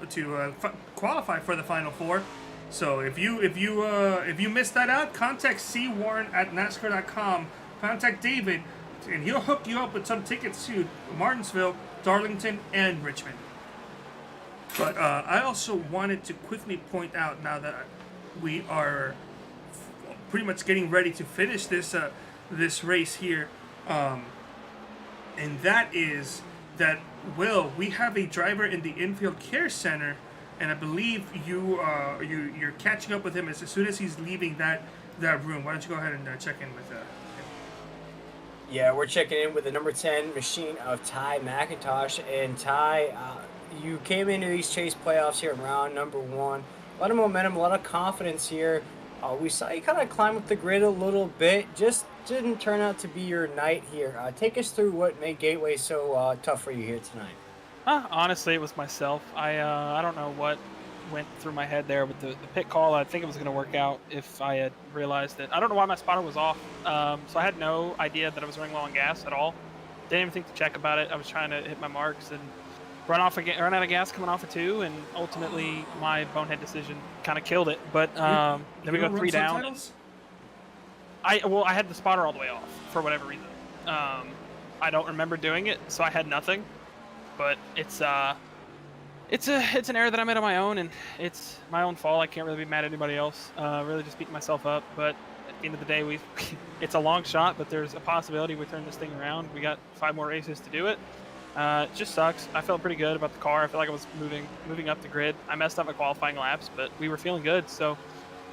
Speaker 2: qualify for the Final Four. So if you missed that out, contact C. Warren at NASCAR.com. Contact David and he'll hook you up with some tickets to Martinsville, Darlington, and Richmond. But I also wanted to quickly point out, now that we are pretty much getting ready to finish this race here, and that is that, Will, we have a driver in the infield care center, and I believe you're catching up with him as soon as he's leaving that room. Why don't you go ahead and check in with him?
Speaker 1: Yeah, we're checking in with the number 10 machine of Ty McIntosh. And Ty, you came into these chase playoffs here in round number 1. A lot of momentum, a lot of confidence here. We saw you kind of climb up the grid a little bit. Just didn't turn out to be your night here. Take us through what made Gateway so tough for you here tonight.
Speaker 3: Honestly, it was myself. I don't know what went through my head there, but the pit call, I think it was going to work out if I had realized it. I don't know why my spotter was off, so I had no idea that I was running low on gas at all. Didn't even think to check about it. I was trying to hit my marks and run out of gas coming off of 2, and ultimately my bonehead decision kind of killed it. But then we go 3 down. I had the spotter all the way off for whatever reason. I don't remember doing it, so I had nothing. But it's an error that I made on my own, and it's my own fault. I can't really be mad at anybody else. Really just beating myself up. But at the end of the day, it's a long shot, but there's a possibility we turn this thing around. We got 5 more races to do it. It just sucks. I felt pretty good about the car. I feel like I was moving up the grid. I messed up my qualifying laps, but we were feeling good. So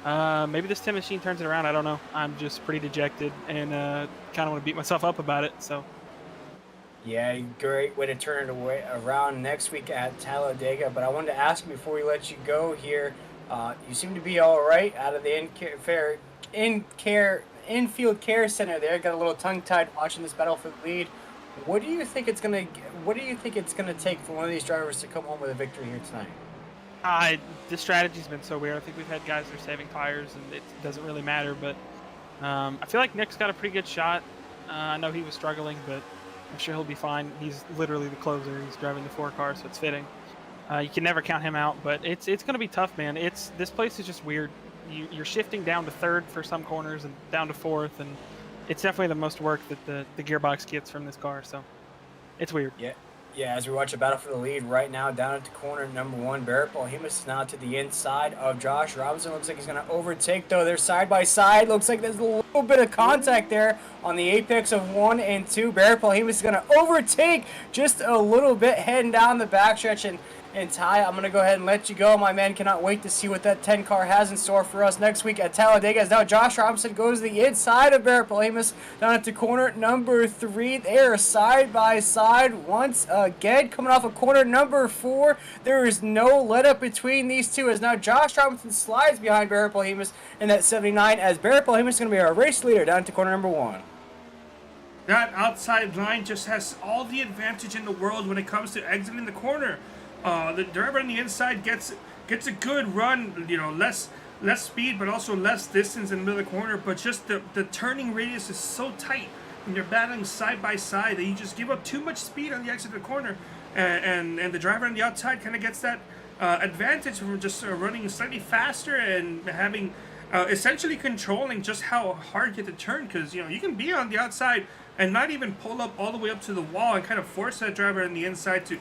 Speaker 3: maybe this 10 machine turns it around. I don't know. I'm just pretty dejected and kind of want to beat myself up about it. So.
Speaker 1: Yeah, great way to turn it around next week at Talladega. But I wanted to ask you before we let you go here. You seem to be all right out of the infield care center there. Got a little tongue-tied watching this battle for the lead. What do you think it's gonna take for one of these drivers to come home with a victory here tonight?
Speaker 3: The strategy's been so weird. I think we've had guys that are saving tires, and it doesn't really matter. But I feel like Nick's got a pretty good shot. I know he was struggling, but I'm sure he'll be fine. He's literally the closer. He's driving the 4 car, so it's fitting. You can never count him out, but it's going to be tough, man. This place is just weird. You're shifting down to 3rd for some corners and down to 4th, and it's definitely the most work that the gearbox gets from this car. So it's weird.
Speaker 1: Yeah, as we watch a battle for the lead right now, down at the corner number 1, Barrett Polhemus is now to the inside of Josh Robinson. Looks like he's going to overtake, though. They're side by side. Looks like there's a little bit of contact there on the apex of 1 and 2. Barrett Polhemus is going to overtake just a little bit, heading down the backstretch. And Ty, I'm going to go ahead and let you go. My man cannot wait to see what that 10 car has in store for us next week at Talladega. As now Josh Robinson goes to the inside of Barrett Polhemus down at the corner number 3. They are side by side once again. Coming off of corner number 4, there is no let up between these two, as now Josh Robinson slides behind Barrett Polhemus in that 79, as Barrett Polhemus is going to be our race leader down to corner number 1.
Speaker 2: That outside line just has all the advantage in the world when it comes to exiting the corner. The driver on the inside gets a good run, less speed, but also less distance in the middle of the corner. But just the turning radius is so tight when you're battling side by side that you just give up too much speed on the exit of the corner, and the driver on the outside kind of gets that advantage from just running slightly faster and having essentially controlling just how hard you have to turn, because you can be on the outside and not even pull up all the way up to the wall and kind of force that driver on the inside to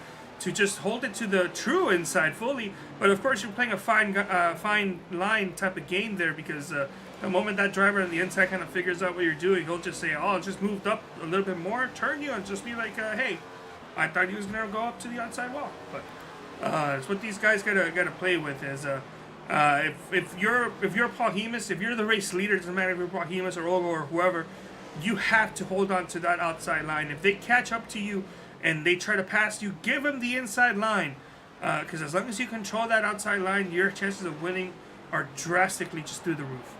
Speaker 2: just hold it to the true inside fully. But of course you're playing a fine line type of game there, because the moment that driver on the inside kind of figures out what you're doing, he'll just say, oh, just moved up a little bit more, turn you, and just be like, hey, I thought he was going to go up to the outside wall. But it's what these guys gotta play with, is if you're Polhemus, if you're the race leader, it doesn't matter if you're Polhemus or Ogo or whoever, you have to hold on to that outside line. If they catch up to you and they try to pass you, give them the inside line, because as long as you control that outside line, your chances of winning are drastically just through the roof.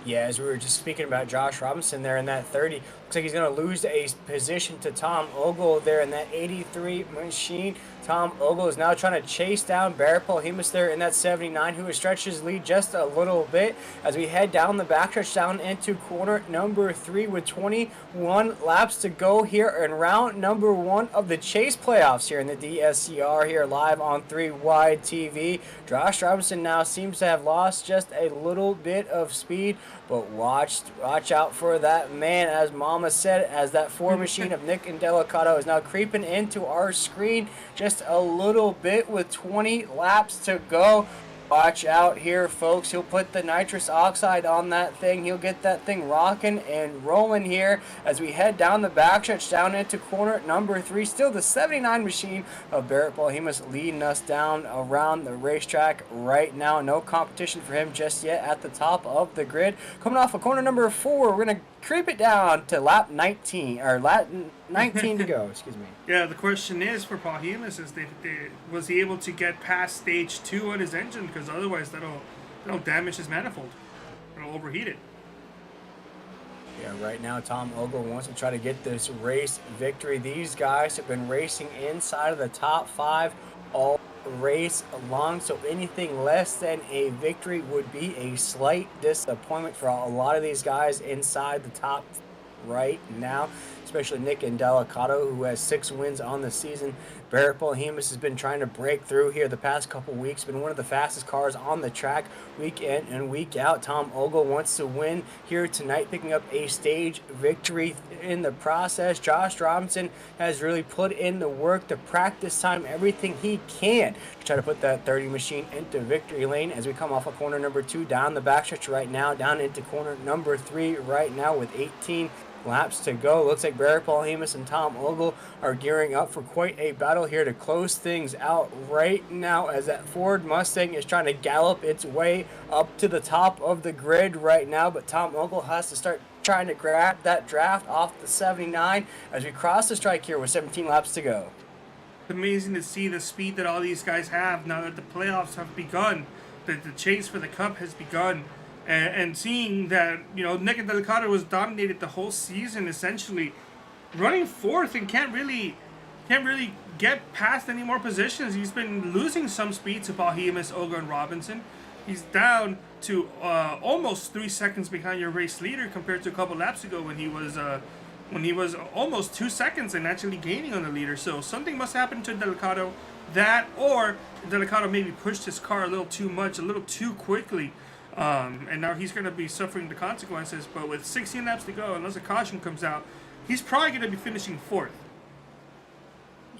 Speaker 1: Yeah, as we were just speaking about Josh Robinson there in that 30, looks like he's going to lose a position to Tom Ogle there in that 83 machine. Tom Ogle is now trying to chase down Barrett Polhemus there in that 79, who has stretched his lead just a little bit as we head down the backstretch down into corner number 3 with 21 laps to go here in round number 1 of the chase playoffs here in the DSCR here live on 3 Wide TV. Josh Robinson now seems to have lost just a little bit of speed, but watch out for that man as Mom Mama said, as that 4 machine of Nick and Delicato is now creeping into our screen just a little bit with 20 laps to go. Watch out here, folks. He'll put the nitrous oxide on that thing. He'll get that thing rocking and rolling here as we head down the backstretch down into corner number 3. Still the 79 machine of Barrett Polhemus leading us down around the racetrack right now. No competition for him just yet at the top of the grid. Coming off of corner number 4, we're going to creep it down to lap 19, or lap 19 to go, excuse me.
Speaker 2: Yeah, the question is for Polhemus is was he able to get past stage 2 on his engine? Because otherwise that'll damage his manifold. It'll overheat it.
Speaker 1: Yeah, right now Tom Ogle wants to try to get this race victory. These guys have been racing inside of the top 5 all race long, so anything less than a victory would be a slight disappointment for a lot of these guys inside the top right now, especially Nick and Delicato, who has 6 wins on the season. Barrett Polhemus has been trying to break through here the past couple weeks, been one of the fastest cars on the track week in and week out. Tom Ogle wants to win here tonight, picking up a stage victory in the process. Josh Robinson has really put in the work, the practice time, everything he can to try to put that 30 machine into victory lane as we come off of corner number 2 down the backstretch right now, down into corner number 3 right now with 18 laps to go. Looks like Barrett Polhemus and Tom Ogle are gearing up for quite a battle here to close things out right now as that Ford Mustang is trying to gallop its way up to the top of the grid right now, but Tom Ogle has to start trying to grab that draft off the 79 as we cross the strike here with 17 laps to go.
Speaker 2: It's amazing to see the speed that all these guys have now that the playoffs have begun, that the chase for the cup has begun. And seeing that, Nick and Delicato was dominated the whole season, essentially running 4th and can't really get past any more positions. He's been losing some speed to Polhemus, Ogle, and Robinson. He's down to almost 3 seconds behind your race leader compared to a couple laps ago when he was almost 2 seconds and actually gaining on the leader. So something must happen to Delicato, that or Delicato maybe pushed his car a little too much, a little too quickly. And now he's going to be suffering the consequences. But with 16 laps to go, unless a caution comes out, he's probably going to be finishing 4th.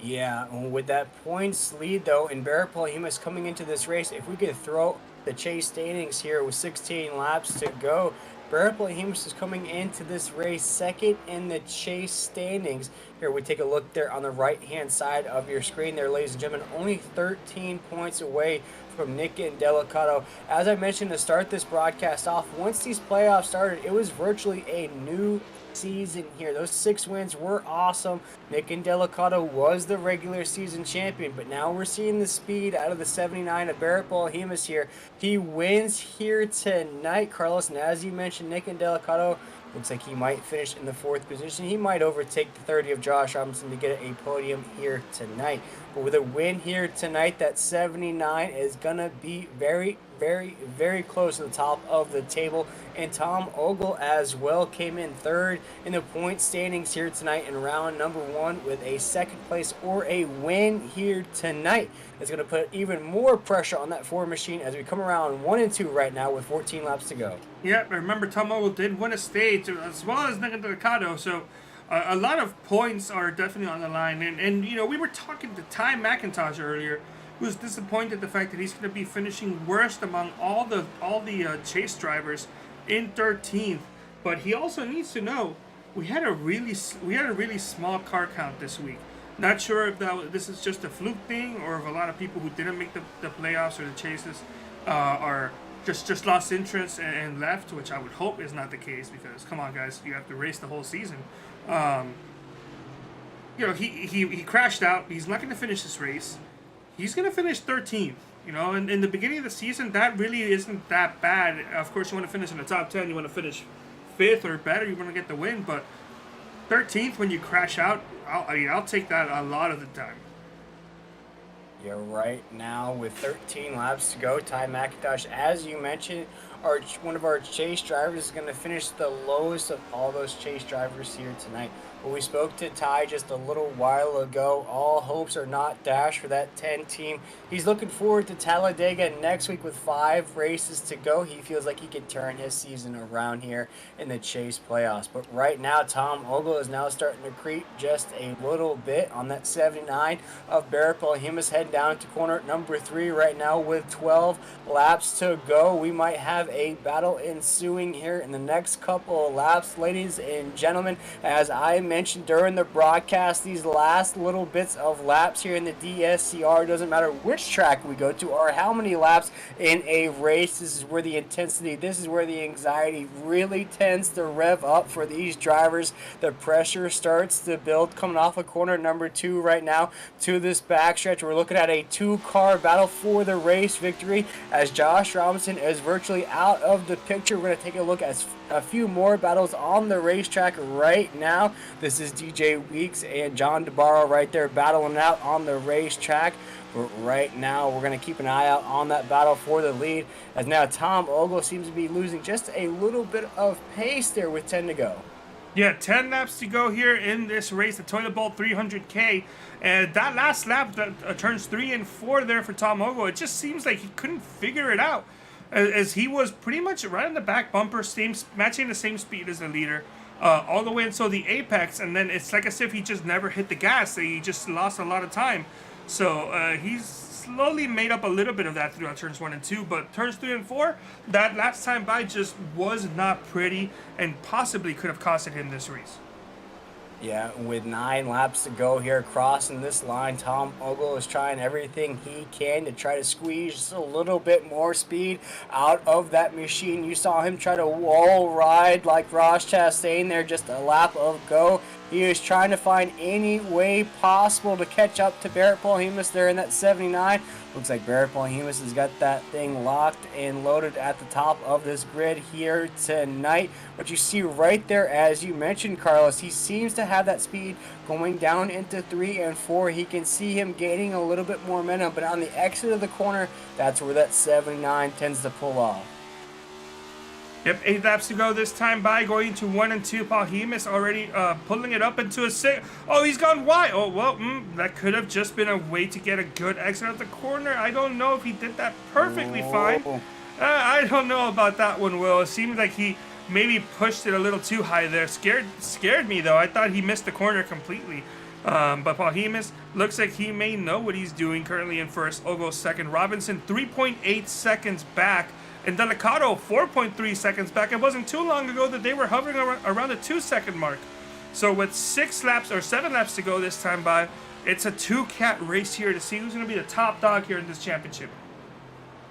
Speaker 1: Yeah, with that points lead, though, and Barrett Polhemus coming into this race, if we could throw the chase standings here with 16 laps to go, Barrett Polhemus is coming into this race 2nd in the chase standings. Here we take a look there on the right-hand side of your screen there, ladies and gentlemen, only 13 points away from Nick and Delicato. As I mentioned to start this broadcast off, once these playoffs started, it was virtually a new season here. Those 6 wins were awesome. Nick and Delicato was the regular season champion, but now we're seeing the speed out of the 79 of Barrett Polhemus here. He wins here tonight, Carlos, and as you mentioned, Nick and Delicato looks like he might finish in the 4th position. He might overtake the 30 of Josh Robinson to get a podium here tonight. But with a win here tonight, that 79 is going to be very, very, very close to the top of the table. And Tom Ogle as well came in 3rd in the point standings here tonight in round number 1 with a 2nd place or a win here tonight. It's going to put even more pressure on that Ford machine as we come around 1 and 2 right now with 14 laps to go.
Speaker 2: Yeah, I remember Tom Ogle did win a stage as well as Nick and Delicato, so a lot of points are definitely on the line. And we were talking to Ty McIntosh earlier, who was disappointed at the fact that he's going to be finishing worst among all the chase drivers in 13th. But he also needs to know we had a really small car count this week. Not sure if this is just a fluke thing or if a lot of people who didn't make the playoffs or the chases are just lost interest and left, which I would hope is not the case because come on guys, you have to race the whole season. He crashed out. He's not going to finish this race. He's going to finish 13th. And in the beginning of the season, that really isn't that bad. Of course, you want to finish in the top 10. You want to finish 5th or better. You want to get the win. But 13th, when you crash out, I'll take that a lot of the time.
Speaker 1: Yeah, right now with 13 laps to go, Ty McIntosh, as you mentioned, one of our chase drivers is going to finish the lowest of all those chase drivers here tonight. But we spoke to Ty just a little while ago. All hopes are not dashed for that 10 team. He's looking forward to Talladega next week with 5 races to go. He feels like he could turn his season around here in the Chase playoffs. But right now, Tom Ogle is now starting to creep just a little bit on that 79 of Barrett Polhemus, heading down to corner number 3 right now with 12 laps to go. We might have a battle ensuing here in the next couple of laps, ladies and gentlemen. As I mentioned during the broadcast, these last little bits of laps here in the DSCR, doesn't matter which track we go to or how many laps in a race, this is where the intensity, this is where the anxiety really tends to rev up for these drivers. The pressure starts to build coming off of corner number 2 right now to this backstretch. We're looking at a 2-car battle for the race victory as Josh Robinson is virtually out of the picture. We're going to take a look at a few more battles on the racetrack right now. This is DJ Weeks and John DeBarro right there battling out on the racetrack. But right now, we're going to keep an eye out on that battle for the lead, as now Tom Ogle seems to be losing just a little bit of pace there with 10 to go.
Speaker 2: Yeah, 10 laps to go here in this race, the Toilet Bowl 300K. And that last lap, that turns 3 and 4 there for Tom Ogle, it just seems like he couldn't figure it out, as he was pretty much right on the back bumper, matching the same speed as the leader, all the way until the apex. And then it's like as if he just never hit the gas. He just lost a lot of time. So he's slowly made up a little bit of that throughout turns 1 and 2, but turns 3 and 4, that last time by just was not pretty and possibly could have costed him this race.
Speaker 1: Yeah, with 9 laps to go here crossing this line, Tom Ogle is trying everything he can to try to squeeze just a little bit more speed out of that machine. You saw him try to wall ride like Ross Chastain there just a lap of go. He is trying to find any way possible to catch up to Barrett Polhemus there in that 79. Looks like Barrett Polhemus has got that thing locked and loaded at the top of this grid here tonight. But you see right there, as you mentioned, Carlos, he seems to have that speed going down into 3 and 4. He can see him gaining a little bit more momentum, but on the exit of the corner, that's where that 79 tends to pull off.
Speaker 2: Yep, 8 laps to go this time by, going to 1 and 2. Polhemus already pulling it up into a 6. Oh, he's gone wide. Oh, well, that could have just been a way to get a good exit at the corner. I don't know if he did that perfectly fine. I don't know about that one, Will. It seemed like he maybe pushed it a little too high there. Scared me, though. I thought he missed the corner completely. But Polhemus looks like he may know what he's doing, currently in first. Ogle second. Robinson 3.8 seconds back. And Delicato 4.3 seconds back. It wasn't too long ago that they were hovering around the 2-second mark. So with 7 laps to go this time by, it's a 2-cat race here to see who's going to be the top dog here in this championship.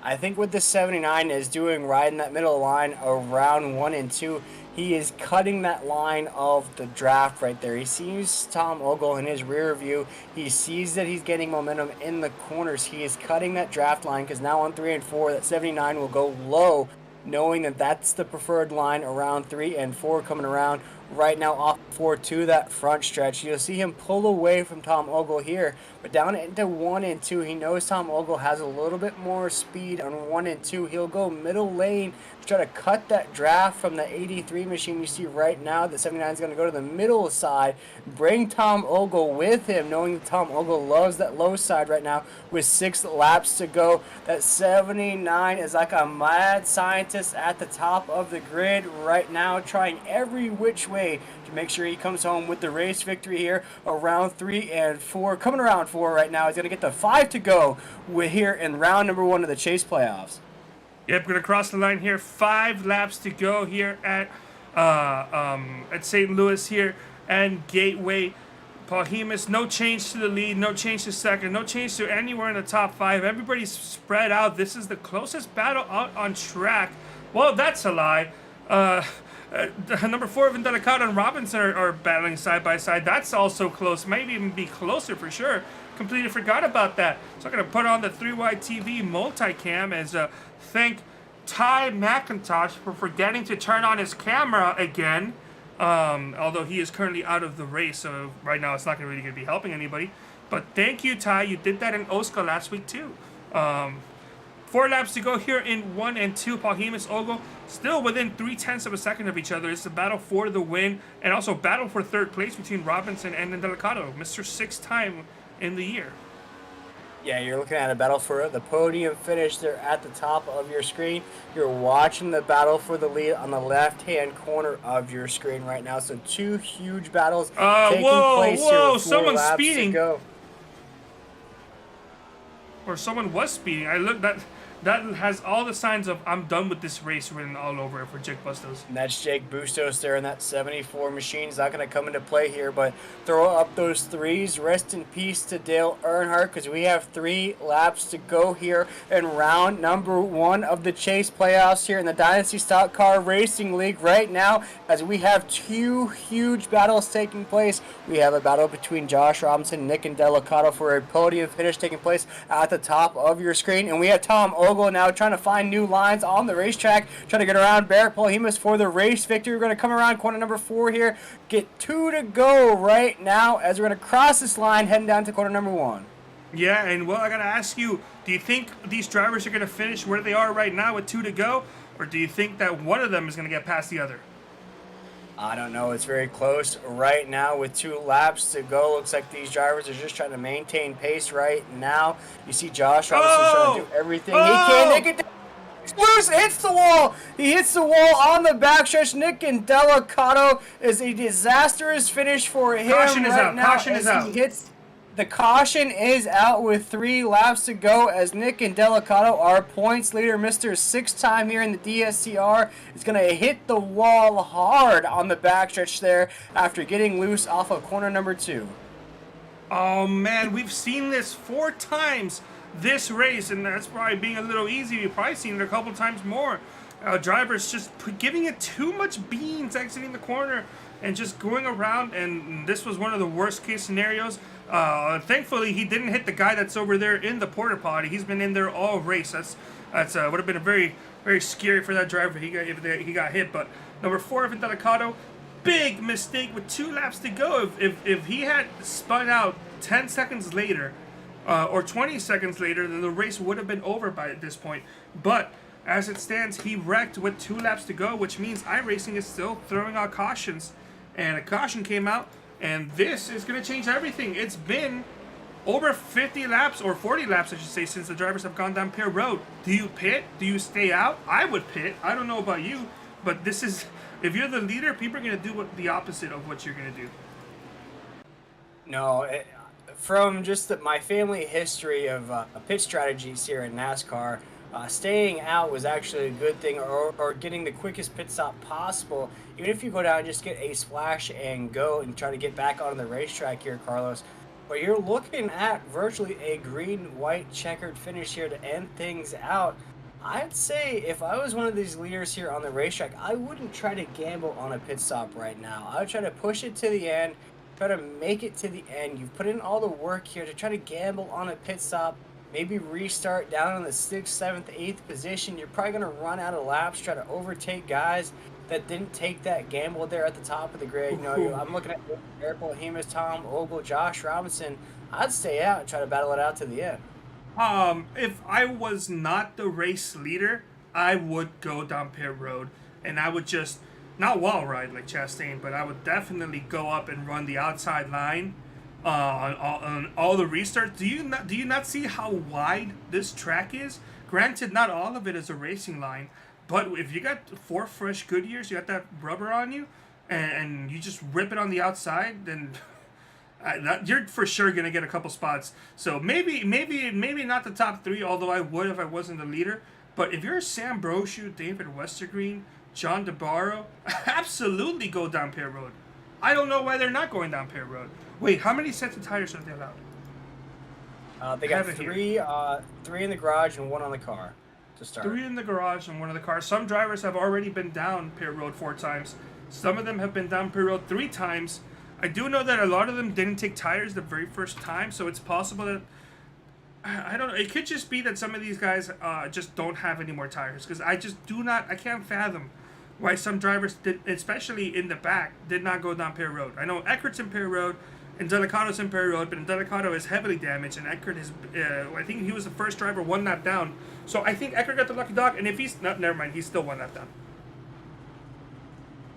Speaker 1: I think what the 79 is doing right in that middle line around 1 and 2, he is cutting that line of the draft right there. He sees Tom Ogle in his rear view. He sees that he's getting momentum in the corners. He is cutting that draft line because now on 3 and 4, that 79 will go low, knowing that that's the preferred line around 3 and 4 coming around right now off 4 to that front stretch. You'll see him pull away from Tom Ogle here, but down into 1 and 2, he knows Tom Ogle has a little bit more speed on 1 and 2. He'll go middle lane to try to cut that draft from the 83 machine you see right now. The 79 is going to go to the middle side, bring Tom Ogle with him, knowing that Tom Ogle loves that low side right now with 6 laps to go. That 79 is like a mad scientist at the top of the grid right now, trying every which way to make sure he comes home with the race victory here around 3 and 4. Coming around 4 right now. He's going to get the 5 to go here in round number 1 of the Chase playoffs.
Speaker 2: Yep, going to cross the line here. 5 laps to go here at St. Louis here and Gateway. Polhemus, no change to the lead, no change to second, no change to anywhere in the top 5. Everybody's spread out. This is the closest battle out on track. Well, that's a lie. Number 4, Delicato and Robinson are battling side by side. That's also close. Might even be closer for sure. Completely forgot about that. So I'm going to put on the 3Y TV multicam as thank Ty McIntosh for forgetting to turn on his camera again. Although he is currently out of the race, so right now it's not really going to be helping anybody. But thank you, Ty. You did that in Oscar last week too. 4 laps to go here in 1 and 2. Paulhemus, Ogle, still within 0.3 of a second of each other. It's a battle for the win, and also battle for 3rd place between Robinson and Delicado, Mr. 6th time in the year.
Speaker 1: Yeah, you're looking at a battle for the podium finish there at the top of your screen. You're watching the battle for the lead on the left-hand corner of your screen right now. So 2 huge battles taking place here with 4
Speaker 2: someone's
Speaker 1: laps
Speaker 2: speeding.
Speaker 1: to go.
Speaker 2: Or someone was speeding. I looked that has all the signs of I'm done with this race written all over it for Jake Bustos.
Speaker 1: And that's Jake Bustos there in that 74 machine. He's not going to come into play here, but throw up those 3s. Rest in peace to Dale Earnhardt, because we have 3 laps to go here in round number 1 of the Chase playoffs here in the Dynasty Stock Car Racing League right now, as we have 2 huge battles taking place. We have a battle between Josh Robinson, Nick and Delicado for a podium finish taking place at the top of your screen. And we have Tom Ogle now trying to find new lines on the racetrack, trying to get around Barrett Paulhemus for the race victory. We're going to come around corner number 4 here, get 2 to go right now as we're going to cross this line heading down to corner number 1.
Speaker 2: Yeah, and well, I got to ask you, do you think these drivers are going to finish where they are right now with 2 to go, or do you think that one of them is going to get past the other?
Speaker 1: I don't know. It's very close right now with 2 laps to go. Looks like these drivers are just trying to maintain pace right now. You see Josh Robinson trying to do everything he can. Nick Bruce hits the wall. He hits the wall on the backstretch. Nick and Delicado is a disastrous finish for him
Speaker 2: Caution is
Speaker 1: right
Speaker 2: out.
Speaker 1: now.
Speaker 2: Caution is out.
Speaker 1: The caution is out with 3 laps to go as Nick and Delicado, our points leader, Mr. 6th time here in the DSCR, is going to hit the wall hard on the backstretch there after getting loose off of corner number 2.
Speaker 2: Oh man, we've seen this 4 times this race, and that's probably being a little easy. We've probably seen it a couple times more. Drivers just giving it too much beans exiting the corner and just going around, and this was one of the worst case scenarios. Thankfully, he didn't hit the guy that's over there in the porta potty. He's been in there all race. That's would have been a very, very scary for that driver if he got hit. But number 4 for Delicado, big mistake with 2 laps to go. If he had spun out 10 seconds later or 20 seconds later, then the race would have been over by this point. But as it stands, he wrecked with 2 laps to go, which means iRacing is still throwing out cautions. And a caution came out, and this is going to change everything. It's been over 50 laps, or 40 laps, I should say, since the drivers have gone down Pier Road. Do you pit? Do you stay out? I would pit. I don't know about you, but this is, if you're the leader, people are going to do the opposite of what you're going to do.
Speaker 1: No, from just my family history of pit strategies here in NASCAR, staying out was actually a good thing, or getting the quickest pit stop possible. Even if you go down and just get a splash and go and try to get back onto the racetrack here, Carlos. But you're looking at virtually a green-white checkered finish here to end things out. I'd say if I was one of these leaders here on the racetrack, I wouldn't try to gamble on a pit stop right now. I would try to push it to the end, try to make it to the end. You've put in all the work here to try to gamble on a pit stop. Maybe restart down in the 6th, 7th, 8th position. You're probably going to run out of laps, try to overtake guys that didn't take that gamble there at the top of the grid. You know, I'm looking at Barrett Paulhemus, Tom Ogle, Josh Robinson. I'd stay out and try to battle it out to the end.
Speaker 2: If I was not the race leader, I would go down Pit Road, and I would just, not wall ride like Chastain, but I would definitely go up and run the outside line on all the restarts. Do you not see how wide this track is? Granted, not all of it is a racing line, but if you got 4 fresh Goodyears, you got that rubber on you, and you just rip it on the outside, then you're for sure gonna get a couple spots. So maybe not the top 3, although I would if I wasn't the leader. But if you're Sam Brochu, David Westergreen, John DeBarro, absolutely go down Pit Road. I don't know why they're not going down Pit Road. Wait, how many sets of tires are they allowed?
Speaker 1: They got 3 in the garage and 1 on the car to start.
Speaker 2: 3 in the garage and 1 in the car. Some drivers have already been down Pit Road 4 times. Some of them have been down Pit Road 3 times. I do know that a lot of them didn't take tires the very first time, so it's possible that, I don't know, it could just be that some of these guys just don't have any more tires, because I can't fathom why some drivers, especially in the back, did not go down Pit Road. I know Eckert's in Pit Road, in Delicado's Imperial Road, but Delicado is heavily damaged, and Eckert is, I think he was the first driver one lap down. So I think Eckert got the lucky dog, and if he's not, never mind, he's still one lap down.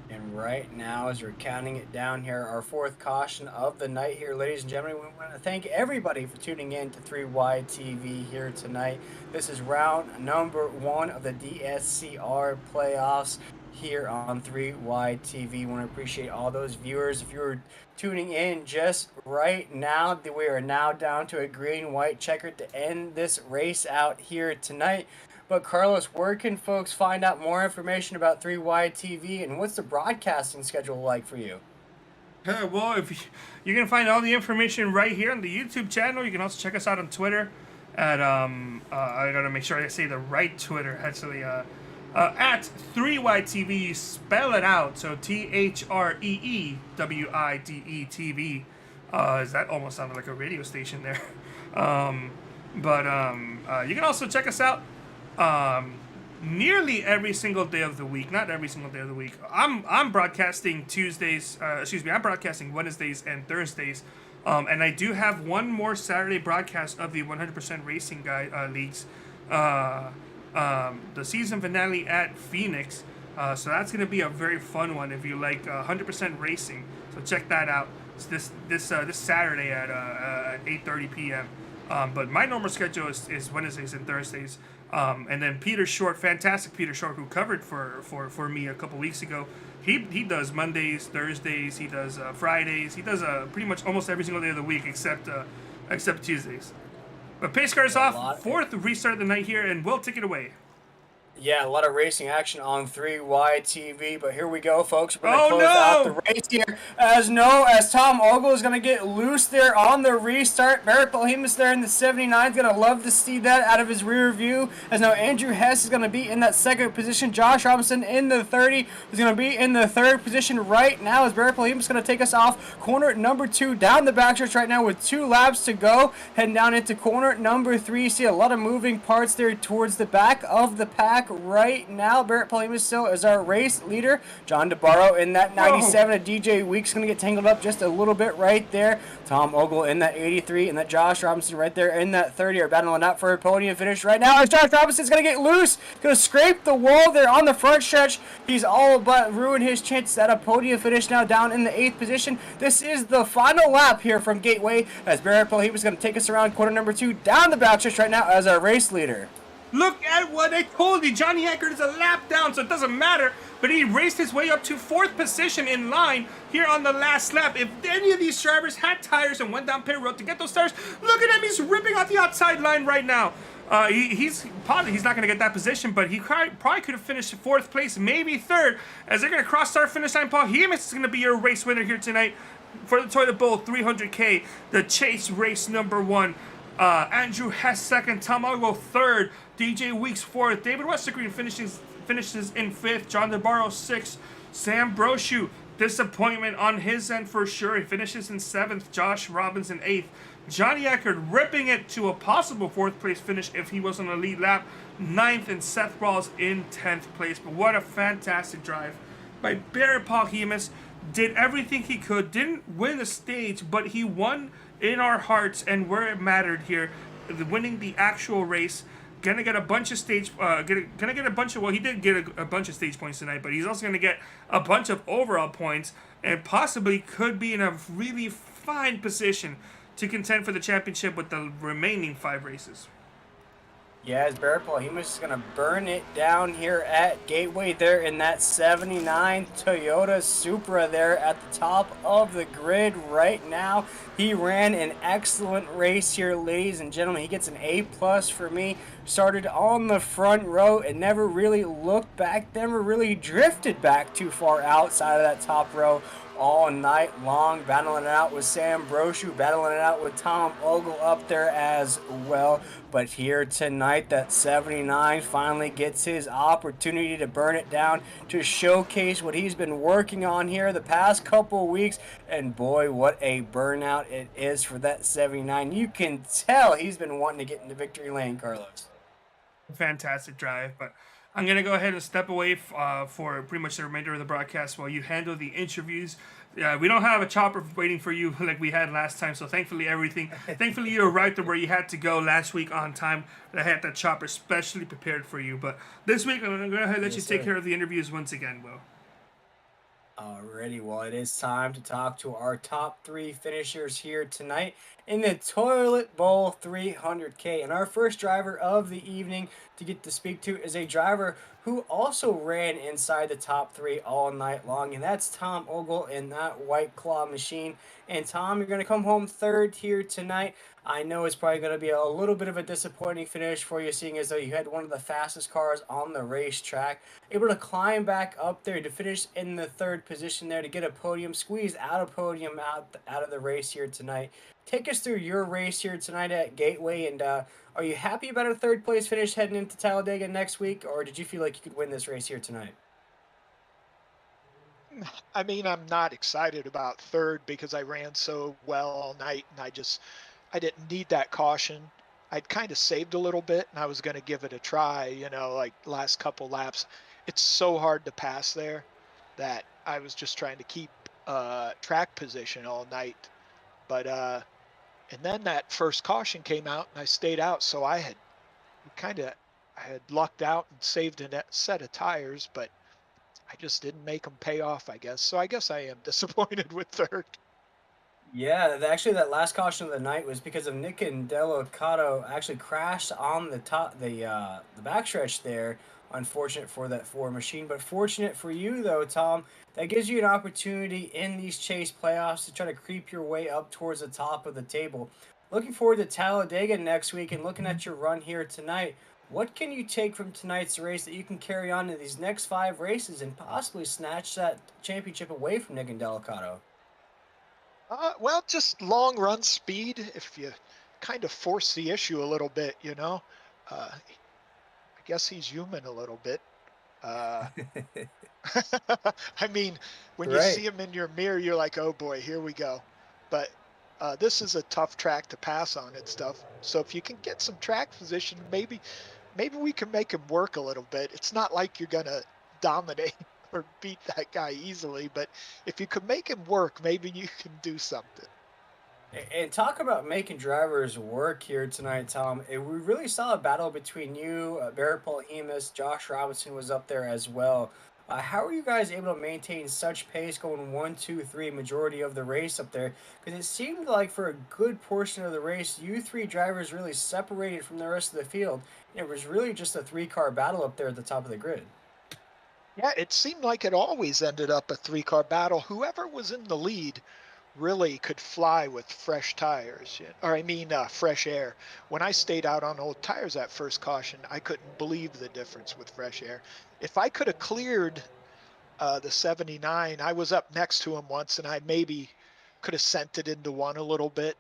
Speaker 1: And right now, as we're counting it down here, our fourth caution of the night here, ladies and gentlemen, we want to thank everybody for tuning in to 3Y TV here tonight. This is round number 1 of the DSCR playoffs here on 3Y TV. Want to appreciate all those viewers. If you're tuning in just right now, we are now down to a green-white checker to end this race out here tonight. But Carlos, where can folks find out more information about 3Y TV, and what's the broadcasting schedule like for you?
Speaker 2: Well, if you can find all the information right here on the YouTube channel. You can also check us out on Twitter at I gotta make sure I say the right Twitter actually. At 3YTV, you spell it out, so THREEWIDE TV. That almost sounded like a radio station there. You can also check us out nearly every single day of the week. Not every single day of the week. I'm broadcasting Tuesdays. I'm broadcasting Wednesdays and Thursdays. And I do have one more Saturday broadcast of the 100% Racing leagues. The season finale at Phoenix. So that's going to be a very fun one if you like 100% racing. So check that out. It's this Saturday at 8:30 p.m. But my normal schedule is Wednesdays and Thursdays. And then Peter Short, fantastic Peter Short, who covered for me a couple weeks ago. He does Mondays, Thursdays. He does Fridays. He does pretty much almost every single day of the week except Tuesdays. But pace car is off. Fourth restart of the night here, and we'll take it away.
Speaker 1: Yeah, a lot of racing action on 3Y TV, but here we go, folks. We're going to close out the race here. As Tom Ogle is going to get loose there on the restart. Barrett Behemoth there in the 79 is going to love to see that out of his rear view. As now Andrew Hess is going to be in that second position. Josh Robinson in the 30 is going to be in the third position right now, as Barrett Behemoth is going to take us off corner number 2 down the backstretch right now with 2 laps to go. Heading down into corner number 3. You see a lot of moving parts there towards the back of the pack right now. Barrett Behemoth still is our race leader. John DeBarro in that 97. DJ Weeks going to get tangled up just a little bit right there. Tom Ogle in that 83, and that Josh Robinson right there in that 30 are battling out for a podium finish right now. As Josh Robinson's going to get loose, going to scrape the wall there on the front stretch. He's all but ruined his chances at a podium finish now down in the 8th position. This is the final lap here from Gateway, as Barrett Behemoth is going to take us around corner number 2 down the backstretch right now as our race leader.
Speaker 2: Look at what I told you. Johnny Eckert is a lap down, so it doesn't matter. But he raced his way up to 4th position in line here on the last lap. If any of these drivers had tires and went down pit road to get those tires, look at him. He's ripping off the outside line right now. He's not going to get that position, but he probably could have finished 4th place, maybe 3rd. As they're going to cross our finish line, Paul Hemus is going to be your race winner here tonight for the Toilet Bowl 300K, the chase race number 1. Andrew Hess 2nd, Tom Ogle 3rd, DJ Weeks 4th, David Westergreen finishes in 5th, John DeBarro 6th, Sam Brochu, disappointment on his end for sure, he finishes in 7th, Josh Robinson 8th, Johnny Eckert ripping it to a possible 4th place finish if he was on a lead lap, 9th, and Seth Rawls in 10th place. But what a fantastic drive by Barrett Behemoth. Did everything he could, didn't win the stage, but he won in our hearts and where it mattered here, winning the actual race. Gonna get a bunch of stage, well, he did get a bunch of stage points tonight, but he's also gonna get a bunch of overall points and possibly could be in a really fine position to contend for the championship with the remaining 5 races.
Speaker 1: Yeah, as Barrett Behemoth is going to burn it down here at Gateway there in that 79 Toyota Supra there at the top of the grid right now. He ran an excellent race here, ladies and gentlemen. He gets an A+ for me. Started on the front row and never really looked back, never really drifted back too far outside of that top row all night long, battling it out with Sam Brochu, battling it out with Tom Ogle up there as well. But here tonight, that 79 finally gets his opportunity to burn it down, to showcase what he's been working on here the past couple weeks. And boy, what a burnout it is for that 79. You can tell he's been wanting to get into victory lane, Carlos.
Speaker 2: Fantastic drive, but I'm going to go ahead and step away for pretty much the remainder of the broadcast while you handle the interviews. Yeah, we don't have a chopper waiting for you like we had last time. So thankfully, thankfully you arrived to where you had to go last week on time. I had that chopper specially prepared for you. But this week, I'm gonna go ahead and let you take care of the interviews once again, Will.
Speaker 1: Alrighty, well, it is time to talk to our top 3 finishers here tonight in the Toilet Bowl 300K. And our first driver of the evening to get to speak to is a driver who also ran inside the top 3 all night long, and that's Tom Ogle in that White Claw machine. And Tom, you're going to come home third here tonight. I know it's probably going to be a little bit of a disappointing finish for you, seeing as though you had one of the fastest cars on the racetrack. Able to climb back up there to finish in the third position there to get a podium, squeeze out a podium out of the race here tonight. Take us through your race here tonight at Gateway, and are you happy about a third place finish heading into Talladega next week, or did you feel like you could win this race here tonight?
Speaker 4: I mean, I'm not excited about third because I ran so well all night and I didn't need that caution. I'd kind of saved a little bit and I was going to give it a try, like last couple laps. It's so hard to pass there that I was just trying to keep track position all night. But, and then that first caution came out and I stayed out. So I had lucked out and saved a set of tires, but I just didn't make them pay off, I guess. So I guess I am disappointed with third.
Speaker 1: Yeah, actually, that last caution of the night was because of Nick and Delicato actually crashed on the backstretch there. Unfortunate for that Ford machine, but fortunate for you though, Tom. That gives you an opportunity in these chase playoffs to try to creep your way up towards the top of the table. Looking forward to Talladega next week, and looking at your run here tonight. What can you take from tonight's race that you can carry on to these next 5 races and possibly snatch that championship away from Nick and Delicato?
Speaker 4: Well, just long run speed. If you kind of force the issue a little bit, I guess he's human a little bit. I mean, when you see him in your mirror, you're like, oh boy, here we go. But this is a tough track to pass on and stuff. So if you can get some track position, maybe we can make him work a little bit. It's not like you're gonna dominate or beat that guy easily, but if you could make him work, maybe you can do something.
Speaker 1: And talk about making drivers work here tonight, Tom. We really saw a battle between you, Barrett Paul Emus, Josh Robinson was up there as well. How are you guys able to maintain such pace going 1, 2, 3 majority of the race up there? Because it seemed like for a good portion of the race, you 3 drivers really separated from the rest of the field. It was really just a 3-car battle up there at the top of the grid.
Speaker 4: Yeah, it seemed like it always ended up a 3-car battle. Whoever was in the lead really could fly with fresh tires, fresh air. When I stayed out on old tires that first caution, I couldn't believe the difference with fresh air. If I could have cleared the 79, I was up next to him once and I maybe could have sent it into one a little bit,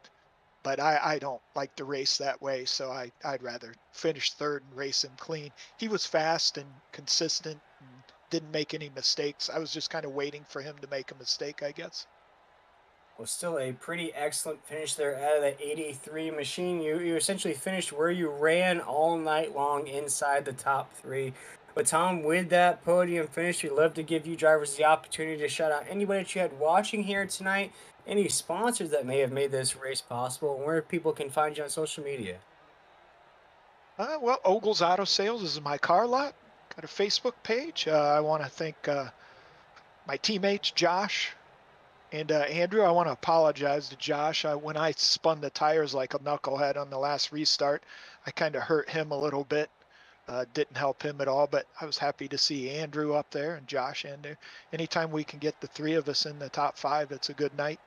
Speaker 4: but I don't like to race that way, so I'd rather finish third and race him clean. He was fast and consistent and didn't make any mistakes. I was just kind of waiting for him to make a mistake, I guess.
Speaker 1: Well, still a pretty excellent finish there out of that 83 machine. You essentially finished where you ran all night long inside the top 3. But Tom, with that podium finish, we'd love to give you drivers the opportunity to shout out anybody that you had watching here tonight, any sponsors that may have made this race possible, and where people can find you on social media.
Speaker 4: Well, Ogle's Auto Sales is my car lot. Got a Facebook page. I want to thank my teammates, Josh and Andrew. I want to apologize to Josh. When I spun the tires like a knucklehead on the last restart, I kind of hurt him a little bit. Didn't help him at all, but I was happy to see Andrew up there and Josh in there. Anytime we can get the 3 of us in the top 5, it's a good night.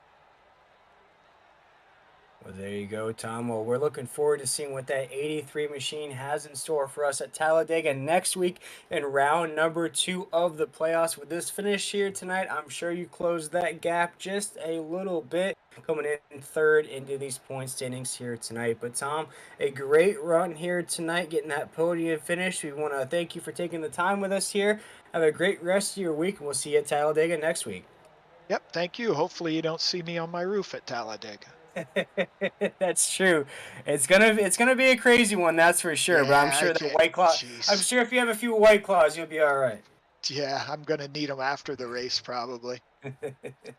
Speaker 1: Well, there you go, Tom. Well, we're looking forward to seeing what that 83 machine has in store for us at Talladega next week in round number 2 of the playoffs. With this finish here tonight, I'm sure you closed that gap just a little bit, coming in third into these point standings here tonight. But Tom, a great run here tonight, getting that podium finish. We want to thank you for taking the time with us here. Have a great rest of your week, and we'll see you at Talladega next week.
Speaker 4: Yep, thank you. Hopefully you don't see me on my roof at Talladega.
Speaker 1: That's true. It's gonna be a crazy one, that's for sure.
Speaker 4: Yeah,
Speaker 1: but I'm sure that White Claw. I'm sure if you have a few White Claws, you'll be all right.
Speaker 4: Yeah, I'm gonna need them after the race probably.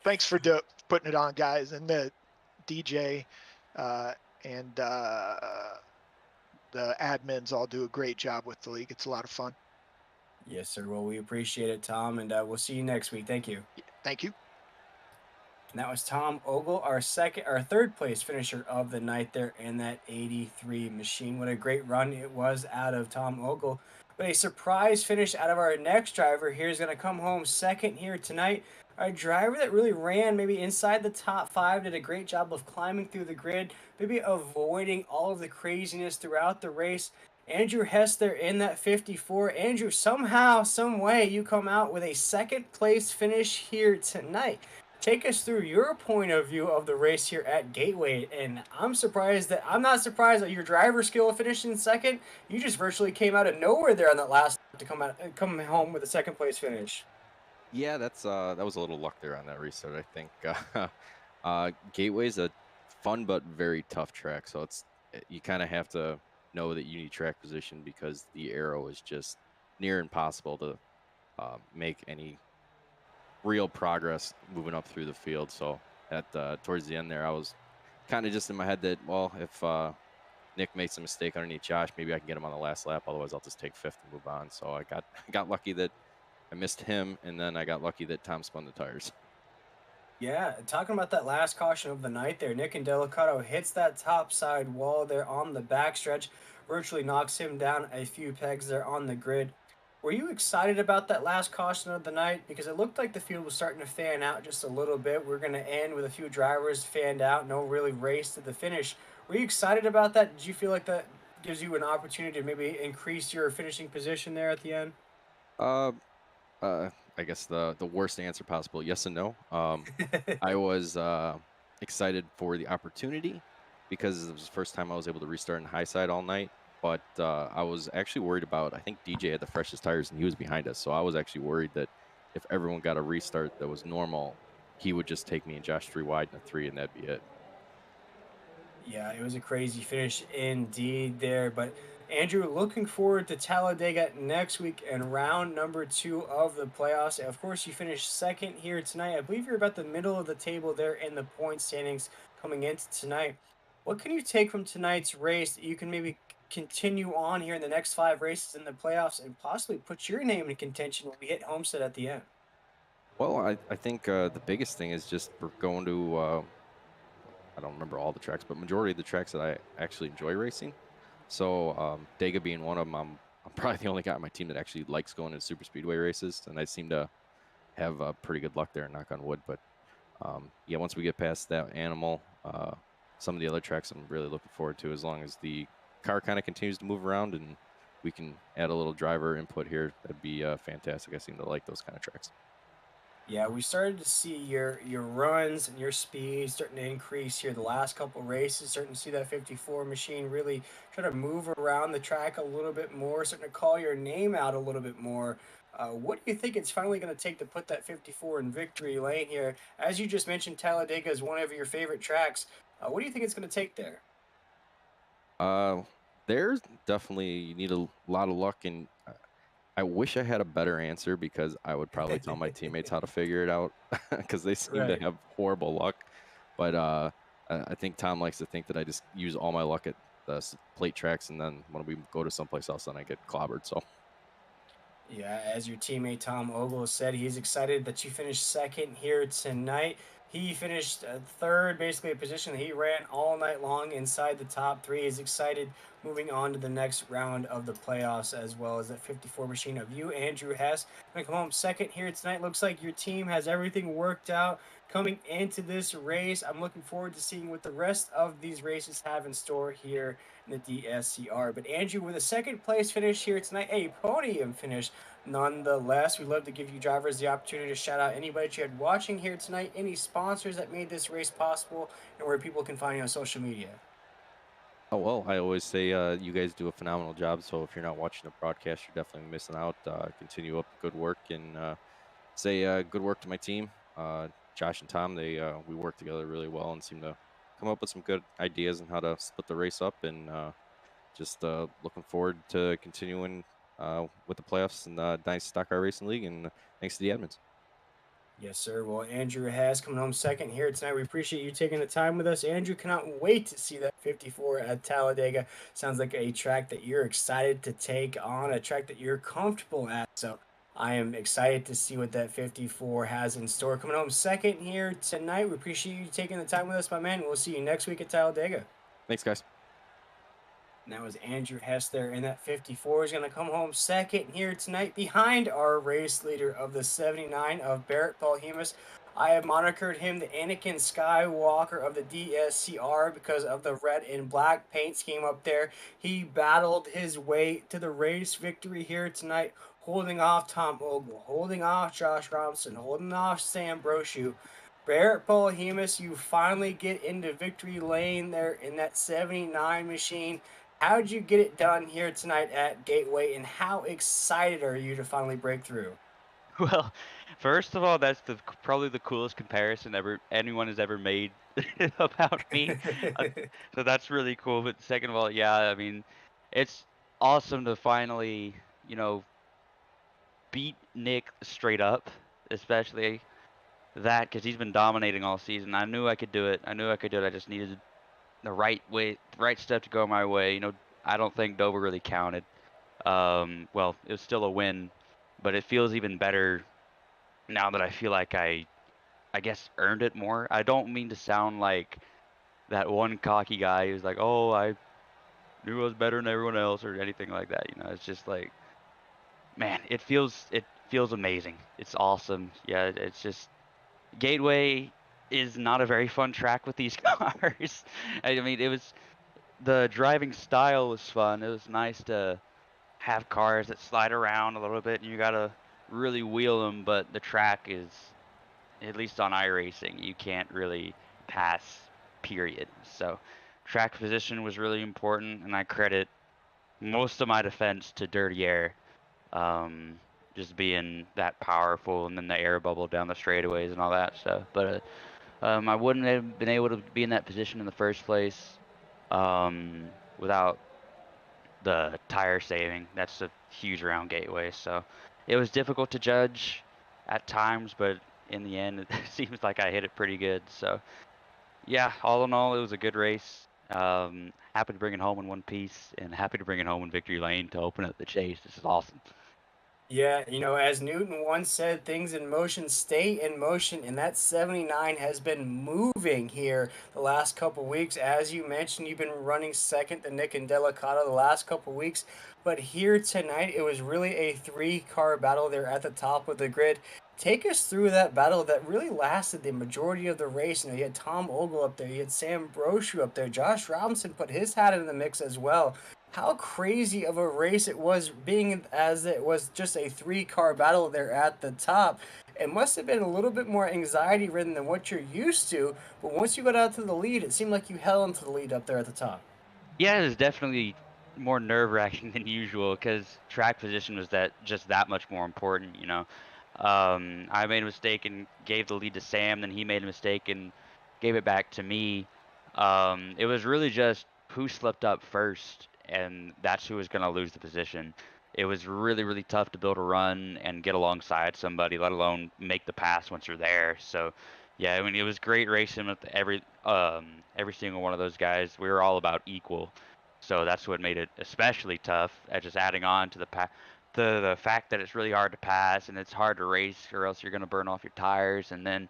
Speaker 4: Thanks for putting it on, guys, and the DJ uh, and the admins all do a great job with the league. It's a lot of fun.
Speaker 1: Yes, sir. Well, we appreciate it, Tom, and we'll see you next week. Thank you.
Speaker 4: Yeah, thank you.
Speaker 1: And that was Tom Ogle, our third place finisher of the night there in that 83 machine. What a great run it was out of Tom Ogle. But a surprise finish out of our next driver here is going to come home second here tonight. Our driver that really ran maybe inside the top five, did a great job of climbing through the grid, maybe avoiding all of the craziness throughout the race. Andrew Hess there in that 54. Andrew, somehow, some way, you come out with a second place finish here tonight. Take us through your point of view of the race here at Gateway. And I'm not surprised that your driver skill finished in second. You just virtually came out of nowhere there on that last to come home with a second place finish.
Speaker 5: Yeah, that was a little luck there on that restart. I think Gateway's a fun but very tough track, so you kind of have to know that you need track position because the arrow is just near impossible to make any real progress moving up through the field. So at towards the end there, I was kind of just in my head that, well, if Nick makes a mistake underneath Josh, maybe I can get him on the last lap. Otherwise, I'll just take fifth and move on. So I got lucky that I missed him, and then I got lucky that Tom spun the tires.
Speaker 1: Yeah, talking about that last caution of the night there, Nick and Delicato hits that top side wall there on the backstretch, virtually knocks him down a few pegs there on the grid. Were you excited about that last caution of the night? Because it looked like the field was starting to fan out just a little bit. We're going to end with a few drivers fanned out, no really race to the finish. Were you excited about that? Did you feel like that gives you an opportunity to maybe increase your finishing position there at the end?
Speaker 5: Uh, I guess the worst answer possible, yes and no. I was excited for the opportunity because it was the first time I was able to restart in high side all night. But I was actually worried about, I think DJ had the freshest tires and he was behind us. So I was actually worried that if everyone got a restart that was normal, he would just take me and Josh 3 wide in a 3 and that'd be it.
Speaker 1: Yeah, it was a crazy finish indeed there. But Andrew, looking forward to Talladega next week and round number 2 of the playoffs. Of course, you finished second here tonight. I believe you're about the middle of the table there in the point standings coming into tonight. What can you take from tonight's race that you can maybe continue on here in the next 5 races in the playoffs and possibly put your name in contention when we hit Homestead at the end?
Speaker 5: Well, I think the biggest thing is just we're going to, I don't remember all the tracks, but majority of the tracks that I actually enjoy racing. So Dega being one of them, I'm probably the only guy on my team that actually likes going to super speedway races, and I seem to have pretty good luck there, knock on wood. But yeah, once we get past that animal, some of the other tracks I'm really looking forward to, as long as the car kind of continues to move around and we can add a little driver input here, that'd be fantastic. I seem to like those kind of tracks.
Speaker 1: Yeah, we started to see your runs and your speed starting to increase here the last couple races. Starting to see that 54 machine really try to move around the track a little bit more, starting to call your name out a little bit more. What do you think it's finally going to take to put that 54 in victory lane here? As you just mentioned, Talladega is one of your favorite tracks. What do you think it's going to take there?
Speaker 5: Uh, there's definitely, you need a lot of luck, and I wish I had a better answer because I would probably tell my teammates how to figure it out because they seem to
Speaker 1: Right.
Speaker 5: have horrible luck. But I think Tom likes to think that I just use all my luck at the plate tracks, and then when we go to someplace else, then I get clobbered. So
Speaker 1: Yeah, as your teammate Tom Ogle said, he's excited that you finished second here tonight. He finished third, basically a position that he ran all night long inside the top three. He's excited moving on to the next round of the playoffs, as well as that 54 machine of you, Andrew Hess. Gonna come home second here tonight. Looks like your team has everything worked out coming into this race. I'm looking forward to seeing what the rest of these races have in store here in the DSCR. But Andrew, with a second place finish here tonight, a podium finish nonetheless. We'd love to give you drivers the opportunity to shout out anybody that you had watching here tonight, any sponsors that made this race possible, and where people can find you on social media.
Speaker 5: oh well, I always say you guys do a phenomenal job. So if you're not watching the broadcast, you're definitely missing out. Continue up the good work and say good work to my team. Josh and Tom, they we work together really well and seem to come up with some good ideas on how to split the race up. And just looking forward to continuing with the playoffs and the Dynasty Stock Car Racing League, and thanks to the admins.
Speaker 1: Yes, sir. Well, Andrew has coming home second here tonight. We appreciate you taking the time with us. Andrew, cannot wait to see that 54 at Talladega. Sounds like a track that you're excited to take on, a track that you're comfortable at. So I am excited to see what that 54 has in store. Coming home second here tonight. We appreciate you taking the time with us, my man. We'll see you next week at Talladega.
Speaker 5: Thanks, guys.
Speaker 1: And that was Andrew Hess there, and that 54 is going to come home second here tonight behind our race leader of the 79 of Barrett Paulhemus. I have monikered him the Anakin Skywalker of the DSCR because of the red and black paint scheme up there. He battled his way to the race victory here tonight, holding off Tom Ogle, holding off Josh Robinson, holding off Sam Brochu. Barrett Paulhemus, you finally get into victory lane there in that 79 machine. How'd you get it done here tonight at Gateway, and how excited are you to finally break through?
Speaker 6: Well, first of all, that's probably the coolest comparison anyone has ever made about me. Uh, so that's really cool. But second of all, yeah, I mean, it's awesome to finally, beat Nick straight up, especially that because he's been dominating all season. I knew I could do it. I just needed the right step to go my way. I don't think Dover really counted. Well, it was still a win, but it feels even better now that I feel like I guess earned it more. I don't mean to sound like that one cocky guy who's like, "Oh, I knew I was better than everyone else" or anything like that. It's just like, man, it feels amazing. It's awesome. Yeah, it's just Gateway is not a very fun track with these cars. I mean, the driving style was fun. It was nice to have cars that slide around a little bit, and you gotta really wheel them. But the track is, at least on iRacing, you can't really pass, period. So track position was really important, and I credit most of my defense to Dirty Air, um, just being that powerful, and then the air bubble down the straightaways and all that stuff. But I wouldn't have been able to be in that position in the first place without the tire saving. That's a huge round Gateway. So it was difficult to judge at times, but in the end, it seems like I hit it pretty good. So yeah, all in all, it was a good race. Happy to bring it home in one piece, and happy to bring it home in victory lane to open up the chase. This is awesome.
Speaker 1: Yeah, as Newton once said, things in motion stay in motion, and that 79 has been moving here the last couple weeks. As you mentioned, you've been running second to Nick and Delicato the last couple weeks, but here tonight, it was really a three-car battle there at the top of the grid. Take us through that battle that really lasted the majority of the race. You had Tom Ogle up there, you had Sam Brochu up there, Josh Robinson put his hat in the mix as well. How crazy of a race it was, being as it was just a three-car battle there at the top. It must have been a little bit more anxiety ridden than what you're used to, but once you got out to the lead, it seemed like you held onto the lead up there at the top.
Speaker 6: Yeah, it was definitely more nerve-wracking than usual because track position was just that much more important. I made a mistake and gave the lead to Sam, then he made a mistake and gave it back to me. It was really just who slipped up first, and that's who was going to lose the position. It was really, really tough to build a run and get alongside somebody, let alone make the pass once you're there. So, yeah, I mean, it was great racing with every single one of those guys. We were all about equal, so that's what made it especially tough. At just adding on to the fact that it's really hard to pass and it's hard to race, or else you're gonna burn off your tires, and then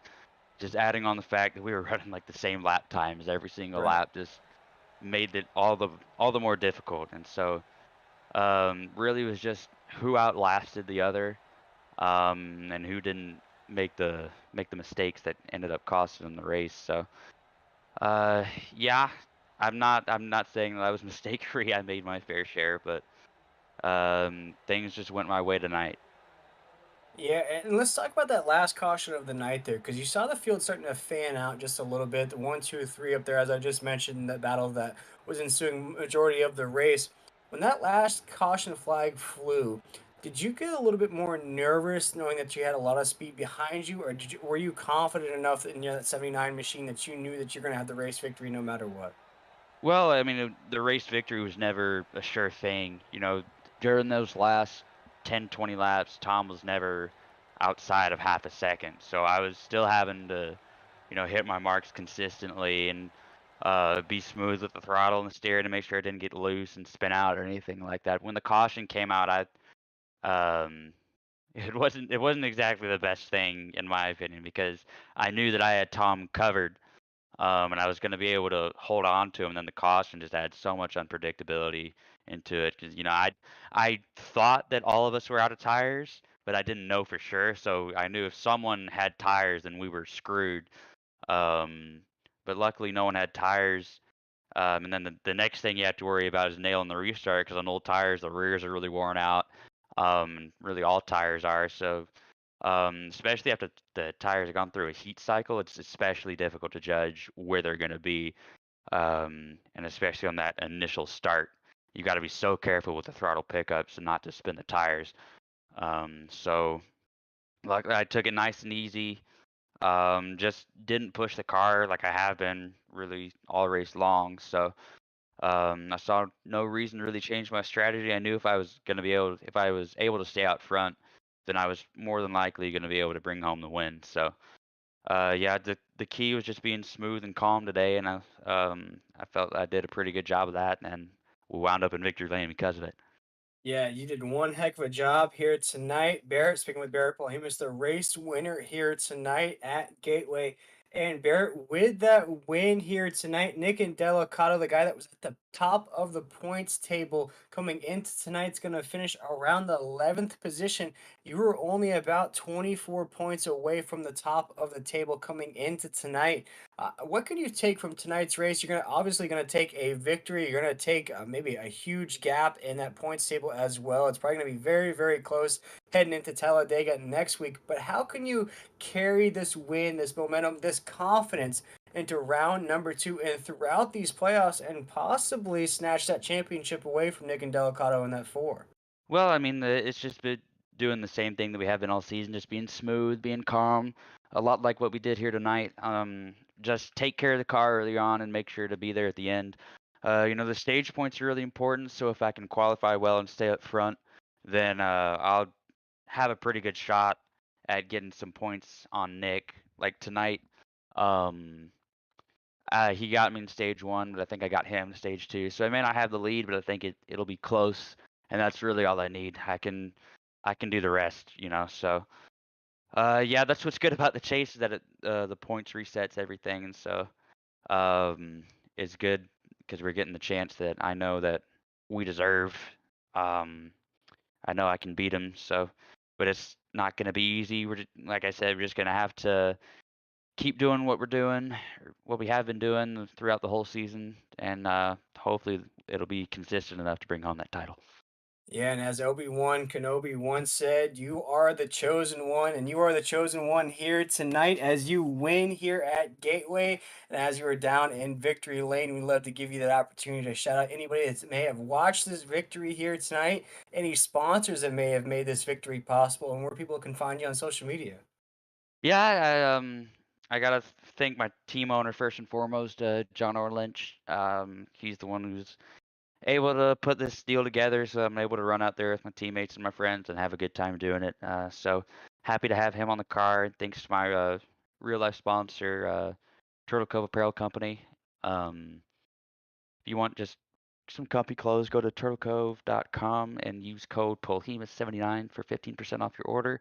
Speaker 6: just adding on the fact that we were running like the same lap times every single
Speaker 1: Right.
Speaker 6: lap just made it all the more difficult. And so really was just who outlasted the other, and who didn't make the mistakes that ended up costing them the race. So yeah, I'm not saying that I was mistake free. I made my fair share, but things just went my way tonight.
Speaker 1: Yeah, and let's talk about that last caution of the night there, because you saw the field starting to fan out just a little bit. The 1, 2, 3 up there, as I just mentioned, that battle that was ensuing majority of the race. When that last caution flag flew, did you get a little bit more nervous knowing that you had a lot of speed behind you, or were you confident enough in that 79 machine that you knew that you're going to have the race victory no matter what?
Speaker 6: Well, I mean, the race victory was never a sure thing. during those last 10, 20 laps, Tom was never outside of half a second. So I was still having to, hit my marks consistently and be smooth with the throttle and the steering to make sure I didn't get loose and spin out or anything like that. When the caution came out, um, it wasn't exactly the best thing in my opinion because I knew that I had Tom covered, and I was going to be able to hold on to him. And then the caution just added so much unpredictability into it because I thought that all of us were out of tires, but I didn't know for sure. So I knew if someone had tires, then we were screwed. Um, but luckily, no one had tires. And then the next thing you have to worry about is nailing the restart because on old tires, the rears are really worn out. Really, all tires are. So, especially after the tires have gone through a heat cycle, it's especially difficult to judge where they're going to be. And especially on that initial start, you got to be so careful with the throttle pickups and not to spin the tires. So, luckily, I took it nice and easy. Just didn't push the car like I have been really all race long. So I saw no reason to really change my strategy. I knew if I was able to stay out front, then I was more than likely going to be able to bring home the win. So yeah, the key was just being smooth and calm today, and I felt I did a pretty good job of that, and we wound up in victory lane because of it.
Speaker 1: Yeah, you did one heck of a job here tonight. Barrett, speaking with Barrett Paul, he was the race winner here tonight at Gateway. And Barrett, with that win here tonight, Nick and Delicato, the guy that was at the top of the points table coming into tonight's going to finish around the 11th position. You were only about 24 points away from the top of the table coming into tonight. What can you take from tonight's race? You're obviously going to take a victory. You're going to take maybe a huge gap in that points table as well. It's probably going to be very, very close heading into Talladega next week. But how can you carry this win, this momentum, this confidence into round number 2 and throughout these playoffs and possibly snatch that championship away from Nick and Delicato in that 4?
Speaker 6: Well, I mean, it's just been doing the same thing that we have been all season, just being smooth, being calm, a lot like what we did here tonight. Just take care of the car early on and make sure to be there at the end. The stage points are really important, so if I can qualify well and stay up front, then I'll have a pretty good shot at getting some points on Nick. Like tonight, um, he got me in stage 1, but I think I got him in stage 2. So I may not have the lead, but I think it'll be close, and that's really all I need. I can do the rest, So yeah, that's what's good about the chase is that the points resets everything, and so it's good because we're getting the chance that I know that we deserve. Um, I know I can beat him, so but it's not going to be easy. Like I said, we're just going to have to keep doing what we're doing, or what we have been doing throughout the whole season, and hopefully it'll be consistent enough to bring home that title.
Speaker 1: Yeah, and as Obi-Wan Kenobi once said, you are the chosen one, and you are the chosen one here tonight as you win here at Gateway. And as you are down in victory lane, we'd love to give you that opportunity to shout out anybody that may have watched this victory here tonight, any sponsors that may have made this victory possible, and where people can find you on social media.
Speaker 6: Yeah, I gotta thank my team owner first and foremost, John Orlynch. He's the one who's able to put this deal together, so I'm able to run out there with my teammates and my friends and have a good time doing it. So happy to have him on the car. And thanks to my real life sponsor, Turtle Cove Apparel Company. If you want just some comfy clothes, go to turtlecove.com and use code POLHEMUS79 for 15% off your order.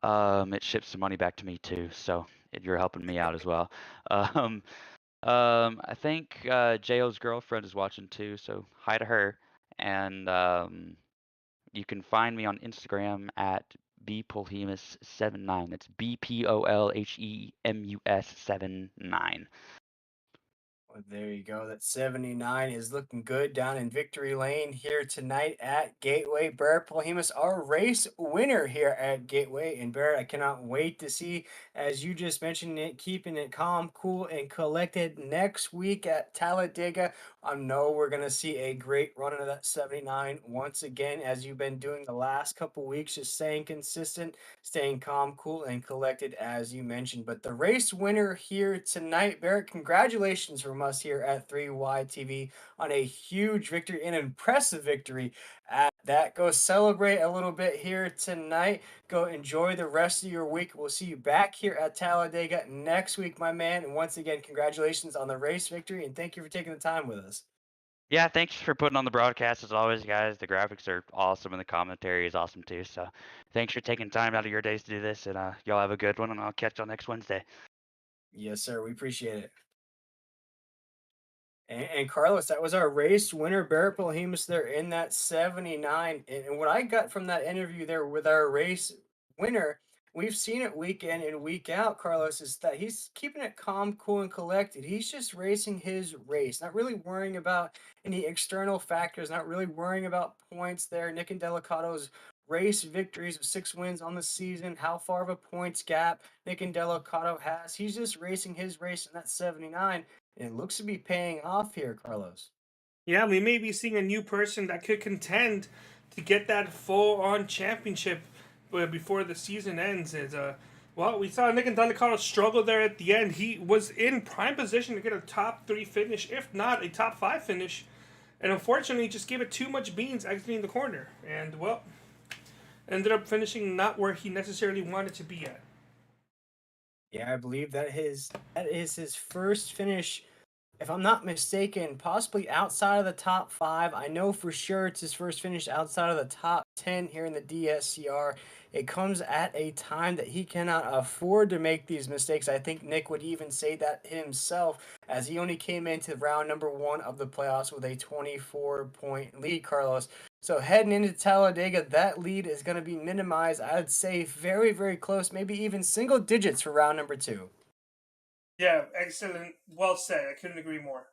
Speaker 6: It ships some money back to me too, so you're helping me out as well. Um, I think J.O.'s girlfriend is watching too, so hi to her. And you can find me on Instagram at bpolhemus79. That's BPOLHEMUS79.
Speaker 1: Well, there you go. That 79 is looking good down in victory lane here tonight at Gateway. Barrett Polhemus, our race winner here at Gateway. And Barrett, I cannot wait to see, as you just mentioned it, keeping it calm, cool, and collected next week at Talladega. I know we're going to see a great run into that 79 once again, as you've been doing the last couple weeks, just staying consistent, staying calm, cool, and collected, as you mentioned. But the race winner here tonight, Barrett, congratulations from us here at 3Y TV on a huge victory, an impressive victory at that. Go celebrate a little bit here tonight. Go enjoy the rest of your week. We'll see you back here at Talladega next week, my man. And once again, congratulations on the race victory, and thank you for taking the time with us.
Speaker 6: Yeah, thanks for putting on the broadcast as always, guys. The graphics are awesome and the commentary is awesome too. So thanks for taking time out of your days to do this, and y'all have a good one, and I'll catch y'all next Wednesday.
Speaker 1: Yes, sir. We appreciate it. And Carlos, that was our race winner, Barrett Polhemus there in that 79. And what I got from that interview there with our race winner, we've seen it week in and week out, Carlos, is that he's keeping it calm, cool, and collected. He's just racing his race, not really worrying about any external factors, not really worrying about points there. Nick and Delicato's race victories of 6 wins on the season, how far of a points gap Nick and Delicato has. He's just racing his race in that 79. And it looks to be paying off here, Carlos.
Speaker 2: Yeah, we may be seeing a new person that could contend to get that full-on championship before the season ends. Well, we saw Nick and Delicato struggle there at the end. He was in prime position to get a top 3 finish, if not a top 5 finish. And unfortunately, just gave it too much beans exiting the corner. And, well, ended up finishing not where he necessarily wanted to be at.
Speaker 1: Yeah, I believe that is his first finish, if I'm not mistaken, possibly outside of the top 5. I know for sure it's his first finish outside of the top 10 here in the DSCR. It comes at a time that he cannot afford to make these mistakes. I think Nick would even say that himself, as he only came into round number 1 of the playoffs with a 24-point lead, Carlos. So heading into Talladega, that lead is going to be minimized. I'd say very, very close, maybe even single digits for round number 2.
Speaker 2: Yeah, excellent. Well said. I couldn't agree more.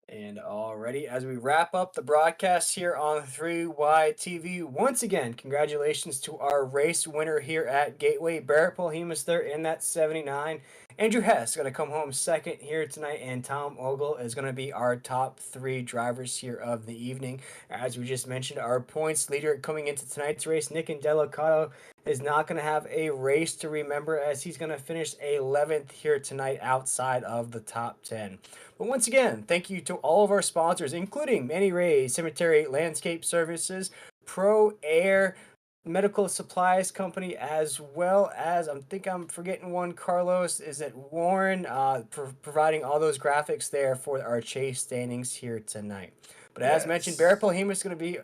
Speaker 1: And already, as we wrap up the broadcast here on 3Y TV, once again, congratulations to our race winner here at Gateway, Barrett Polhemus there in that 79. Andrew Hess going to come home second here tonight, and Tom Ogle is going to be our top 3 drivers here of the evening. As we just mentioned, our points leader coming into tonight's race, Nick and Delicato, is not going to have a race to remember, as he's going to finish 11th here tonight outside of the top 10. But once again, thank you to all of our sponsors, including Manny Ray Cemetery Landscape Services, Pro Air Medical Supplies Company, as well as, I think I'm forgetting one, Carlos, is it Warren, providing all those graphics there for our chase standings here tonight. But as mentioned, Barrett Polhemus is going to be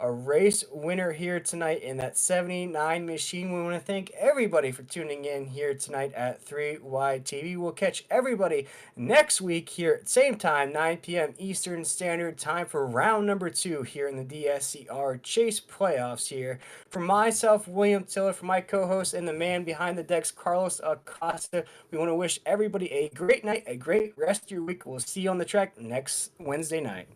Speaker 1: a race winner here tonight in that 79 machine. We want to thank everybody for tuning in here tonight at 3Y TV. We'll catch everybody next week here at same time, 9 p.m. Eastern Standard Time, for round number 2 here in the DSCR Chase Playoffs here. For myself, William Tiller, for my co-host and the man behind the decks, Carlos Acosta, we want to wish everybody a great night, a great rest of your week. We'll see you on the track next Wednesday night.